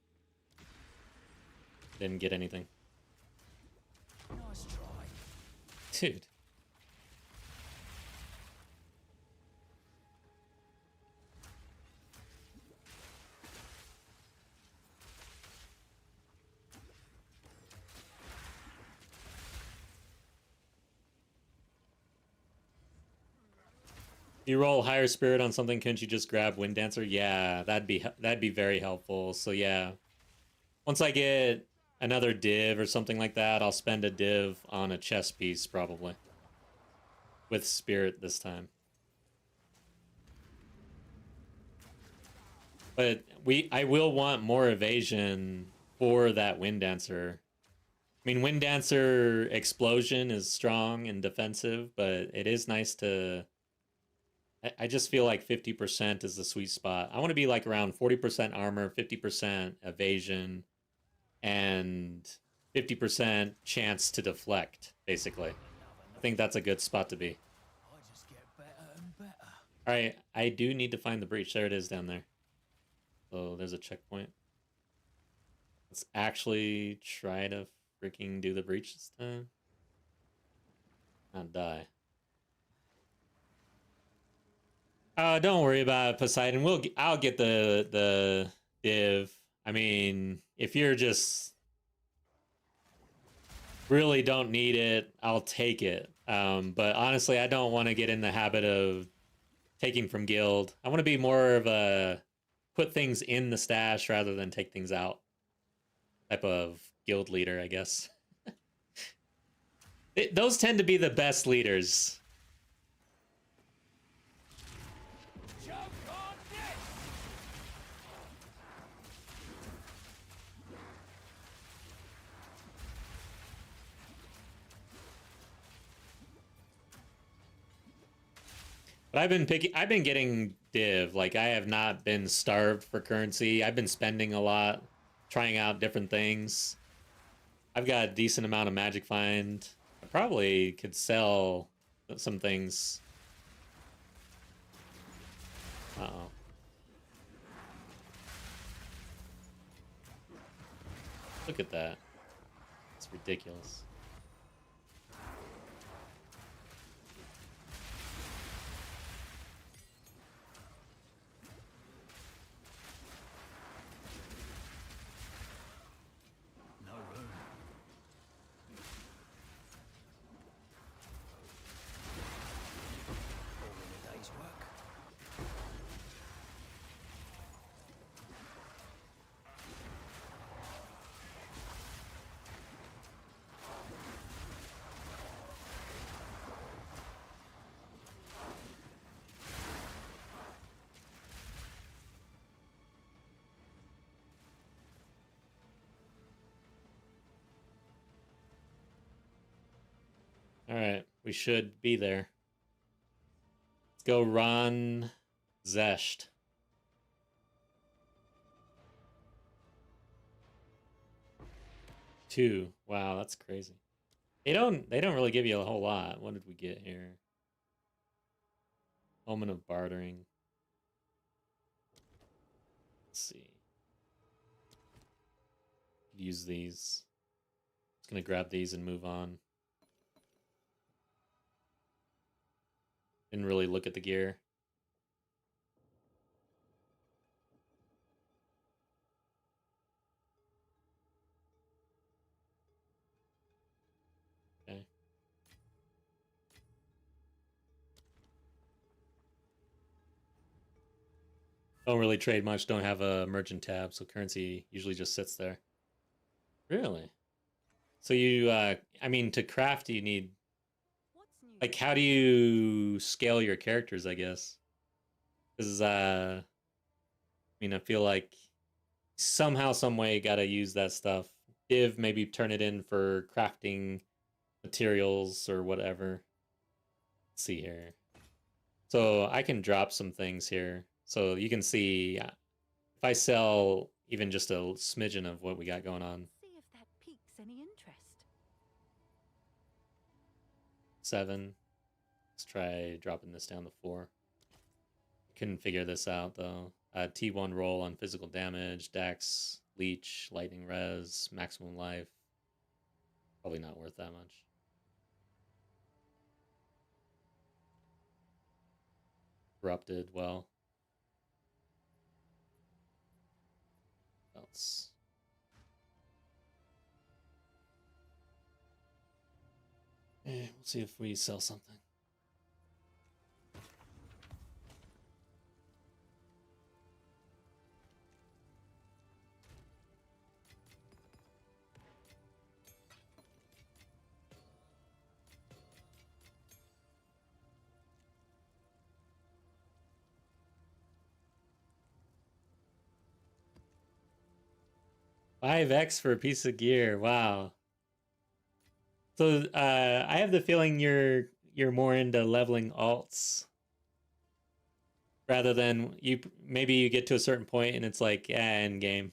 Didn't get anything. Nice try. Dude. You roll higher spirit on something, couldn't you just grab Wind Dancer? Yeah, that'd be very helpful. So yeah, once I get another div or something like that, I'll spend a div on a chess piece probably with spirit this time. But I will want more evasion for that Wind Dancer. I mean, Wind Dancer explosion is strong and defensive, but it is nice to. I just feel like 50% is the sweet spot. I want to be like around 40% armor, 50% evasion, and 50% chance to deflect, basically. I think that's a good spot to be. I just get better and better. All right, I do need to find the breach. There it is down there. So there's a checkpoint. Let's actually try to freaking do the breach this time. Not die. Don't worry about it, Poseidon. I'll get the div. I mean, if you're just really don't need it, I'll take it. But honestly, I don't want to get in the habit of taking from guild. I want to be more of a put things in the stash rather than take things out type of guild leader, I guess. Those tend to be the best leaders. But I've been getting div. Like, I have not been starved for currency. I've been spending a lot, trying out different things. I've got a decent amount of magic find. I probably could sell some things. Uh-oh. Look at that. It's ridiculous. No room. All in a day's work. All right, we should be there. Let's go run Zesht. Two. Wow, that's crazy. They don't really give you a whole lot. What did we get here? Omen of bartering. Let's see. Use these. Just gonna grab these and move on. Didn't really look at the gear. Okay. Don't really trade much, don't have a merchant tab, so currency usually just sits there. Really? So you, I mean, to craft you need, What's new? like, how do you scale your characters, I guess? Because, I mean, I feel like somehow, some way, you gotta use that stuff. Div, maybe turn it in for crafting materials or whatever. Let's see here. So I can drop some things here. So you can see if I sell even just a smidgen of what we got going on. See if that piques any interest. 7. Let's try dropping this down to 4. Couldn't figure this out though. T1 roll on physical damage, Dax, Leech, Lightning Res, maximum life. Probably not worth that much. Corrupted, well. What else? We'll see if we sell something. 5x for a piece of gear. Wow. So I have the feeling you're more into leveling alts rather than you. Maybe you get to a certain point and it's like, end game.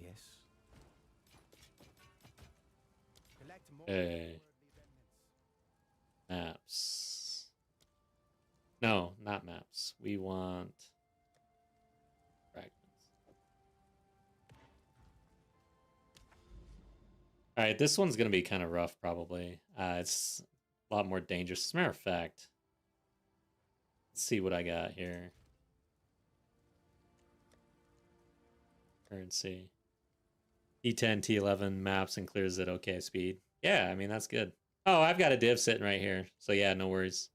Yes. Collect more Okay. worldly remnants. Maps. No, not maps. We want fragments. All right, this one's gonna be kind of rough, probably. It's a lot more dangerous. As a matter of fact, let's see what I got here. Currency. T10, T11 maps and clears at okay speed. Yeah, I mean, that's good. Oh, I've got a div sitting right here. So yeah, no worries.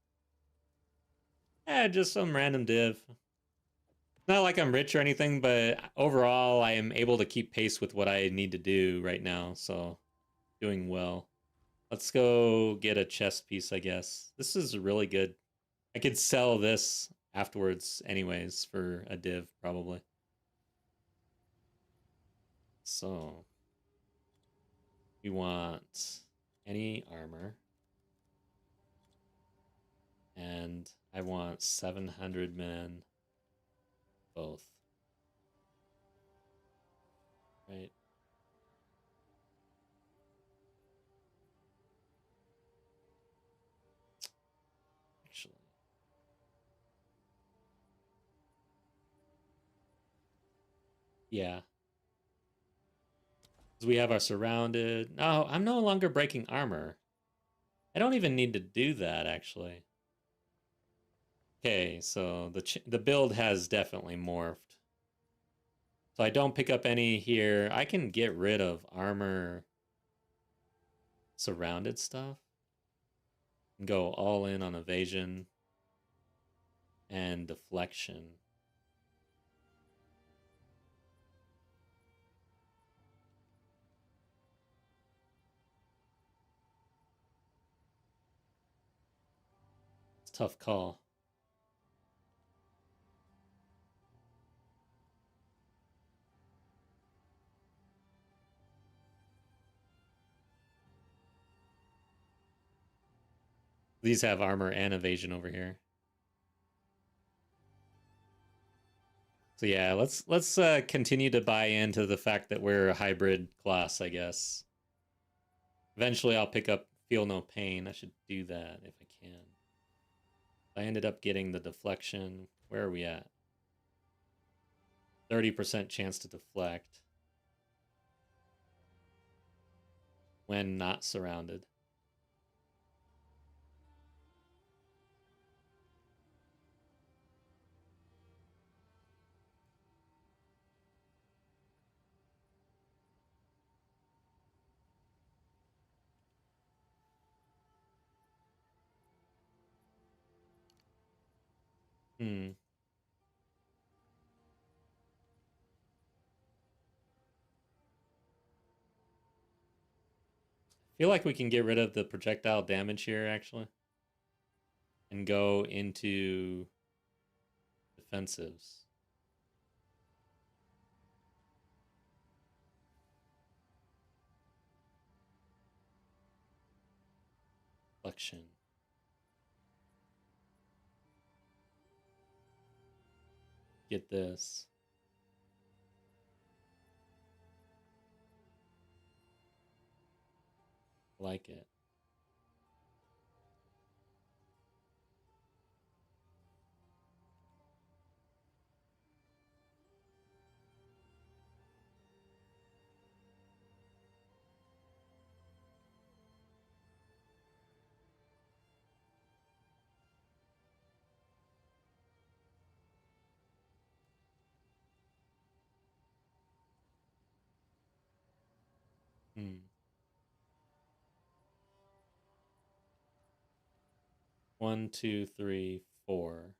Yeah, just some random div. Not like I'm rich or anything, but overall, I am able to keep pace with what I need to do right now. So doing well. Let's go get a chest piece, I guess. This is really good. I could sell this afterwards anyways for a div, probably. So we want any armor. And I want 700 men both. Right? Actually. Yeah. Because we have our surrounded. No, I'm no longer breaking armor. I don't even need to do that, actually. Okay, so the build has definitely morphed. So I don't pick up any here. I can get rid of armor surrounded stuff. And go all in on evasion and deflection. It's a tough call. These have armor and evasion over here. So yeah, let's continue to buy into the fact that we're a hybrid class, I guess. Eventually I'll pick up Feel No Pain. I should do that if I can. I ended up getting the deflection. Where are we at? 30% chance to deflect when not surrounded. Hmm. Feel like we can get rid of the projectile damage here, actually. And go into defensives. Deflection. Get this. Like it. Hmm. 1, 2, 3, 4,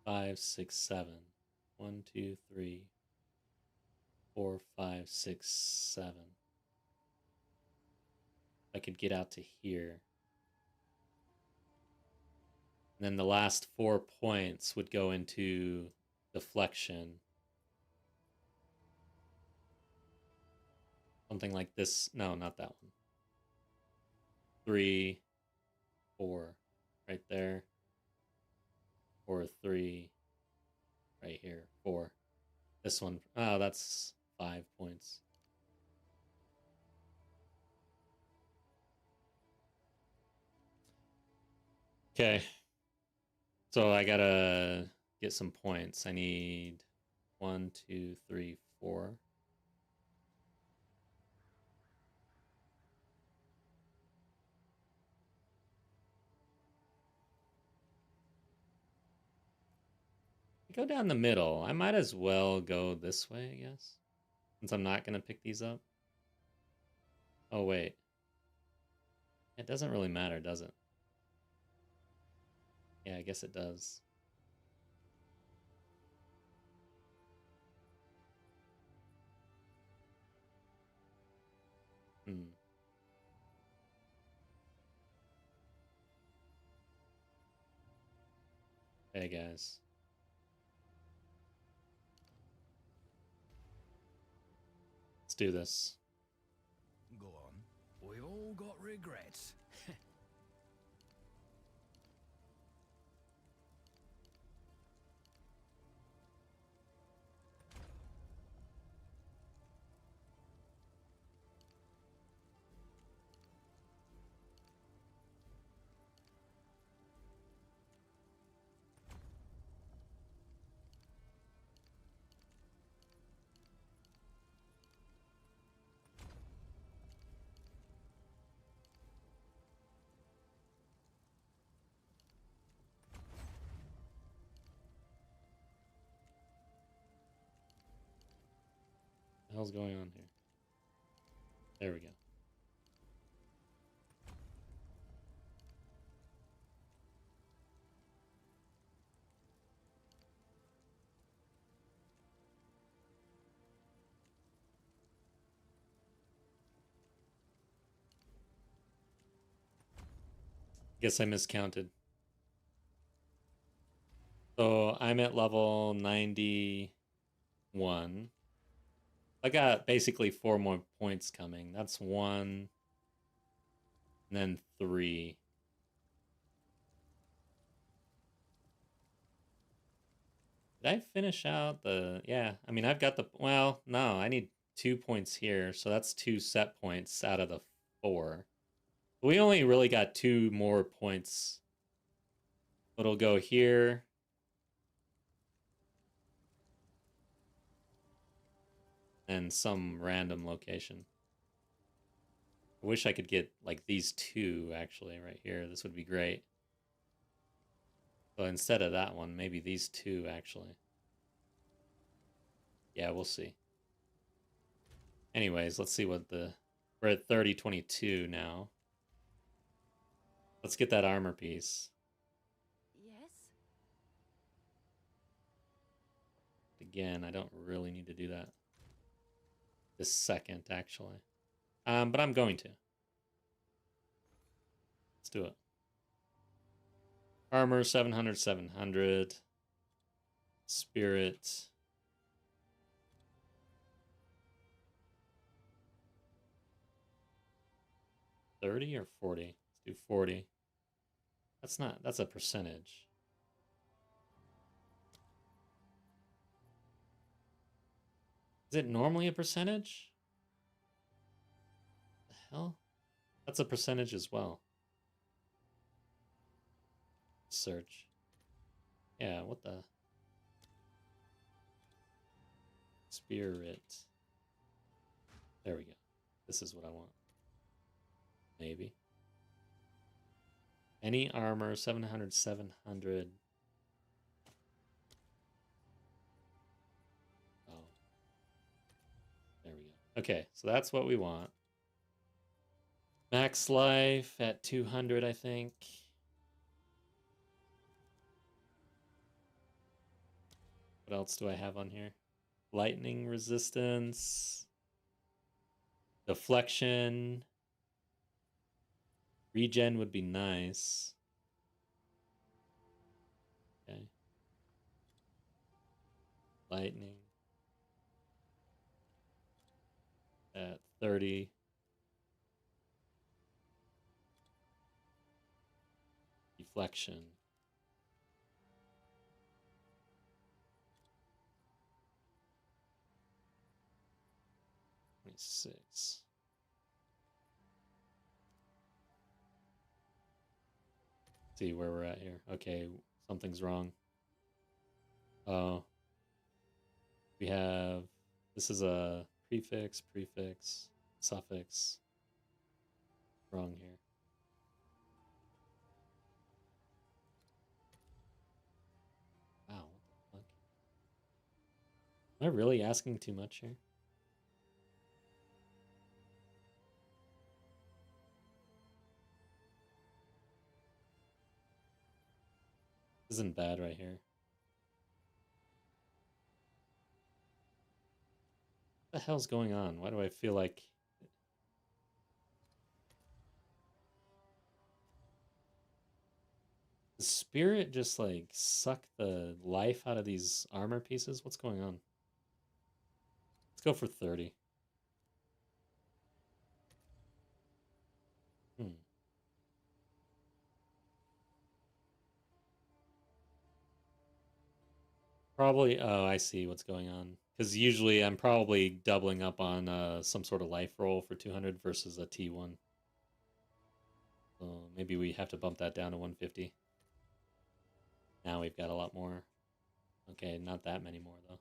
5, 6, 7. 1, 2, 3, 4, 5, 6, 7. I could get out to here. And then the last 4 points would go into deflection. Something like this. No, not that one. 3, 4, right there. Or 3, right here. 4. This one. Oh, that's 5 points. Okay. So I gotta get some points. I need 1, 2, 3, 4. Go down the middle. I might as well go this way, I guess. Since I'm not gonna pick these up. Oh, wait. It doesn't really matter, does it? Yeah, I guess it does. Hey, guys. Let's do this. Go on. We've all got regrets. What the hell's going on here? There we go. Guess I miscounted. So I'm at level 91. I got basically 4 more points coming. That's 1, and then 3. Did I finish out the... Yeah, I mean, I've got the... Well, no, I need 2 points here, so that's 2 set points out of the 4. We only really got 2 more points. It'll go here. And some random location. I wish I could get, like, these 2, actually, right here. This would be great. So instead of that one, maybe these 2, actually. Yeah, we'll see. Anyways, let's see what the... We're at 3022 now. Let's get that armor piece. Yes? Again, I don't really need to do that this second, actually. But I'm going to. Let's do it. Armor, 700, 700. Spirit. $30 or $40? Let's do $40. That's a percentage. Is it normally a percentage? The hell? That's a percentage as well. Search. Yeah, what the? Spirit. There we go. This is what I want. Maybe. Any armor, 700, 700. Oh. There we go. Okay, so that's what we want. Max life at 200, I think. What else do I have on here? lightning resistance, deflection, regen would be nice. Okay. Lightning at 30. Deflection. Six. See where we're at here. Okay, something's wrong. Oh. We have, this is a prefix, suffix. Wrong here. Wow, what the fuck? Am I really asking too much here? This isn't bad right here. What the hell's going on? Why do I feel like... the spirit just like suck the life out of these armor pieces? What's going on? Let's go for 30. Probably, oh, I see what's going on. Because usually I'm probably doubling up on some sort of life roll for 200 versus a T1. So maybe we have to bump that down to 150. Now we've got a lot more. Okay, not that many more though.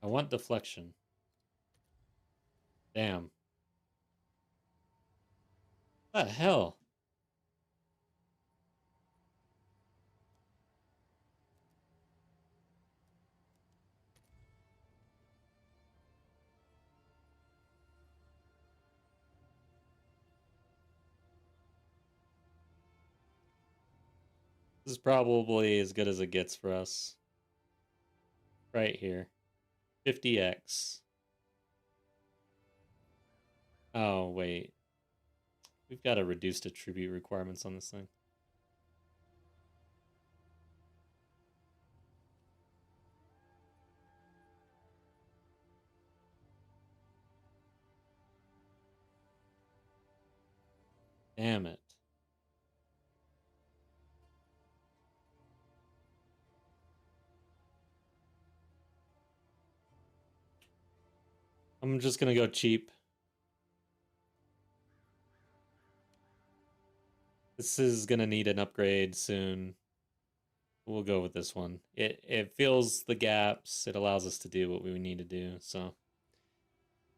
I want deflection. Damn. What the hell? This is probably as good as it gets for us. Right here. 50x. Oh, wait. We've got to reduce the tribute requirements on this thing. Damn it. I'm just gonna go cheap. This is gonna need an upgrade soon. We'll go with this one. It fills the gaps. It allows us to do what we need to do. So,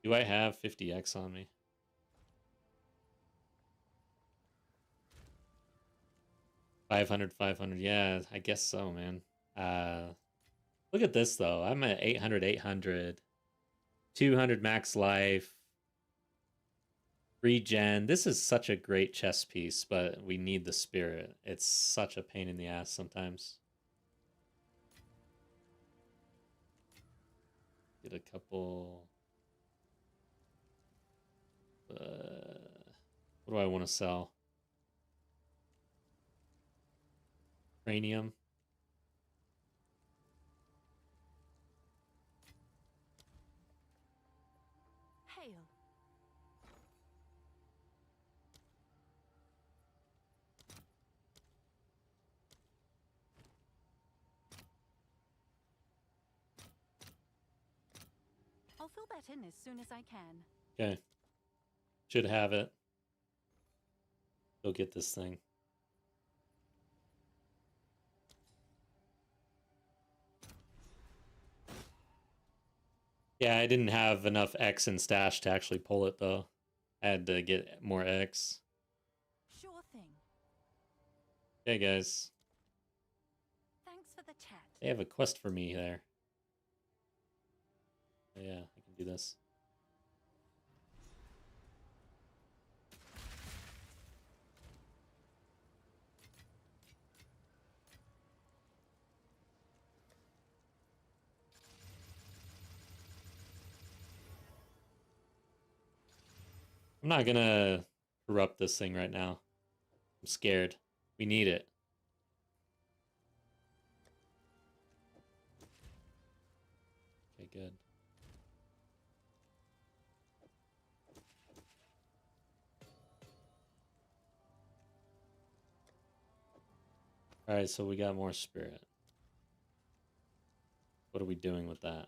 do I have 50x on me? 500, 500. Yeah, I guess so, man. Look at this though. I'm at 800, 800, 200 max life. Regen. This is such a great chess piece, but we need the spirit. It's such a pain in the ass sometimes. Get a couple. What do I want to sell? Cranium. Hail. I'll fill that in as soon as I can. Okay. Should have it. Go get this thing. Yeah, I didn't have enough X in stash to actually pull it, though. I had to get more X. Sure thing. Okay, guys. They have a quest for me there. Oh, yeah, I can do this. I'm not gonna corrupt this thing right now. I'm scared. We need it. Okay, good. Alright, so we got more spirit. What are we doing with that?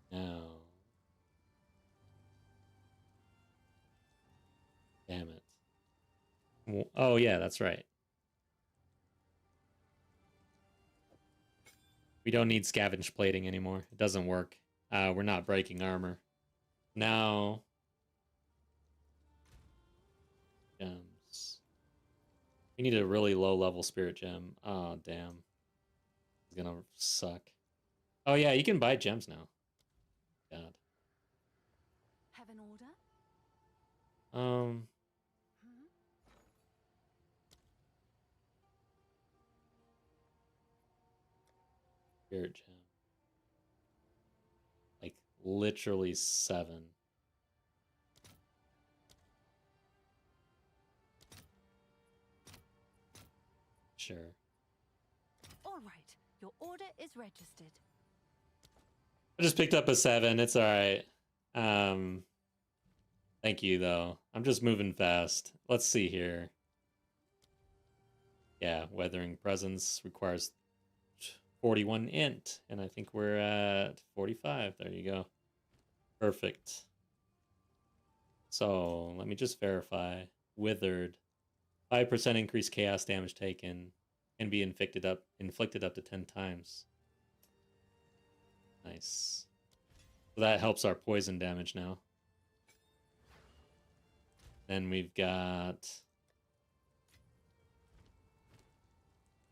Now. Damn it. Oh, yeah, that's right. We don't need scavenge plating anymore. It doesn't work. We're not breaking armor. Now. Gems. We need a really low level spirit gem. Oh, damn. It's gonna suck. Oh, yeah, you can buy gems now. God. Have an order? Hmm? Spirit gem. Like, literally 7. Sure. All right. Your order is registered. I just picked up a 7. It's alright. Thank you, though. I'm just moving fast. Let's see here. Yeah, Weathering Presence requires 41 int, and I think we're at 45. There you go. Perfect. So, let me just verify. Withered. 5% increased chaos damage taken. Can be inflicted up to 10 times. Nice. So that helps our poison damage now. Then we've got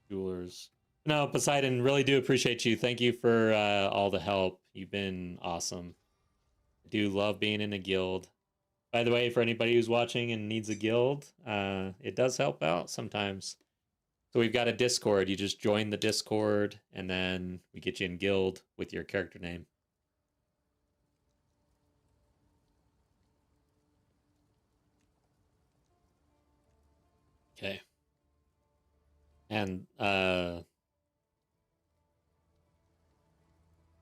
Jewelers. No, Poseidon, really do appreciate you. Thank you for all the help. You've been awesome. I do love being in a guild. By the way, for anybody who's watching and needs a guild, it does help out sometimes. So we've got a Discord. You just join the Discord, and then we get you in guild with your character name. Okay. And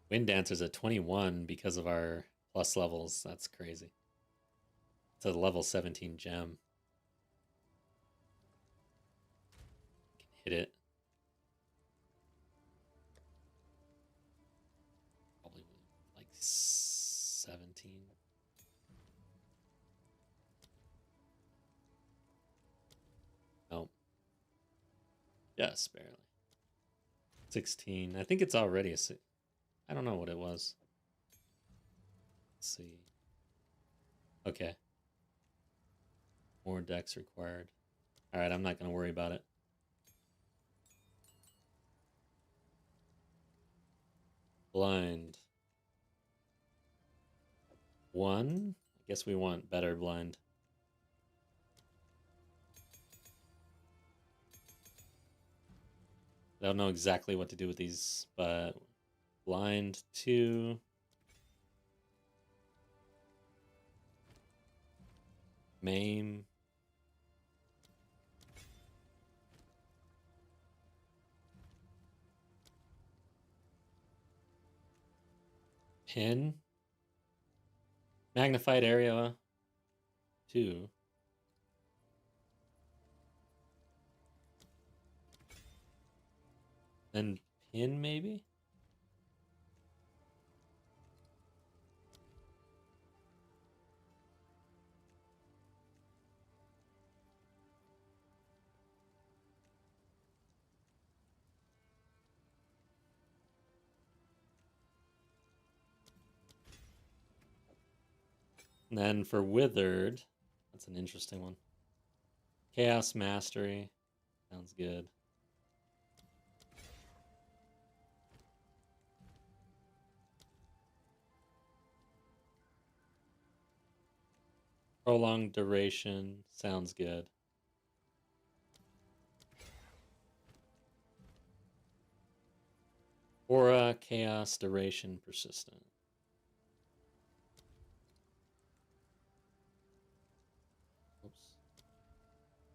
Wind Dancer's at 21 because of our plus levels. That's crazy. It's a level 17 gem. Can hit it. Probably like 17. Oh. Just barely. 16. I think it's already a... I don't know what it was. Let's see. Okay. More decks required. Alright, I'm not going to worry about it. Blind. 1? I guess we want better blind. I don't know exactly what to do with these, but blind 2. Maim. Pin. Magnified area 2. Then pin maybe? And then for Withered, that's an interesting one. Chaos Mastery. Sounds good. Prolonged Duration. Sounds good. Aura, Chaos, Duration, Persistent. Oops.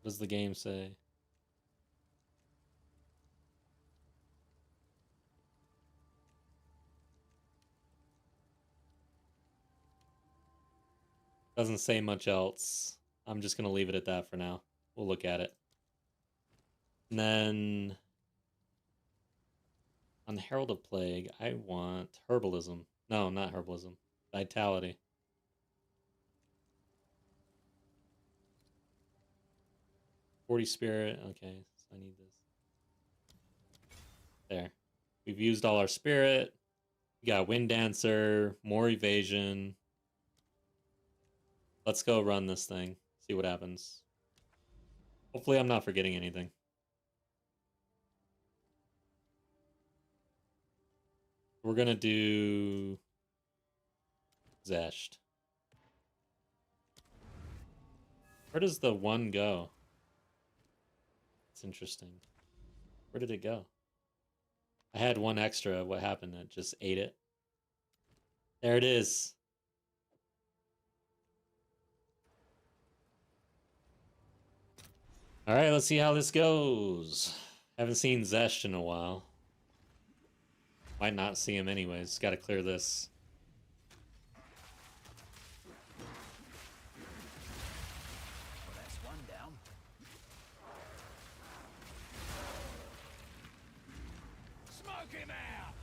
What does the game say? Doesn't say much else. I'm just going to leave it at that for now. We'll look at it. And then on the Herald of Plague, I want Herbalism. No, not Herbalism. Vitality. $40 Spirit. Okay, so I need this. There. We've used all our Spirit. We got Wind Dancer, more Evasion. Let's go run this thing. See what happens. Hopefully I'm not forgetting anything. We're gonna do Zesht. Where does the one go? It's interesting. Where did it go? I had one extra. What happened? It just ate it. There it is. All right, let's see how this goes. Haven't seen Zesht in a while. Might not see him anyways. Got to clear this. Well, that's one down. Smoke him out!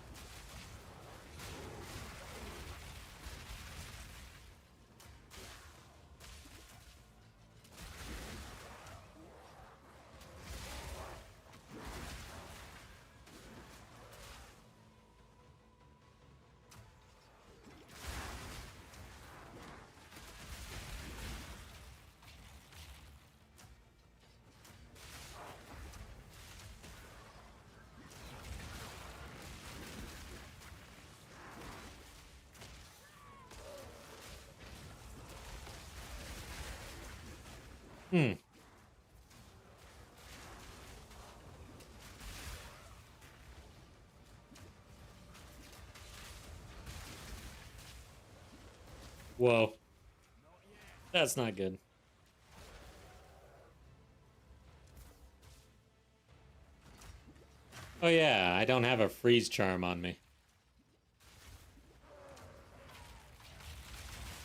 Whoa. That's not good. Oh yeah, I don't have a freeze charm on me.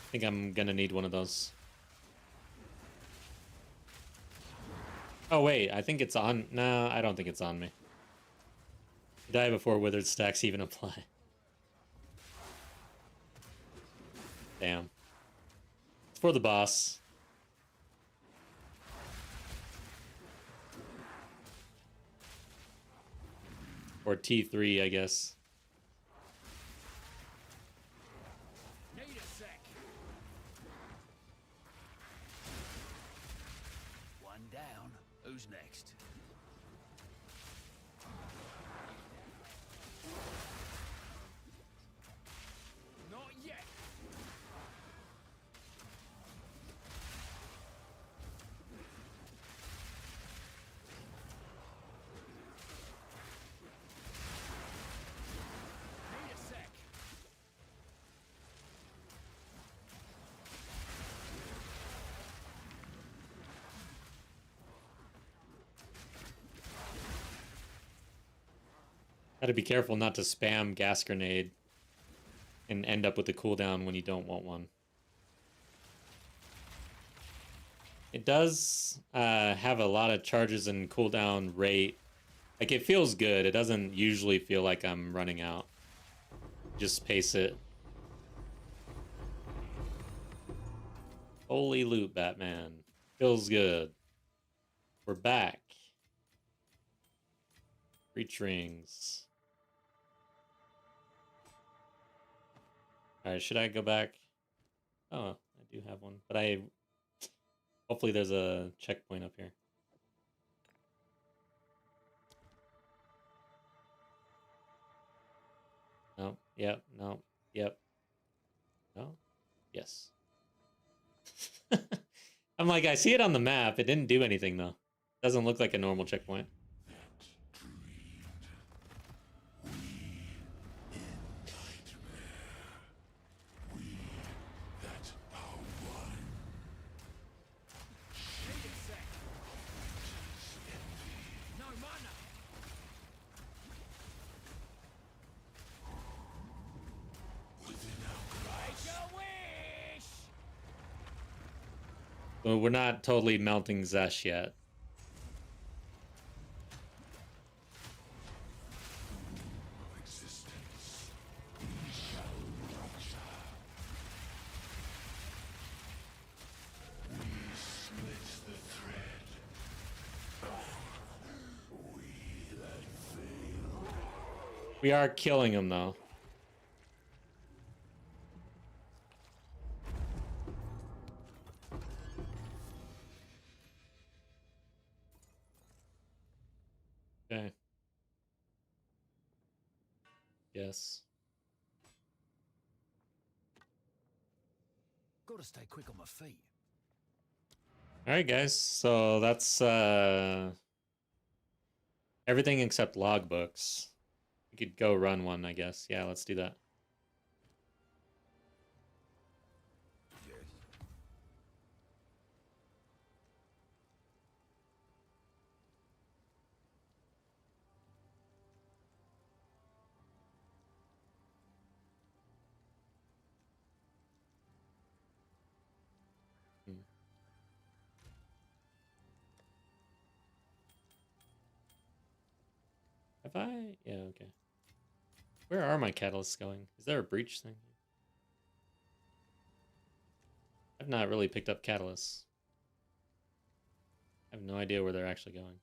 I think I'm gonna need one of those. Oh wait, I think it's on. No, I don't think it's on me. Die before withered stacks even apply. Damn. It's for the boss. Or T3, I guess. Need a sec. One down. Who's next? Not yet. Need a sec. Gotta be careful not to spam gas grenade and end up with a cooldown when you don't want one. It does have a lot of charges and cooldown rate. Like, it feels good. It doesn't usually feel like I'm running out. Just pace it. Holy loot, Batman. Feels good. We're back. Reach rings. Alright, should I go back? Oh, I do have one, but hopefully there's a checkpoint up here. No. Yep. No. Yep. No. Yes. I'm like, I see it on the map. It didn't do anything though. Doesn't look like a normal checkpoint. No mana. Make a wish. Well, we're not totally melting Zesh yet. We are killing him though. Okay. Yes. Gotta stay quick on my feet. All right, guys. So that's everything except logbooks. We could go run one, I guess. Yeah, let's do that. Yes. Hmm. Have I? Yeah, okay. Where are my catalysts going? Is there a breach thing? I've not really picked up catalysts. I have no idea where they're actually going.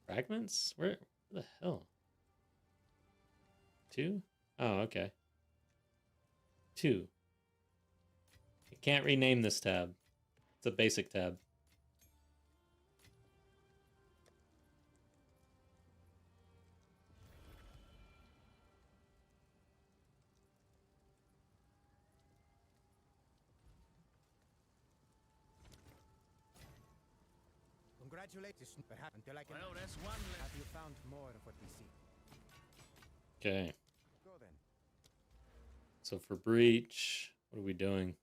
Fragments? Where the hell? 2? Oh, okay. 2. I can't rename this tab. It's a basic tab. Congratulations, perhaps until I can. Well, that's one left. Have you found more of what we seek? Okay. Go then. So for breach, what are we doing?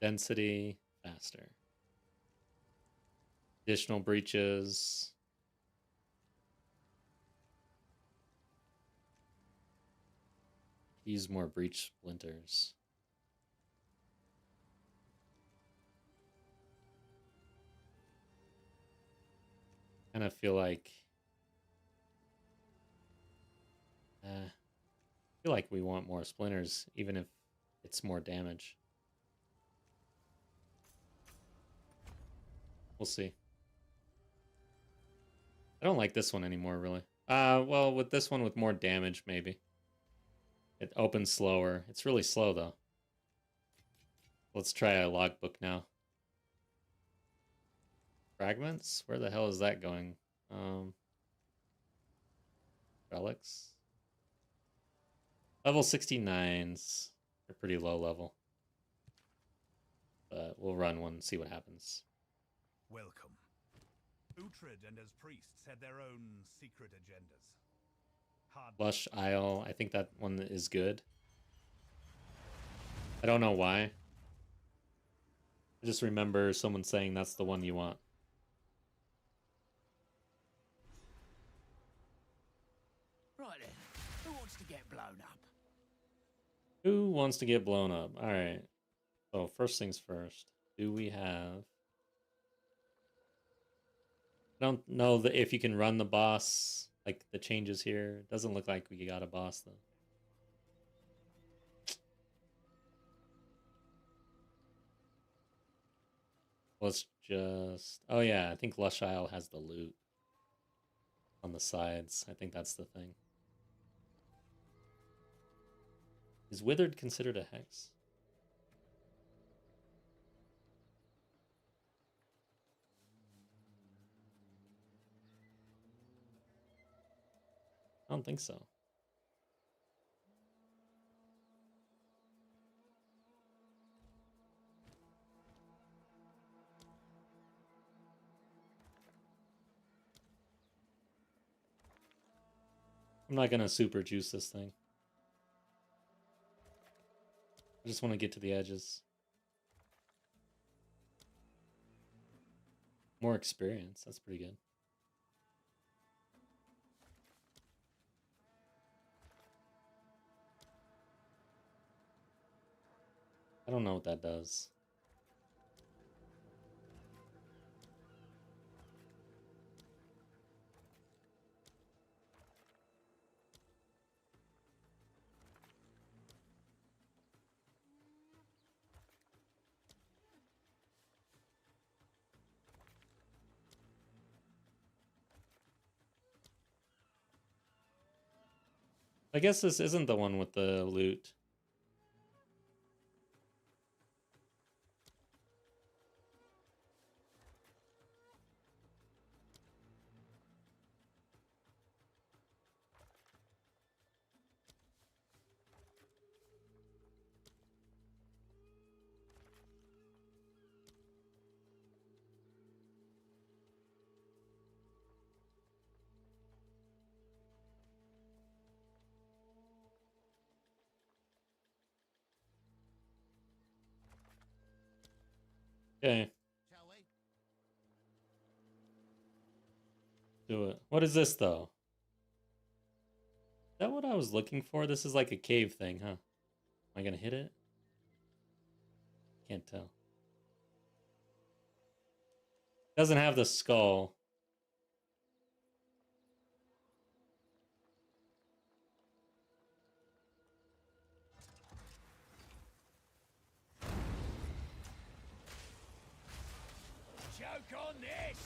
Density, faster. Additional breaches. Use more breach splinters. Kind of feel like we want more splinters, even if it's more damage. We'll see. I don't like this one anymore, really. Well, with this one with more damage, maybe. It opens slower. It's really slow, though. Let's try a logbook now. Fragments? Where the hell is that going? Relics? Level 69s are pretty low level. But we'll run one and see what happens. Welcome. Uhtred and his priests had their own secret agendas. Hard Lush Isle, I think that one is good. I don't know why. I just remember someone saying that's the one you want. Right then. Who wants to get blown up? Who wants to get blown up? Alright. So first things first. Do we have... I don't know if you can run the boss, like the changes here. It doesn't look like we got a boss, though. Let's just... Oh yeah, I think Lush Isle has the loot. on the sides. I think that's the thing. Is Withered considered a hex? I don't think so. I'm not gonna super juice this thing. I just want to get to the edges. More experience, that's pretty good. I don't know what that does. I guess this isn't the one with the loot. Okay, Shall we? do it. What is this though? Is that what I was looking for? This is like a cave thing, huh? Am I gonna hit it? Can't tell. Doesn't have the skull. Joke on this!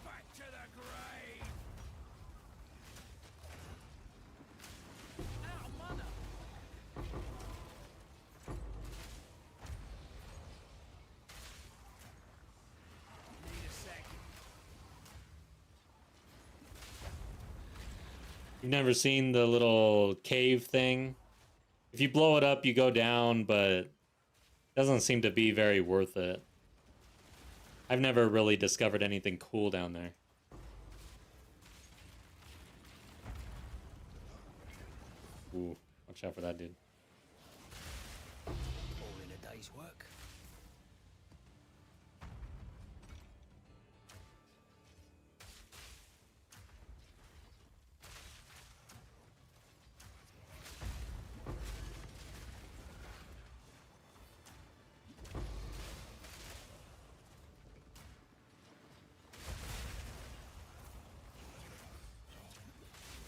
Back to the grave! Out of mana! Need a sec. You've never seen the little cave thing? If you blow it up, you go down, but it doesn't seem to be very worth it. I've never really discovered anything cool down there. Ooh, watch out for that dude. All in a day's work.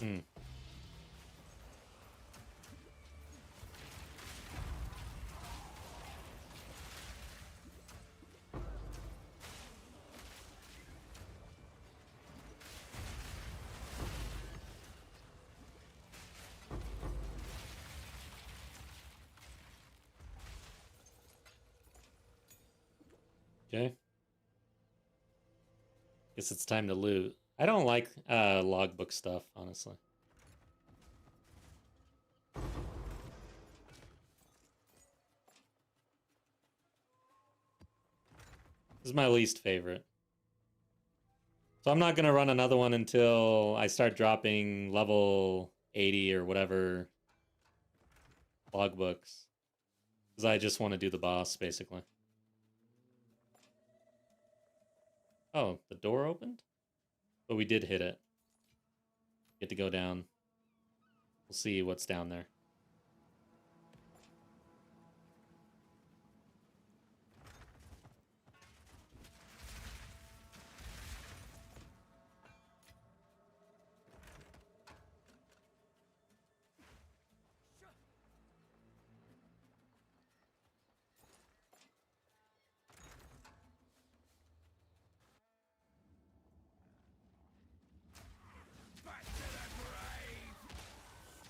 Hmm. Okay. Guess it's time to loot. I don't like logbook stuff, honestly. This is my least favorite. So I'm not going to run another one until I start dropping level 80 or whatever logbooks. Because I just want to do the boss, basically. Oh, the door opened? But we did hit it. Get to go down. We'll see what's down there.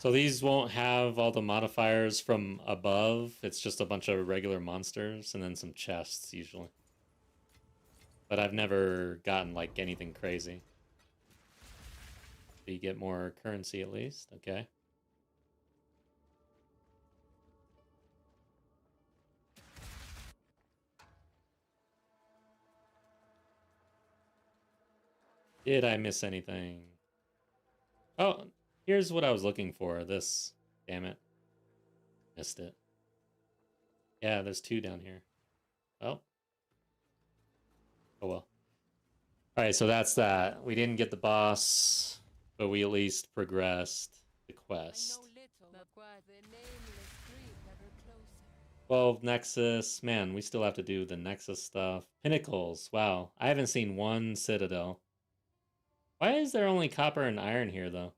So these won't have all the modifiers from above. It's just a bunch of regular monsters and then some chests usually. But I've never gotten like anything crazy. So you get more currency at least. Okay. Did I miss anything? Oh, here's what I was looking for. This. Damn it. Missed it. Yeah, there's 2 down here. Well. Oh well. Alright, so that's that. We didn't get the boss, but we at least progressed the quest. 12 Nexus. Man, we still have to do the Nexus stuff. Pinnacles. Wow. I haven't seen one Citadel. Why is there only copper and iron here, though?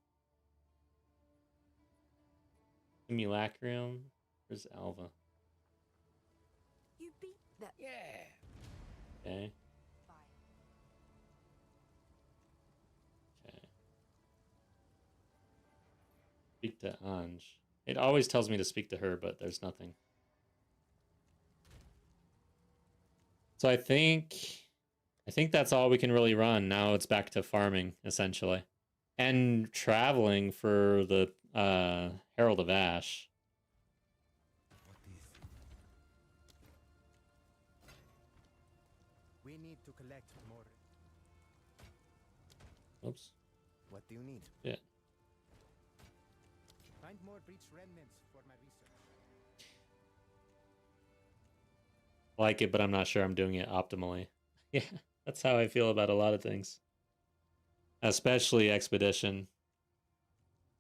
Simulacrum. Where's Alva? You beat that. Yeah. Okay. Bye. Okay. Speak to Anj. It always tells me to speak to her, but there's nothing. So I think that's all we can really run. Now it's back to farming, essentially. And traveling for the Herald of Ash. We need to collect more. Oops. What do you need? Yeah. Find more breach remnants for my research. Like it, but I'm not sure I'm doing it optimally. Yeah, that's how I feel about a lot of things. Especially Expedition.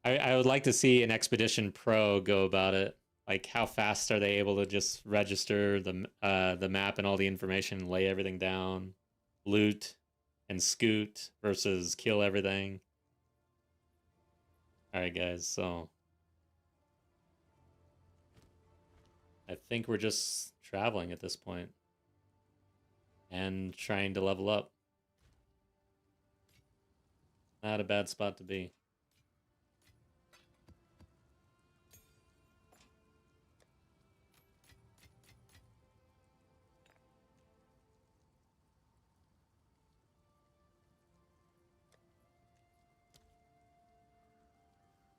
I would like to see an Expedition Pro go about it. Like, how fast are they able to just register the map and all the information, lay everything down, loot, and scoot versus kill everything. Alright, guys, so I think we're just traveling at this point and trying to level up. Not a bad spot to be.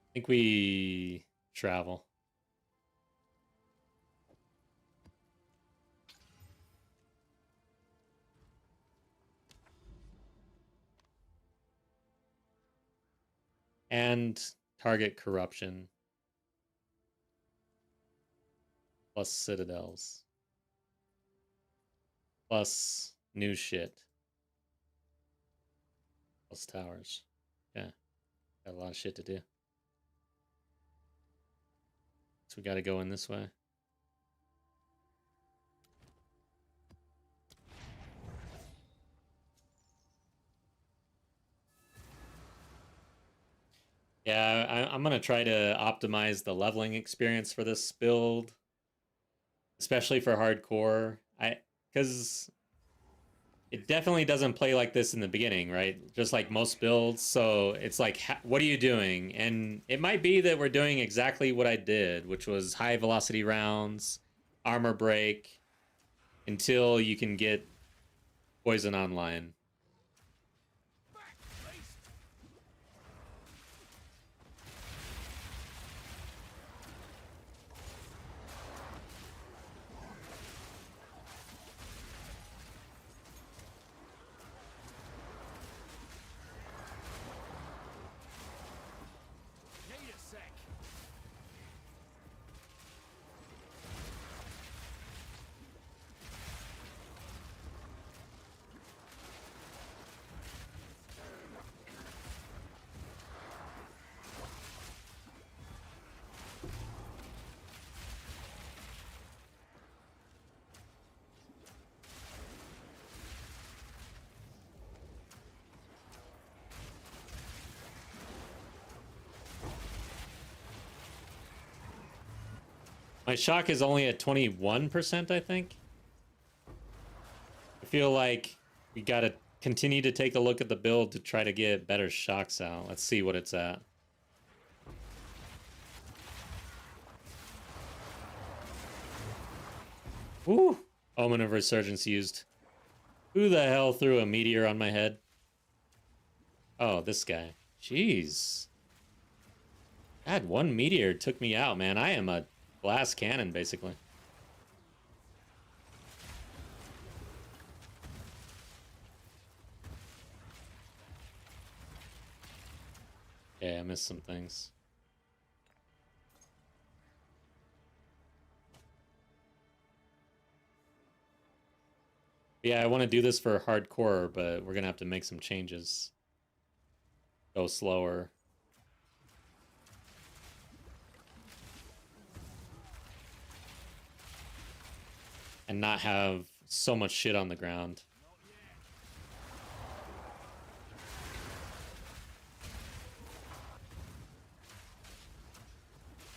I think we travel. And target corruption. Plus citadels. Plus new shit. Plus towers. Yeah. Got a lot of shit to do. So we gotta go in this way. Yeah, I'm gonna try to optimize the leveling experience for this build, especially for hardcore. Because it definitely doesn't play like this in the beginning, right? Just like most builds. So it's like, what are you doing? And it might be that we're doing exactly what I did, which was high velocity rounds, armor break, until you can get poison online. Need a sec. My shock is only at 21%, I think. I feel like we gotta continue to take a look at the build to try to get better shocks out. Let's see what it's at. Woo! Omen of Resurgence used. Who the hell threw a meteor on my head? Oh, this guy. Jeez. God, one meteor took me out, man. I am a glass cannon, basically. Yeah, I missed some things. Yeah, I want to do this for hardcore, but we're gonna have to make some changes. Go slower. And not have so much shit on the ground.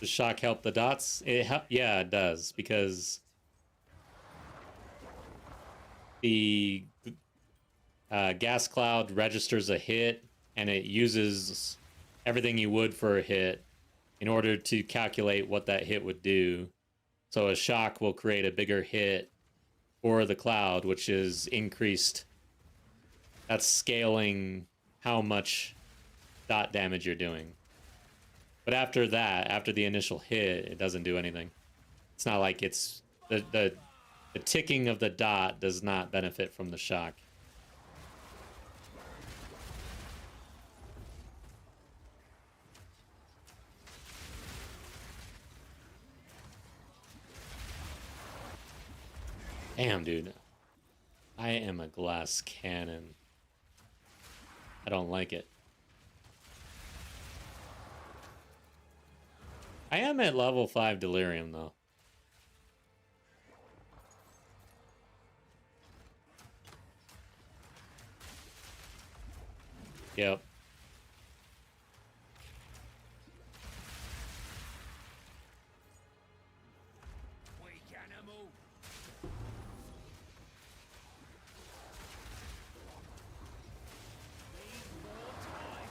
Does shock help the dots? Yeah, it does, because the gas cloud registers a hit, and it uses everything you would for a hit in order to calculate what that hit would do. So a shock will create a bigger hit for the cloud, which is increased. That's scaling how much dot damage you're doing. But after that, after the initial hit, it doesn't do anything. It's not like it's the ticking of the dot does not benefit from the shock. Damn, dude. I am a glass cannon. I don't like it. I am at level 5 delirium, though. Yep. Weak animal. Need more time.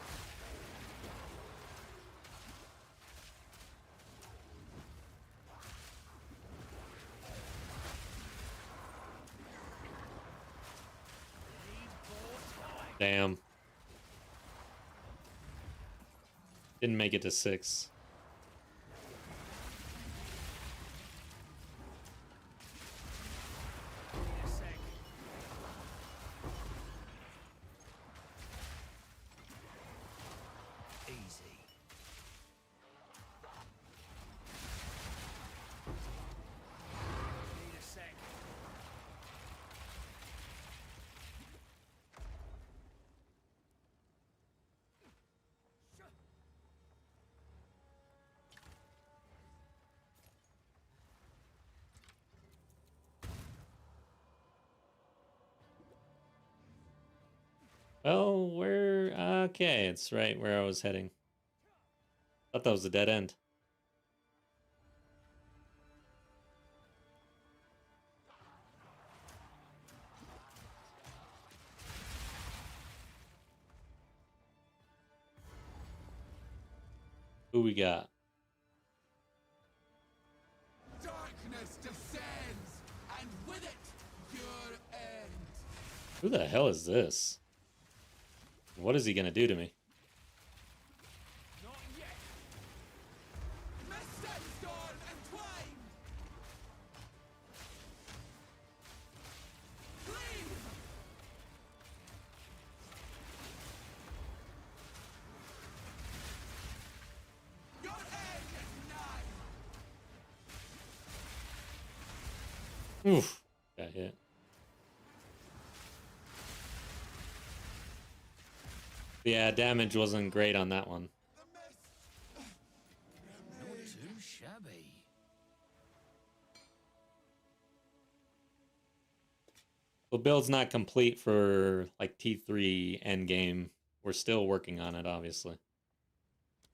Need more time. Damn. Didn't make it to 6. Need a sec. Easy. Need a sec. Oh, we're okay. It's right where I was heading. Thought that was a dead end. Who we got? Darkness descends, and with it, your end. Who the hell is this? What is he gonna do to me? Not yet. Storm entwined. Leave. Your end is nigh. Oof. Got hit. Yeah, damage wasn't great on that one. Not too shabby. The build's not complete for like T3 endgame. We're still working on it, obviously.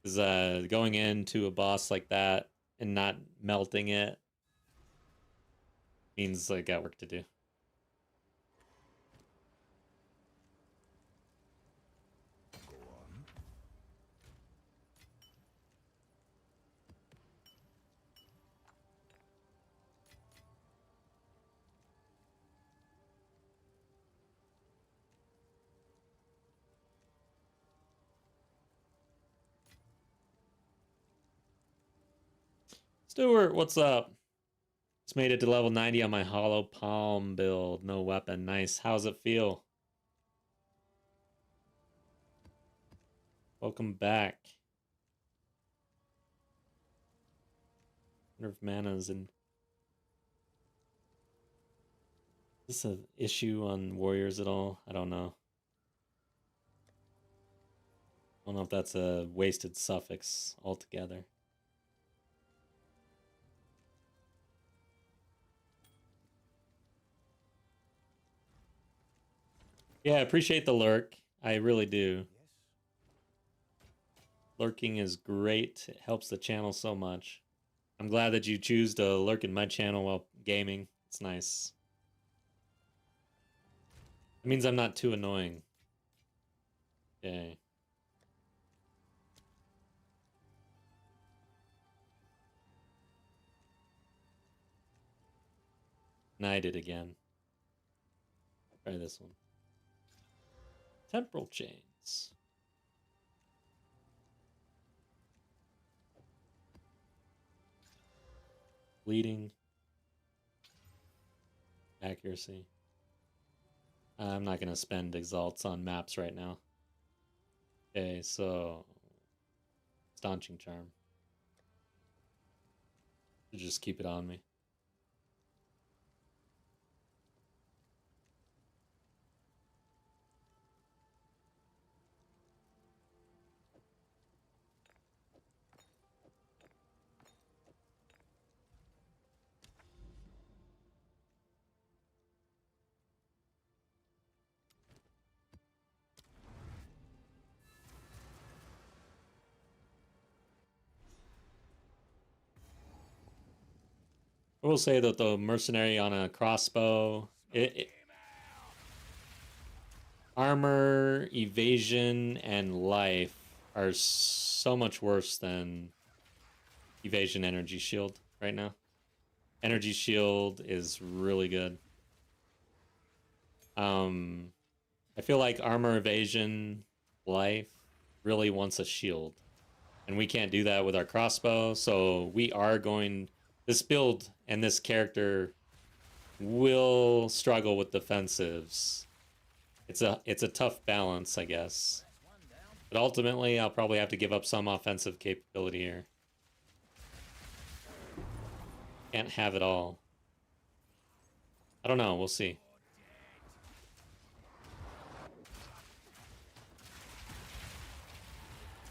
Because going into a boss like that and not melting it means I got work to do. Stuart, what's up? Just made it to level 90 on my hollow palm build. No weapon. Nice. How's it feel? Welcome back. Wonder if mana's in. Is this an issue on warriors at all? I don't know. I don't know if that's a wasted suffix altogether. Yeah, I appreciate the lurk. I really do. Lurking is great. It helps the channel so much. I'm glad that you choose to lurk in my channel while gaming. It's nice. It means I'm not too annoying. Okay. Knighted again. Try this one. Temporal chains. Bleeding. Accuracy. I'm not going to spend exalts on maps right now. Okay, so Staunching Charm. Just keep it on me. I will say that the Mercenary on a crossbow, armor, evasion, and life are so much worse than evasion energy shield right now. Energy shield is really good. I feel like armor, evasion, life really wants a shield. And we can't do that with our crossbow, so we are going... This build and this character will struggle with defensives. It's a tough balance, I guess. But ultimately, I'll probably have to give up some offensive capability here. Can't have it all. I don't know, we'll see.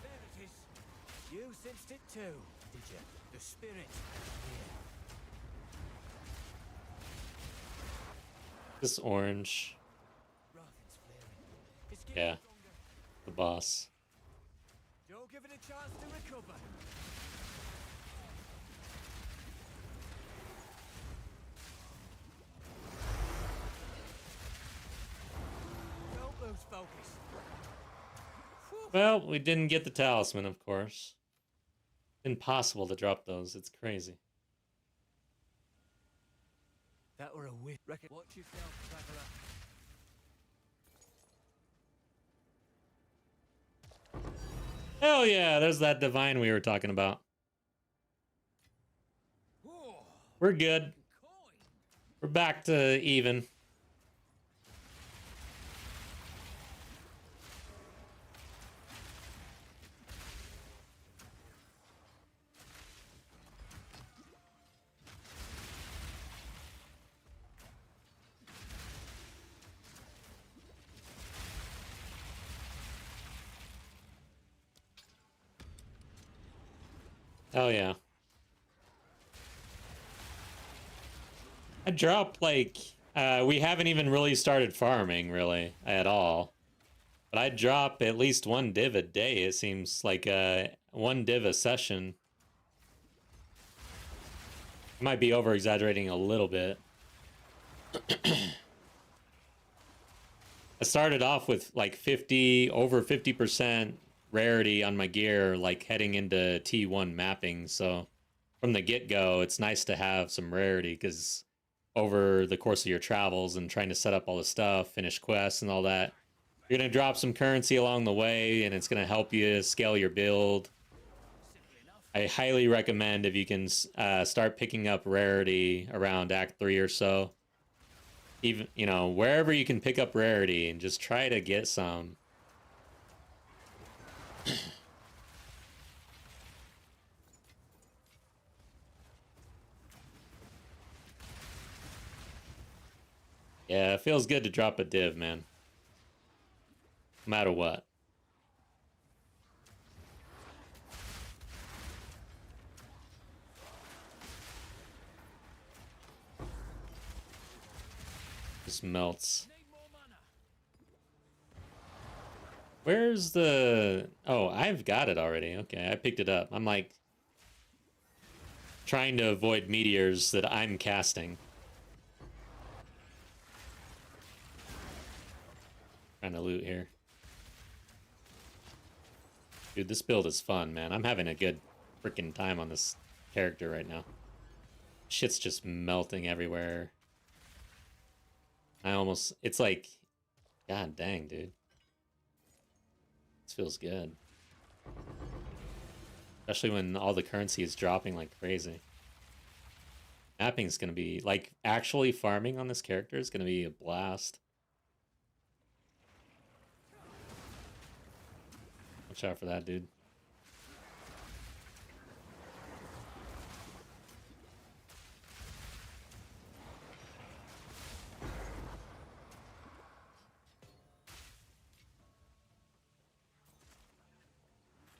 There it is. You sensed it too, did you? The spirit. This orange. Yeah. The boss. Don't give it a chance to recover. Don't lose focus. Well, we didn't get the talisman, of course. Impossible to drop those. It's crazy. That were a whip. Watch yourself, traveler. Hell yeah, there's that divine we were talking about. Whoa. We're good. We're back to even. Oh yeah. I drop like we haven't even really started farming really at all. But I drop at least one div a day, it seems like one div a session. I might be over exaggerating a little bit. I started off with like over 50% rarity on my gear, like heading into T1 mapping. So from the get-go, it's nice to have some rarity because over the course of your travels and trying to set up all the stuff, finish quests and all that, you're going to drop some currency along the way and it's going to help you scale your build. I highly recommend if you can start picking up rarity around Act 3 or so. Even, you know, wherever you can pick up rarity and just try to get some. Yeah, it feels good to drop a div, man. No matter what. Just melts. Where's the... Oh, I've got it already. Okay, I picked it up. I'm like trying to avoid meteors that I'm casting. Trying to loot here. Dude, this build is fun, man. I'm having a good freaking time on this character right now. Shit's just melting everywhere. It's like, god dang, dude. This feels good. Especially when all the currency is dropping like crazy. Mapping is going to be, like, actually farming on this character is going to be a blast. Watch out for that, dude.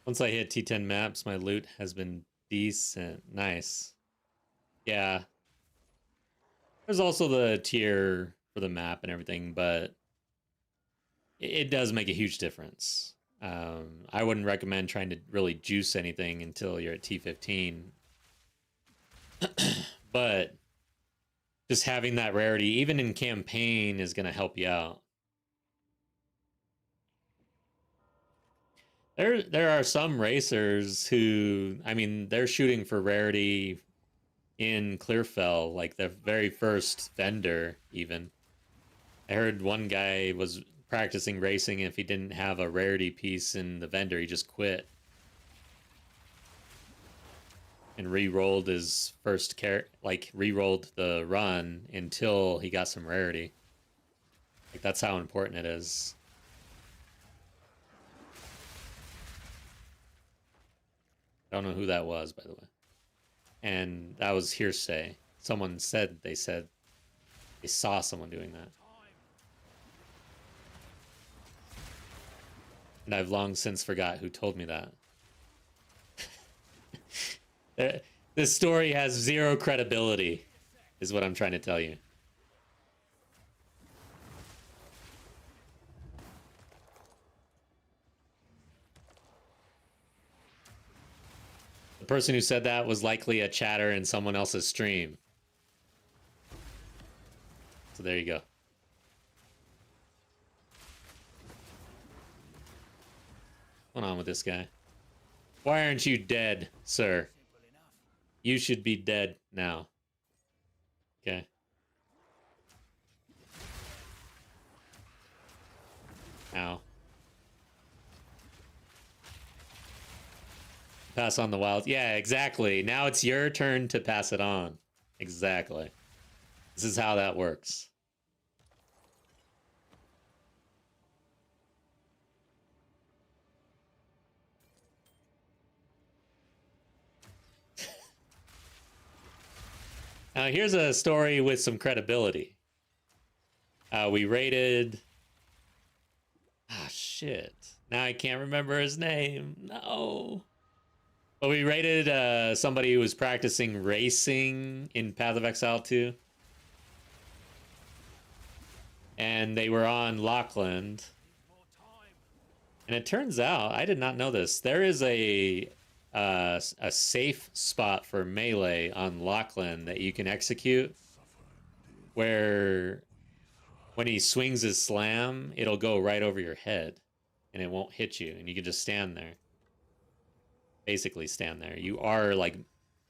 Once I hit T10 maps, my loot has been decent. Nice. Yeah. There's also the tier for the map and everything, but it does make a huge difference. I wouldn't recommend trying to really juice anything until you're at T15. But just having that rarity, even in campaign, is going to help you out. There are some racers who, I mean, they're shooting for rarity in Clearfell, like the very first vendor, even. I heard one guy was practicing racing, and if he didn't have a rarity piece in the vendor, he just quit. And re-rolled his first re-rolled the run until he got some rarity. Like, that's how important it is. I don't know who that was, by the way. And that was hearsay. Someone said they saw someone doing that. And I've long since forgot who told me that. This story has zero credibility, is what I'm trying to tell you. The person who said that was likely a chatter in someone else's stream. So there you go. What's going on with this guy? Why aren't you dead, sir? You should be dead now. Okay. Ow. Pass on the wild. Yeah, exactly. Now it's your turn to pass it on. Exactly. This is how that works. Now here's a story with some credibility. We raided... Ah, shit. Now I can't remember his name. No. But we raided somebody who was practicing racing in Path of Exile 2. And they were on Lockland. And it turns out, I did not know this, there is a safe spot for melee on Lockland that you can execute, where when he swings his slam, it'll go right over your head and it won't hit you, and you can just stand there. Basically stand there. You are like,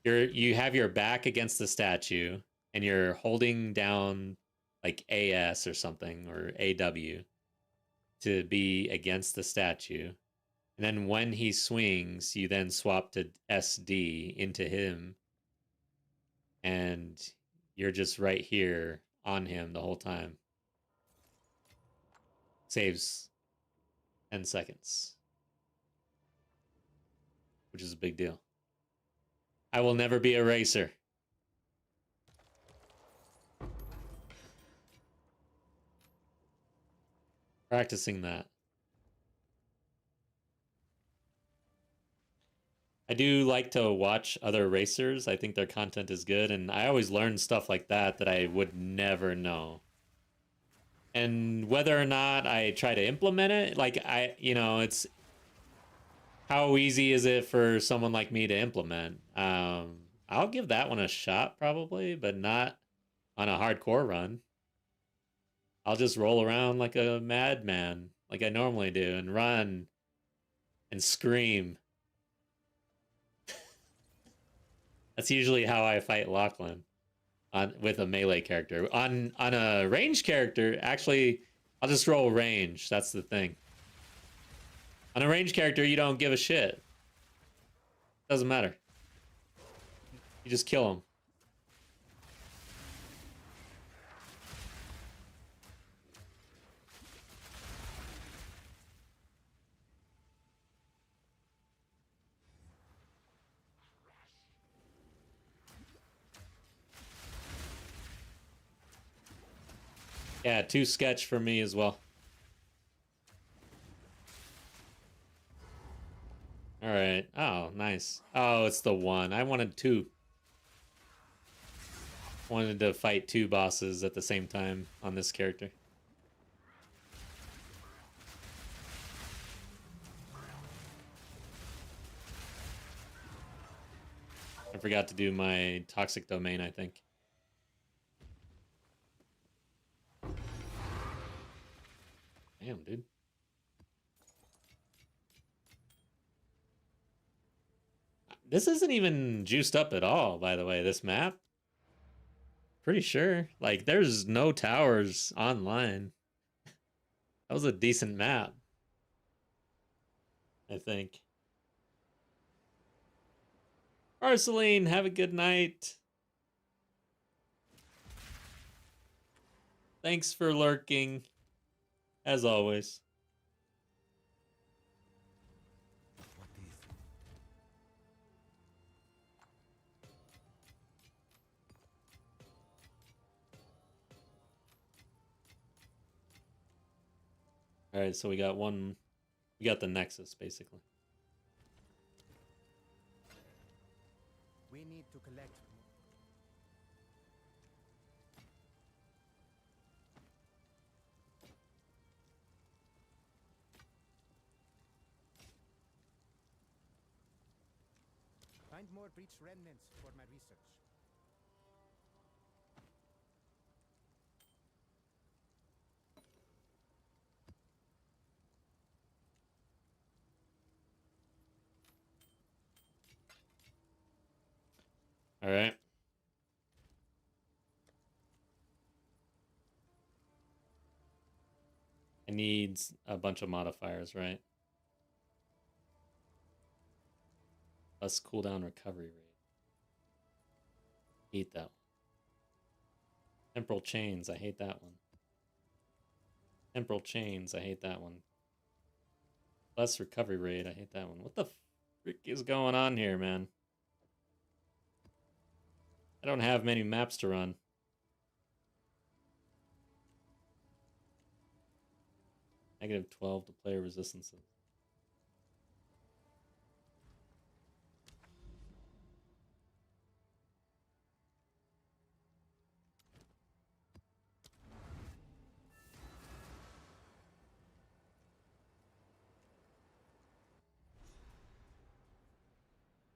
you have your back against the statue and you're holding down like AS or something, or AW, to be against the statue. And And then when he swings, you then swap to SD into him. And you're just right here on him the whole time. Saves 10 seconds. Which is a big deal. I will never be a racer. Practicing that. I do like to watch other racers. I think their content is good, and I always learn stuff like that that I would never know. And whether or not I try to implement it, like it's how easy is it for someone like me to implement? I'll give that one a shot probably, but not on a hardcore run. I'll just roll around like a madman, like I normally do, and run and scream. That's usually how I fight Lachlan with a melee character. On a range character, actually, I'll just roll range. That's the thing. On a range character, you don't give a shit. Doesn't matter. You just kill him. Yeah, 2 sketch for me as well. Alright. Oh, nice. Oh, it's the 1. I wanted 2. Wanted to fight 2 bosses at the same time on this character. I forgot to do my toxic domain, I think. Damn, dude. This isn't even juiced up at all, by the way, this map. Pretty sure. Like, there's no towers online. That was a decent map, I think. Marceline, have a good night. Thanks for lurking, as always. Alright, so we got the Nexus, basically. We need to collect. Find more breach remnants for my research. Alright. It needs a bunch of modifiers, right? Plus cooldown recovery rate. Hate that one. Temporal chains, I hate that one. Temporal chains, I hate that one. Plus recovery rate, I hate that one. What the frick is going on here, man? I don't have many maps to run. -12 to player resistances.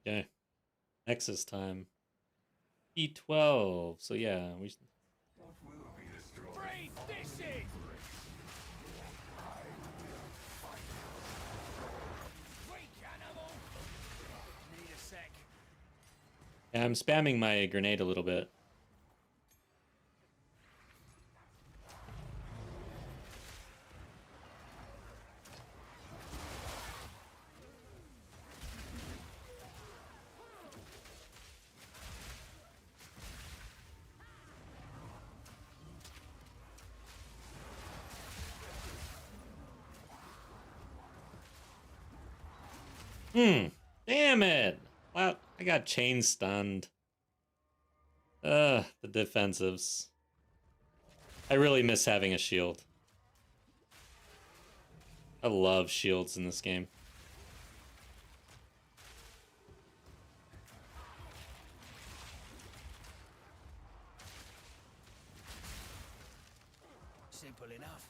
Okay. Nexus time. E12. So yeah, we should... What will be destroyed? Freeze dishes! Weak animal! Need a sec. Yeah, I'm spamming my grenade a little bit. Damn it! Wow, I got chain stunned. The defensives. I really miss having a shield. I love shields in this game. Simple enough.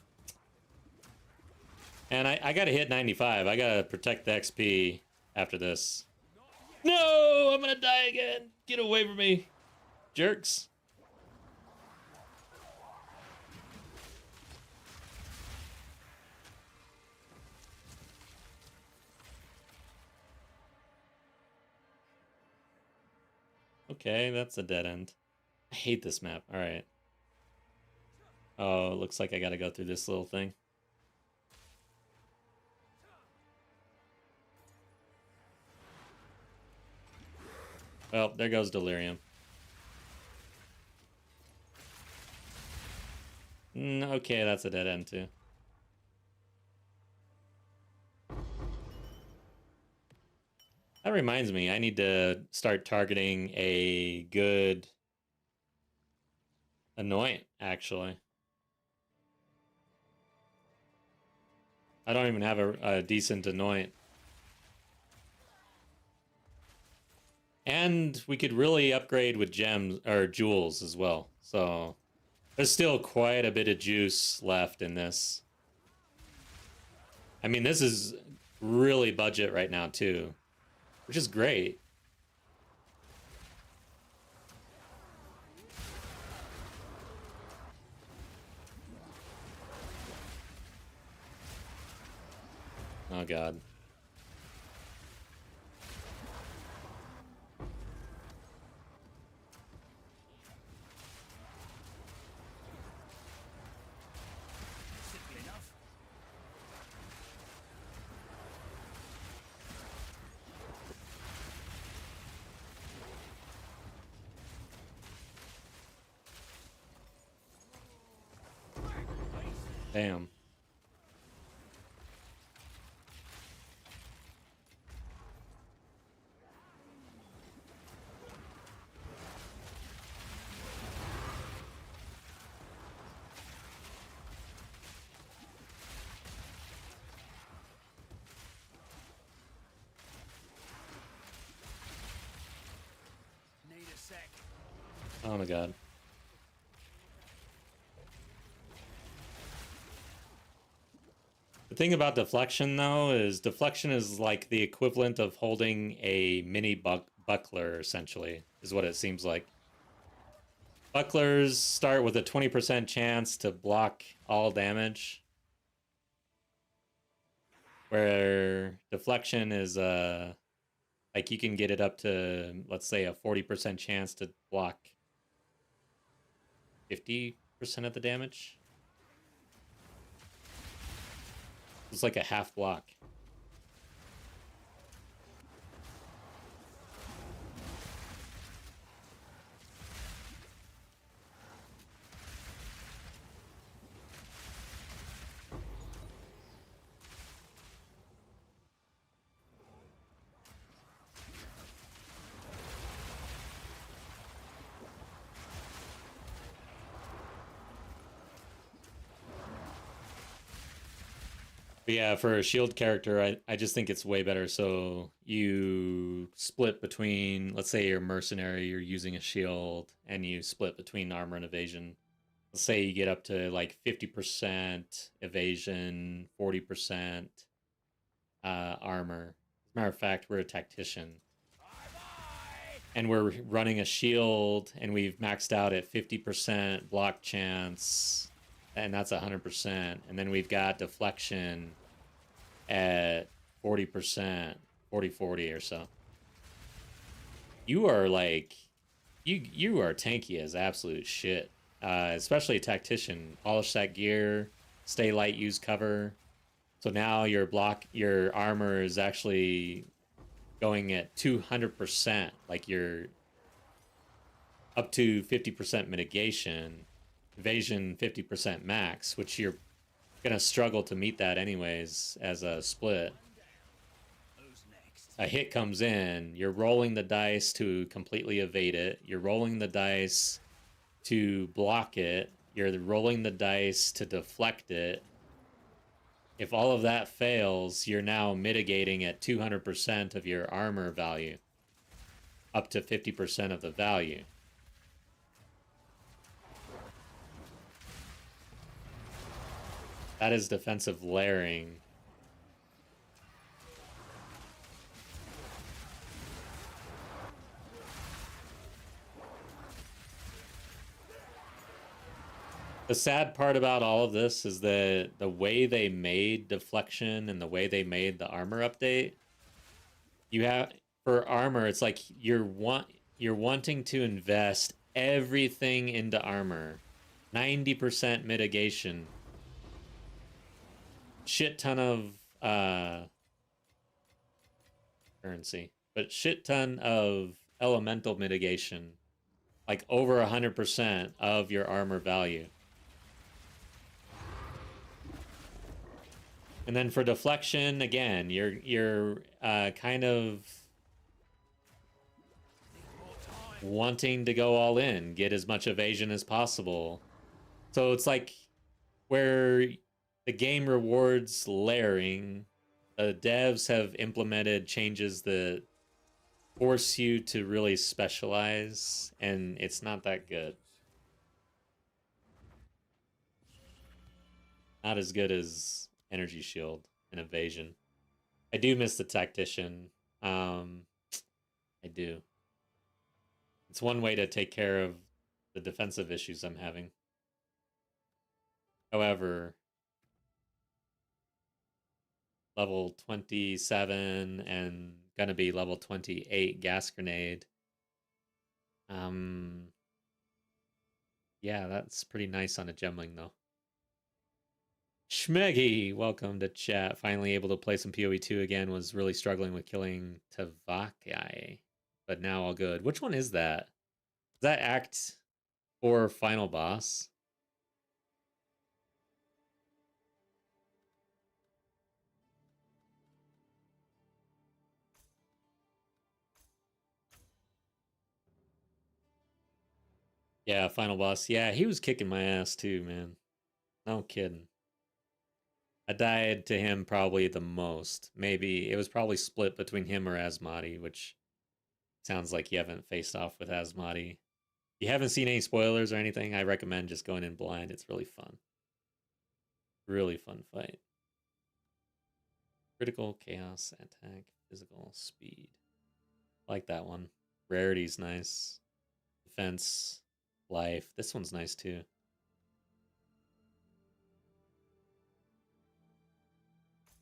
And I gotta hit 95. I gotta protect the XP after this. No! I'm gonna die again! Get away from me, jerks. Okay, that's a dead end. I hate this map. Alright. Oh, it looks like I gotta go through this little thing. Well, there goes Delirium. Okay, that's a dead end too. That reminds me, I need to start targeting a good Annoyant, actually. I don't even have a decent Annoyant. And we could really upgrade with gems or jewels as well. So there's still quite a bit of juice left in this. I mean, this is really budget right now too, which is great. Oh God. Simple enough. Damn. Need a sec. Oh my God. The thing about deflection, though, is deflection is like the equivalent of holding a mini buckler, essentially, is what it seems like. Bucklers start with a 20% chance to block all damage, where deflection is like you can get it up to, let's say, a 40% chance to block 50% of the damage. It's like a half block. But yeah, for a shield character, I just think it's way better. So you split between, let's say you're mercenary, you're using a shield, and you split between armor and evasion. Let's say you get up to like 50% evasion, 40% armor. As a matter of fact, we're a tactician. And we're running a shield, and we've maxed out at 50% block chance, and that's 100%. And then we've got deflection at 40%, 40-40 or so. You are like, you are tanky as absolute shit. Especially a tactician. Polish that gear, stay light, use cover. So now your armor is actually going at 200%, like you're up to 50% mitigation, evasion 50% max, which you're gonna struggle to meet that anyways as a split. Who's next? a hit comes in, you're rolling the dice to completely evade it. You're rolling the dice to block it. You're rolling the dice to deflect it. If all of that fails, you're now mitigating at 200% of your armor value, up to 50% of the value. That is defensive layering. The sad part about all of this is that the way they made deflection and the way they made the armor update, you have for armor, it's like you're wanting to invest everything into armor. 90% mitigation. Shit ton of currency, but shit ton of elemental mitigation. Like over 100% of your armor value. And then for deflection, again, you're kind of wanting to go all in, get as much evasion as possible. So it's like where the game rewards layering, the devs have implemented changes that force you to really specialize, and it's not that good. Not as good as energy shield and evasion. I do miss the tactician. I do. It's one way to take care of the defensive issues I'm having. However, level 27 and gonna be level 28 gas grenade. Yeah, that's pretty nice on a gemling though. Schmeggy, welcome to chat. Finally able to play some POE 2 again. Was really struggling with killing Tavakai, but now all good. Which one is that? Is that Act 4 final boss? Yeah, final boss. Yeah, he was kicking my ass too, man. No kidding. I died to him probably the most. Maybe it was probably split between him or Asmati, which sounds like you haven't faced off with Asmati. If you haven't seen any spoilers or anything, I recommend just going in blind. It's really fun. Really fun fight. Critical, chaos, attack, physical, speed. Like that one. Rarity's nice. Defense, life. This one's nice too.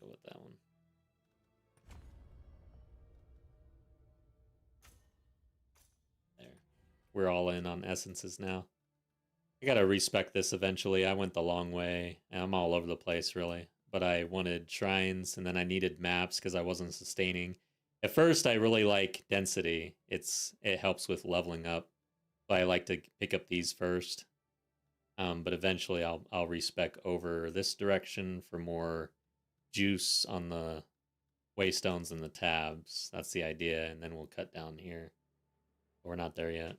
Go with that one. There. We're all in on essences now. I gotta respec this eventually. I went the long way. I'm all over the place, really. But I wanted shrines, and then I needed maps because I wasn't sustaining. At first, I really like density. It helps with leveling up. So I like to pick up these first. But eventually, I'll respec over this direction for more juice on the waystones and the tabs. That's the idea, and then we'll cut down here. But we're not there yet.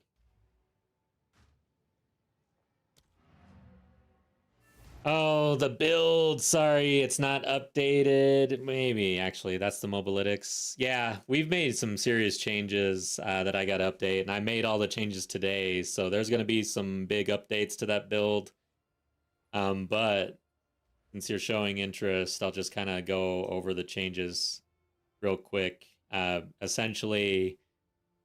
Oh, the build. Sorry, it's not updated. Maybe, actually, that's the Mobalytics. Yeah, we've made some serious changes that I got to update, and I made all the changes today, so there's going to be some big updates to that build. But since you're showing interest, I'll just kind of go over the changes real quick. Essentially,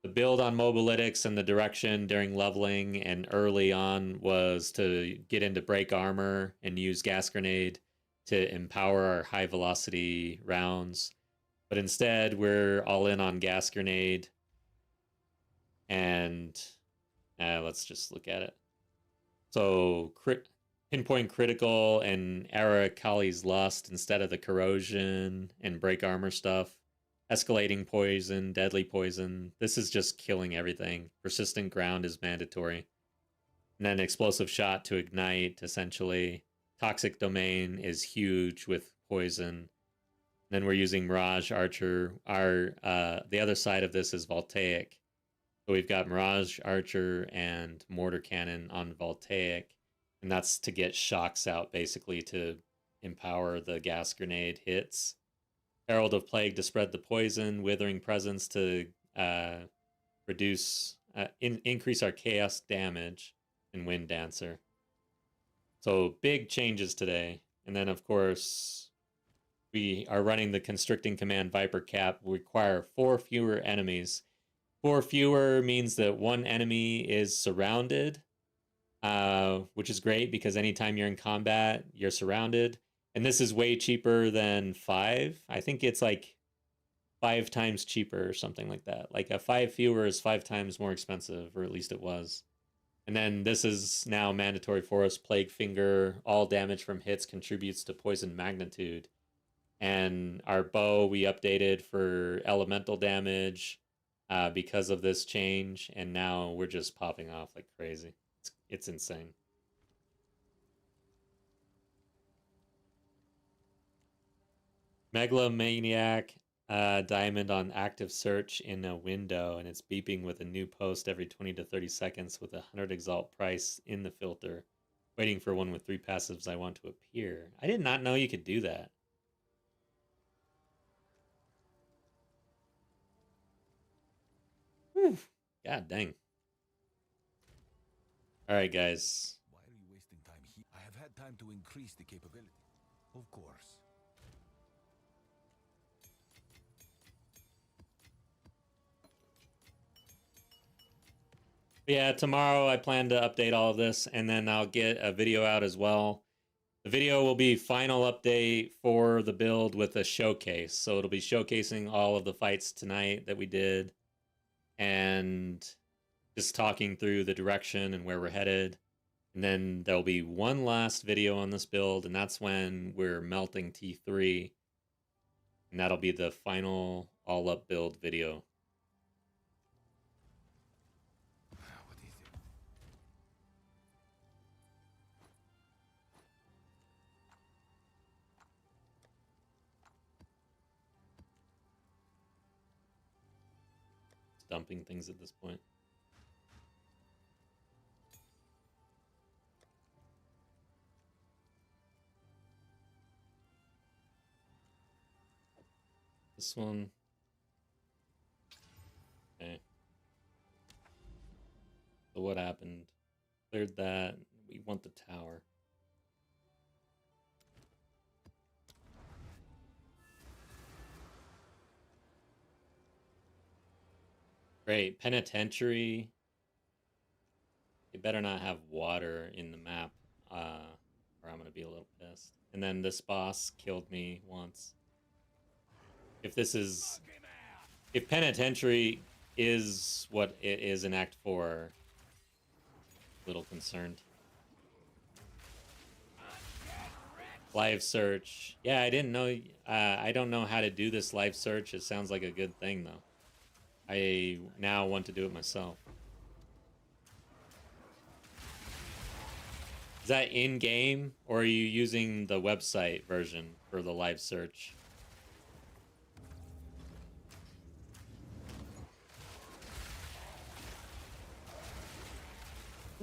the build on Mobalytics and the direction during leveling and early on was to get into break armor and use gas grenade to empower our high velocity rounds. But instead, we're all in on gas grenade. And let's just look at it. So pinpoint critical and Arakali's Lust instead of the corrosion and break armor stuff. Escalating poison, deadly poison. This is just killing everything. Persistent ground is mandatory. And then explosive shot to ignite, essentially. Toxic domain is huge with poison. Then we're using Mirage Archer. Our the other side of this is Voltaic. So we've got Mirage Archer and Mortar Cannon on Voltaic, and that's to get shocks out, basically to empower the gas grenade hits. Herald of Plague to spread the poison. Withering Presence to increase our chaos damage, and Wind Dancer. So big changes today. And then, of course, we are running the Constricting Command Viper Cap. We require 4 fewer enemies. 4 fewer means that 1 enemy is surrounded, which is great because anytime you're in combat, you're surrounded. And this is way cheaper than 5. I think it's like 5 times cheaper or something like that. Like a 5 fewer is 5 times more expensive, or at least it was. And then this is now mandatory for us. Plague Finger, all damage from hits contributes to poison magnitude. And our bow we updated for elemental damage because of this change. And now we're just popping off like crazy. It's insane. Megalomaniac diamond on active search in a window, and it's beeping with a new post every 20 to 30 seconds with a 100 exalt price in the filter. Waiting for one with 3 passives I want to appear. I did not know you could do that. Whew. God dang. Alright, guys. Why are you wasting time here? I have had time to increase the capability. Of course. Yeah, tomorrow I plan to update all of this, and then I'll get a video out as well. The video will be final update for the build with a showcase. So it'll be showcasing all of the fights tonight that we did, and just talking through the direction and where we're headed. And then there'll be one last video on this build, and that's when we're melting T3. And that'll be the final all-up build video. What is it? Dumping things at this point. This one. Okay. So what happened? Cleared that. We want the tower. Great. Penitentiary. You better not have water in the map, or I'm going to be a little pissed. And then this boss killed me once. If this is... If Penitentiary is what it is in Act 4, a little concerned. Live search. Yeah, I didn't know... I don't know how to do this live search. It sounds like a good thing, though. I now want to do it myself. Is that in-game, or are you using the website version for the live search?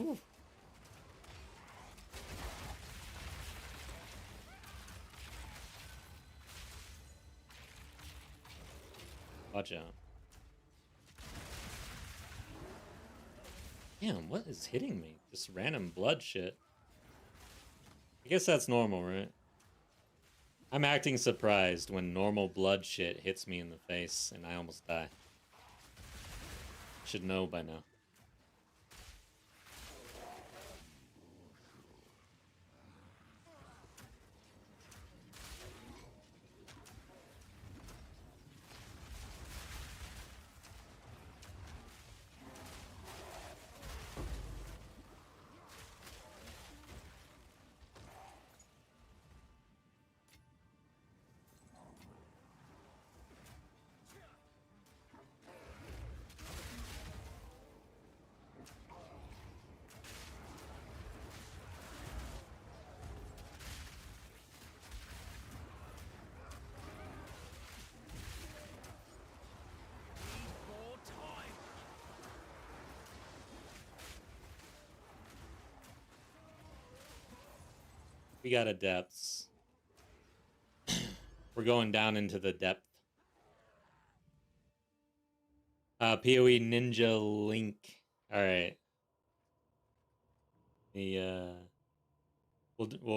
Ooh. Watch out. Damn, what is hitting me? Just random blood shit. I guess that's normal, right? I'm acting surprised when normal blood shit hits me in the face and I almost die. Should know by now. We got a depths. We're going down into the depth. POE Ninja Link. All right. We'll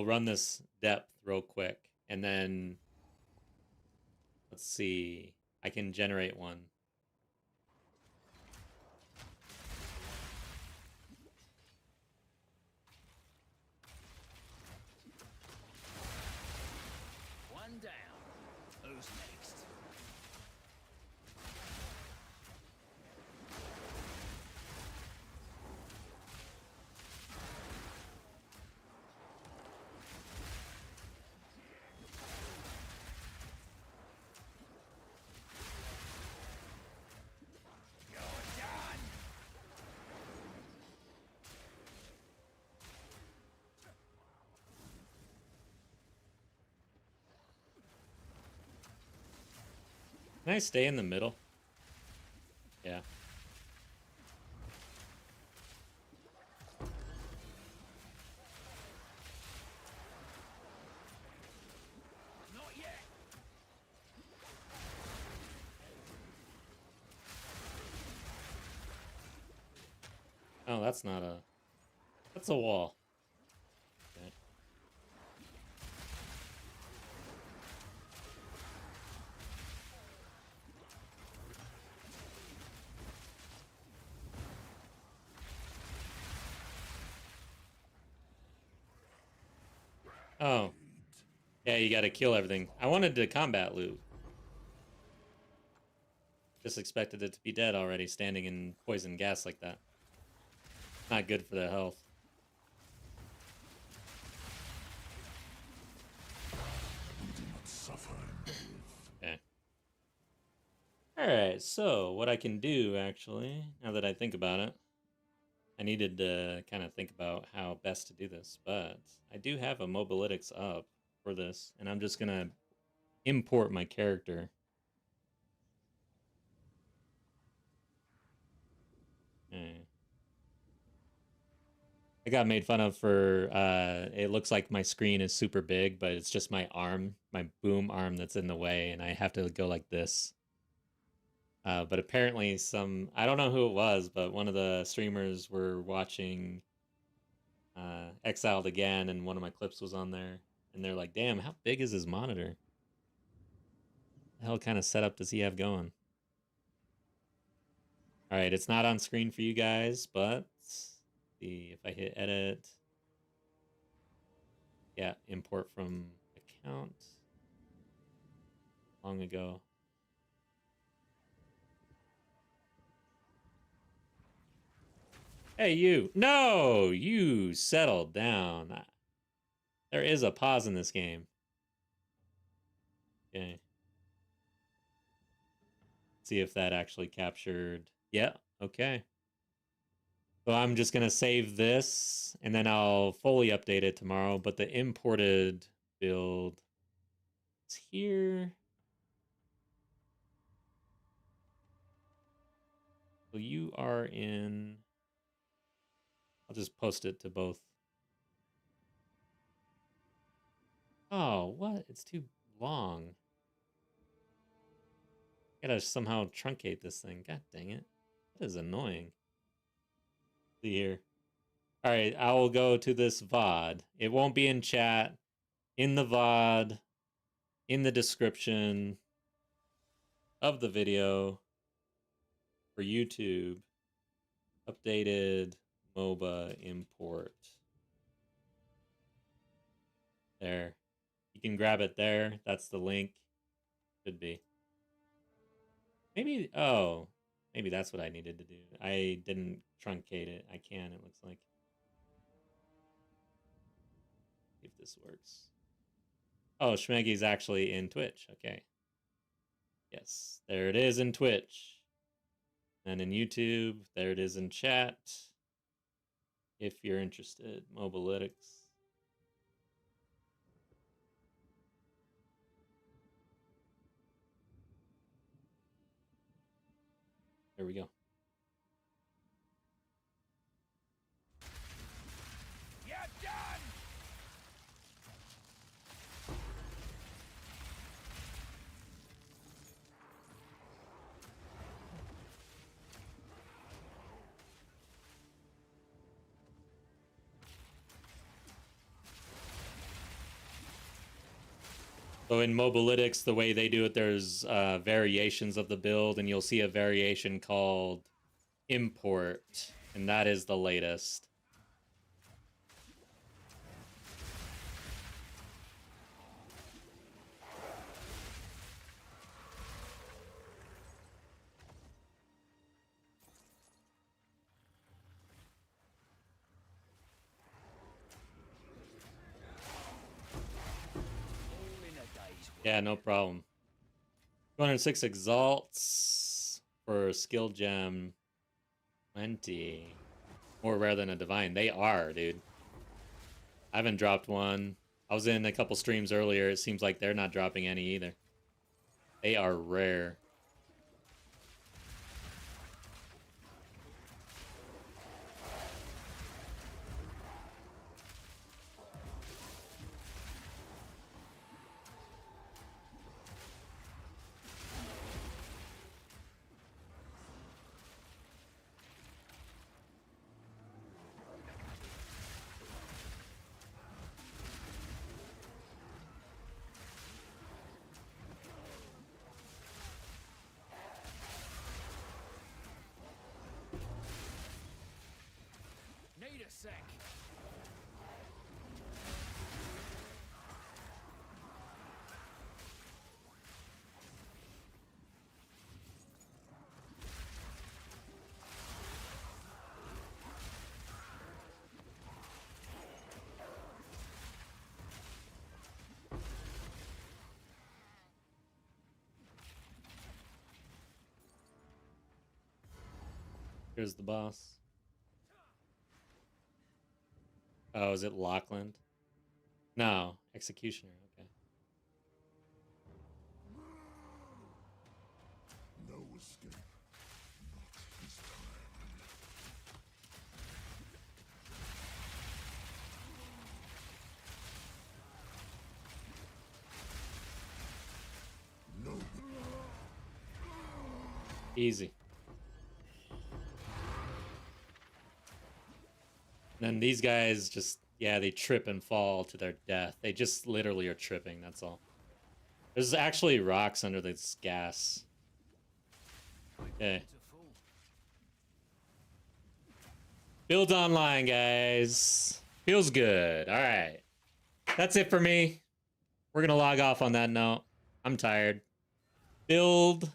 run this depth real quick, and then let's see. I can generate one. One down. Who's next? You're done. Can I stay in the middle? Yeah. Not yet. Oh, that's not a... That's a wall. Okay. Oh. Yeah, you gotta kill everything. I wanted to combat loot. Just expected it to be dead already, standing in poison gas like that. Not good for their health. Suffer. Okay. Alright, so what I can do, actually, now that I think about it, I needed to kind of think about how best to do this, but I do have a mobalytics up for this, and I'm just going to import my character. Okay. I got made fun of for, it looks like my screen is super big, but it's just my arm, my boom arm that's in the way, and I have to go like this. But apparently I don't know who it was, but one of the streamers were watching Exiled again, and one of my clips was on there, and they're like, damn, how big is his monitor? What the hell kind of setup does he have going? All right, it's not on screen for you guys, but see if I hit edit. Yeah, import from account. Long ago. Hey, you. No, you settled down. There is a pause in this game. Okay. See if that actually captured. Yeah, okay. So I'm just going to save this, and then I'll fully update it tomorrow. But the imported build is here. So you are in... I'll just post it to both. Oh, what? It's too long. Gotta somehow truncate this thing. God dang it. That is annoying. See here. All right, I will go to this VOD. It won't be in chat. In the VOD. In the description of the video for YouTube. Updated Moba import. There. You can grab it there. That's the link. Should be. Maybe, oh, maybe that's what I needed to do. I didn't truncate it. I can, it looks like. See if this works. Oh, Schmeggy's actually in Twitch. Okay. Yes, there it is in Twitch. And in YouTube, there it is in chat. If you're interested, Mobalytics. There we go. You're done. So in Mobalytics, the way they do it, there's variations of the build, and you'll see a variation called import, and that is the latest. All in a day's work. Yeah, no problem. 206 exalts for skill gem. 20. More rare than a divine. They are, dude. I haven't dropped one. I was in a couple streams earlier. It seems like they're not dropping any either. They are rare. Need a sec. Here's the boss. Oh, is it Lockland? No, Executioner. Okay. No escape. Not this time. No. Easy. Then these guys just, yeah, they trip and fall to their death. They just literally are tripping, that's all. There's actually rocks under this gas. Okay. To fall. Build online, guys. Feels good. All right. That's it for me. We're going to log off on that note. I'm tired. Build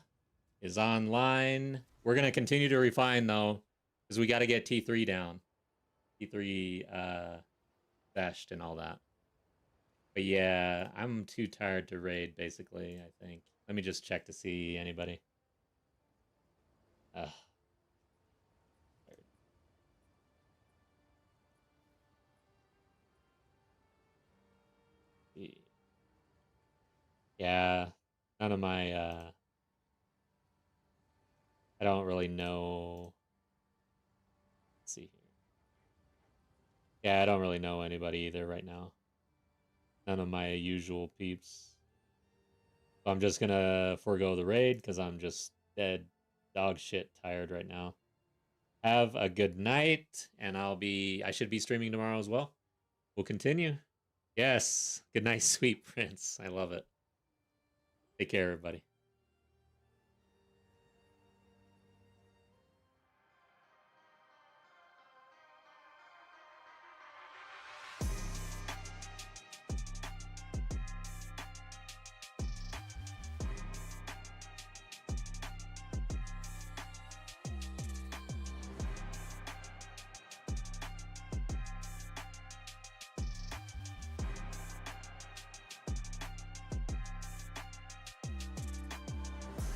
is online. We're going to continue to refine, though, because we got to get T3 down. T3 dashed and all that. But yeah, I'm too tired to raid, basically, I think. Let me just check to see anybody. Yeah, none of my, I don't really know. Let's see here. Yeah, I don't really know anybody either right now. None of my usual peeps. So I'm just gonna forego the raid because I'm just dead dog shit tired right now. Have a good night, and I should be streaming tomorrow as well. We'll continue. Yes. Good night, sweet prince. I love it. Take care, everybody.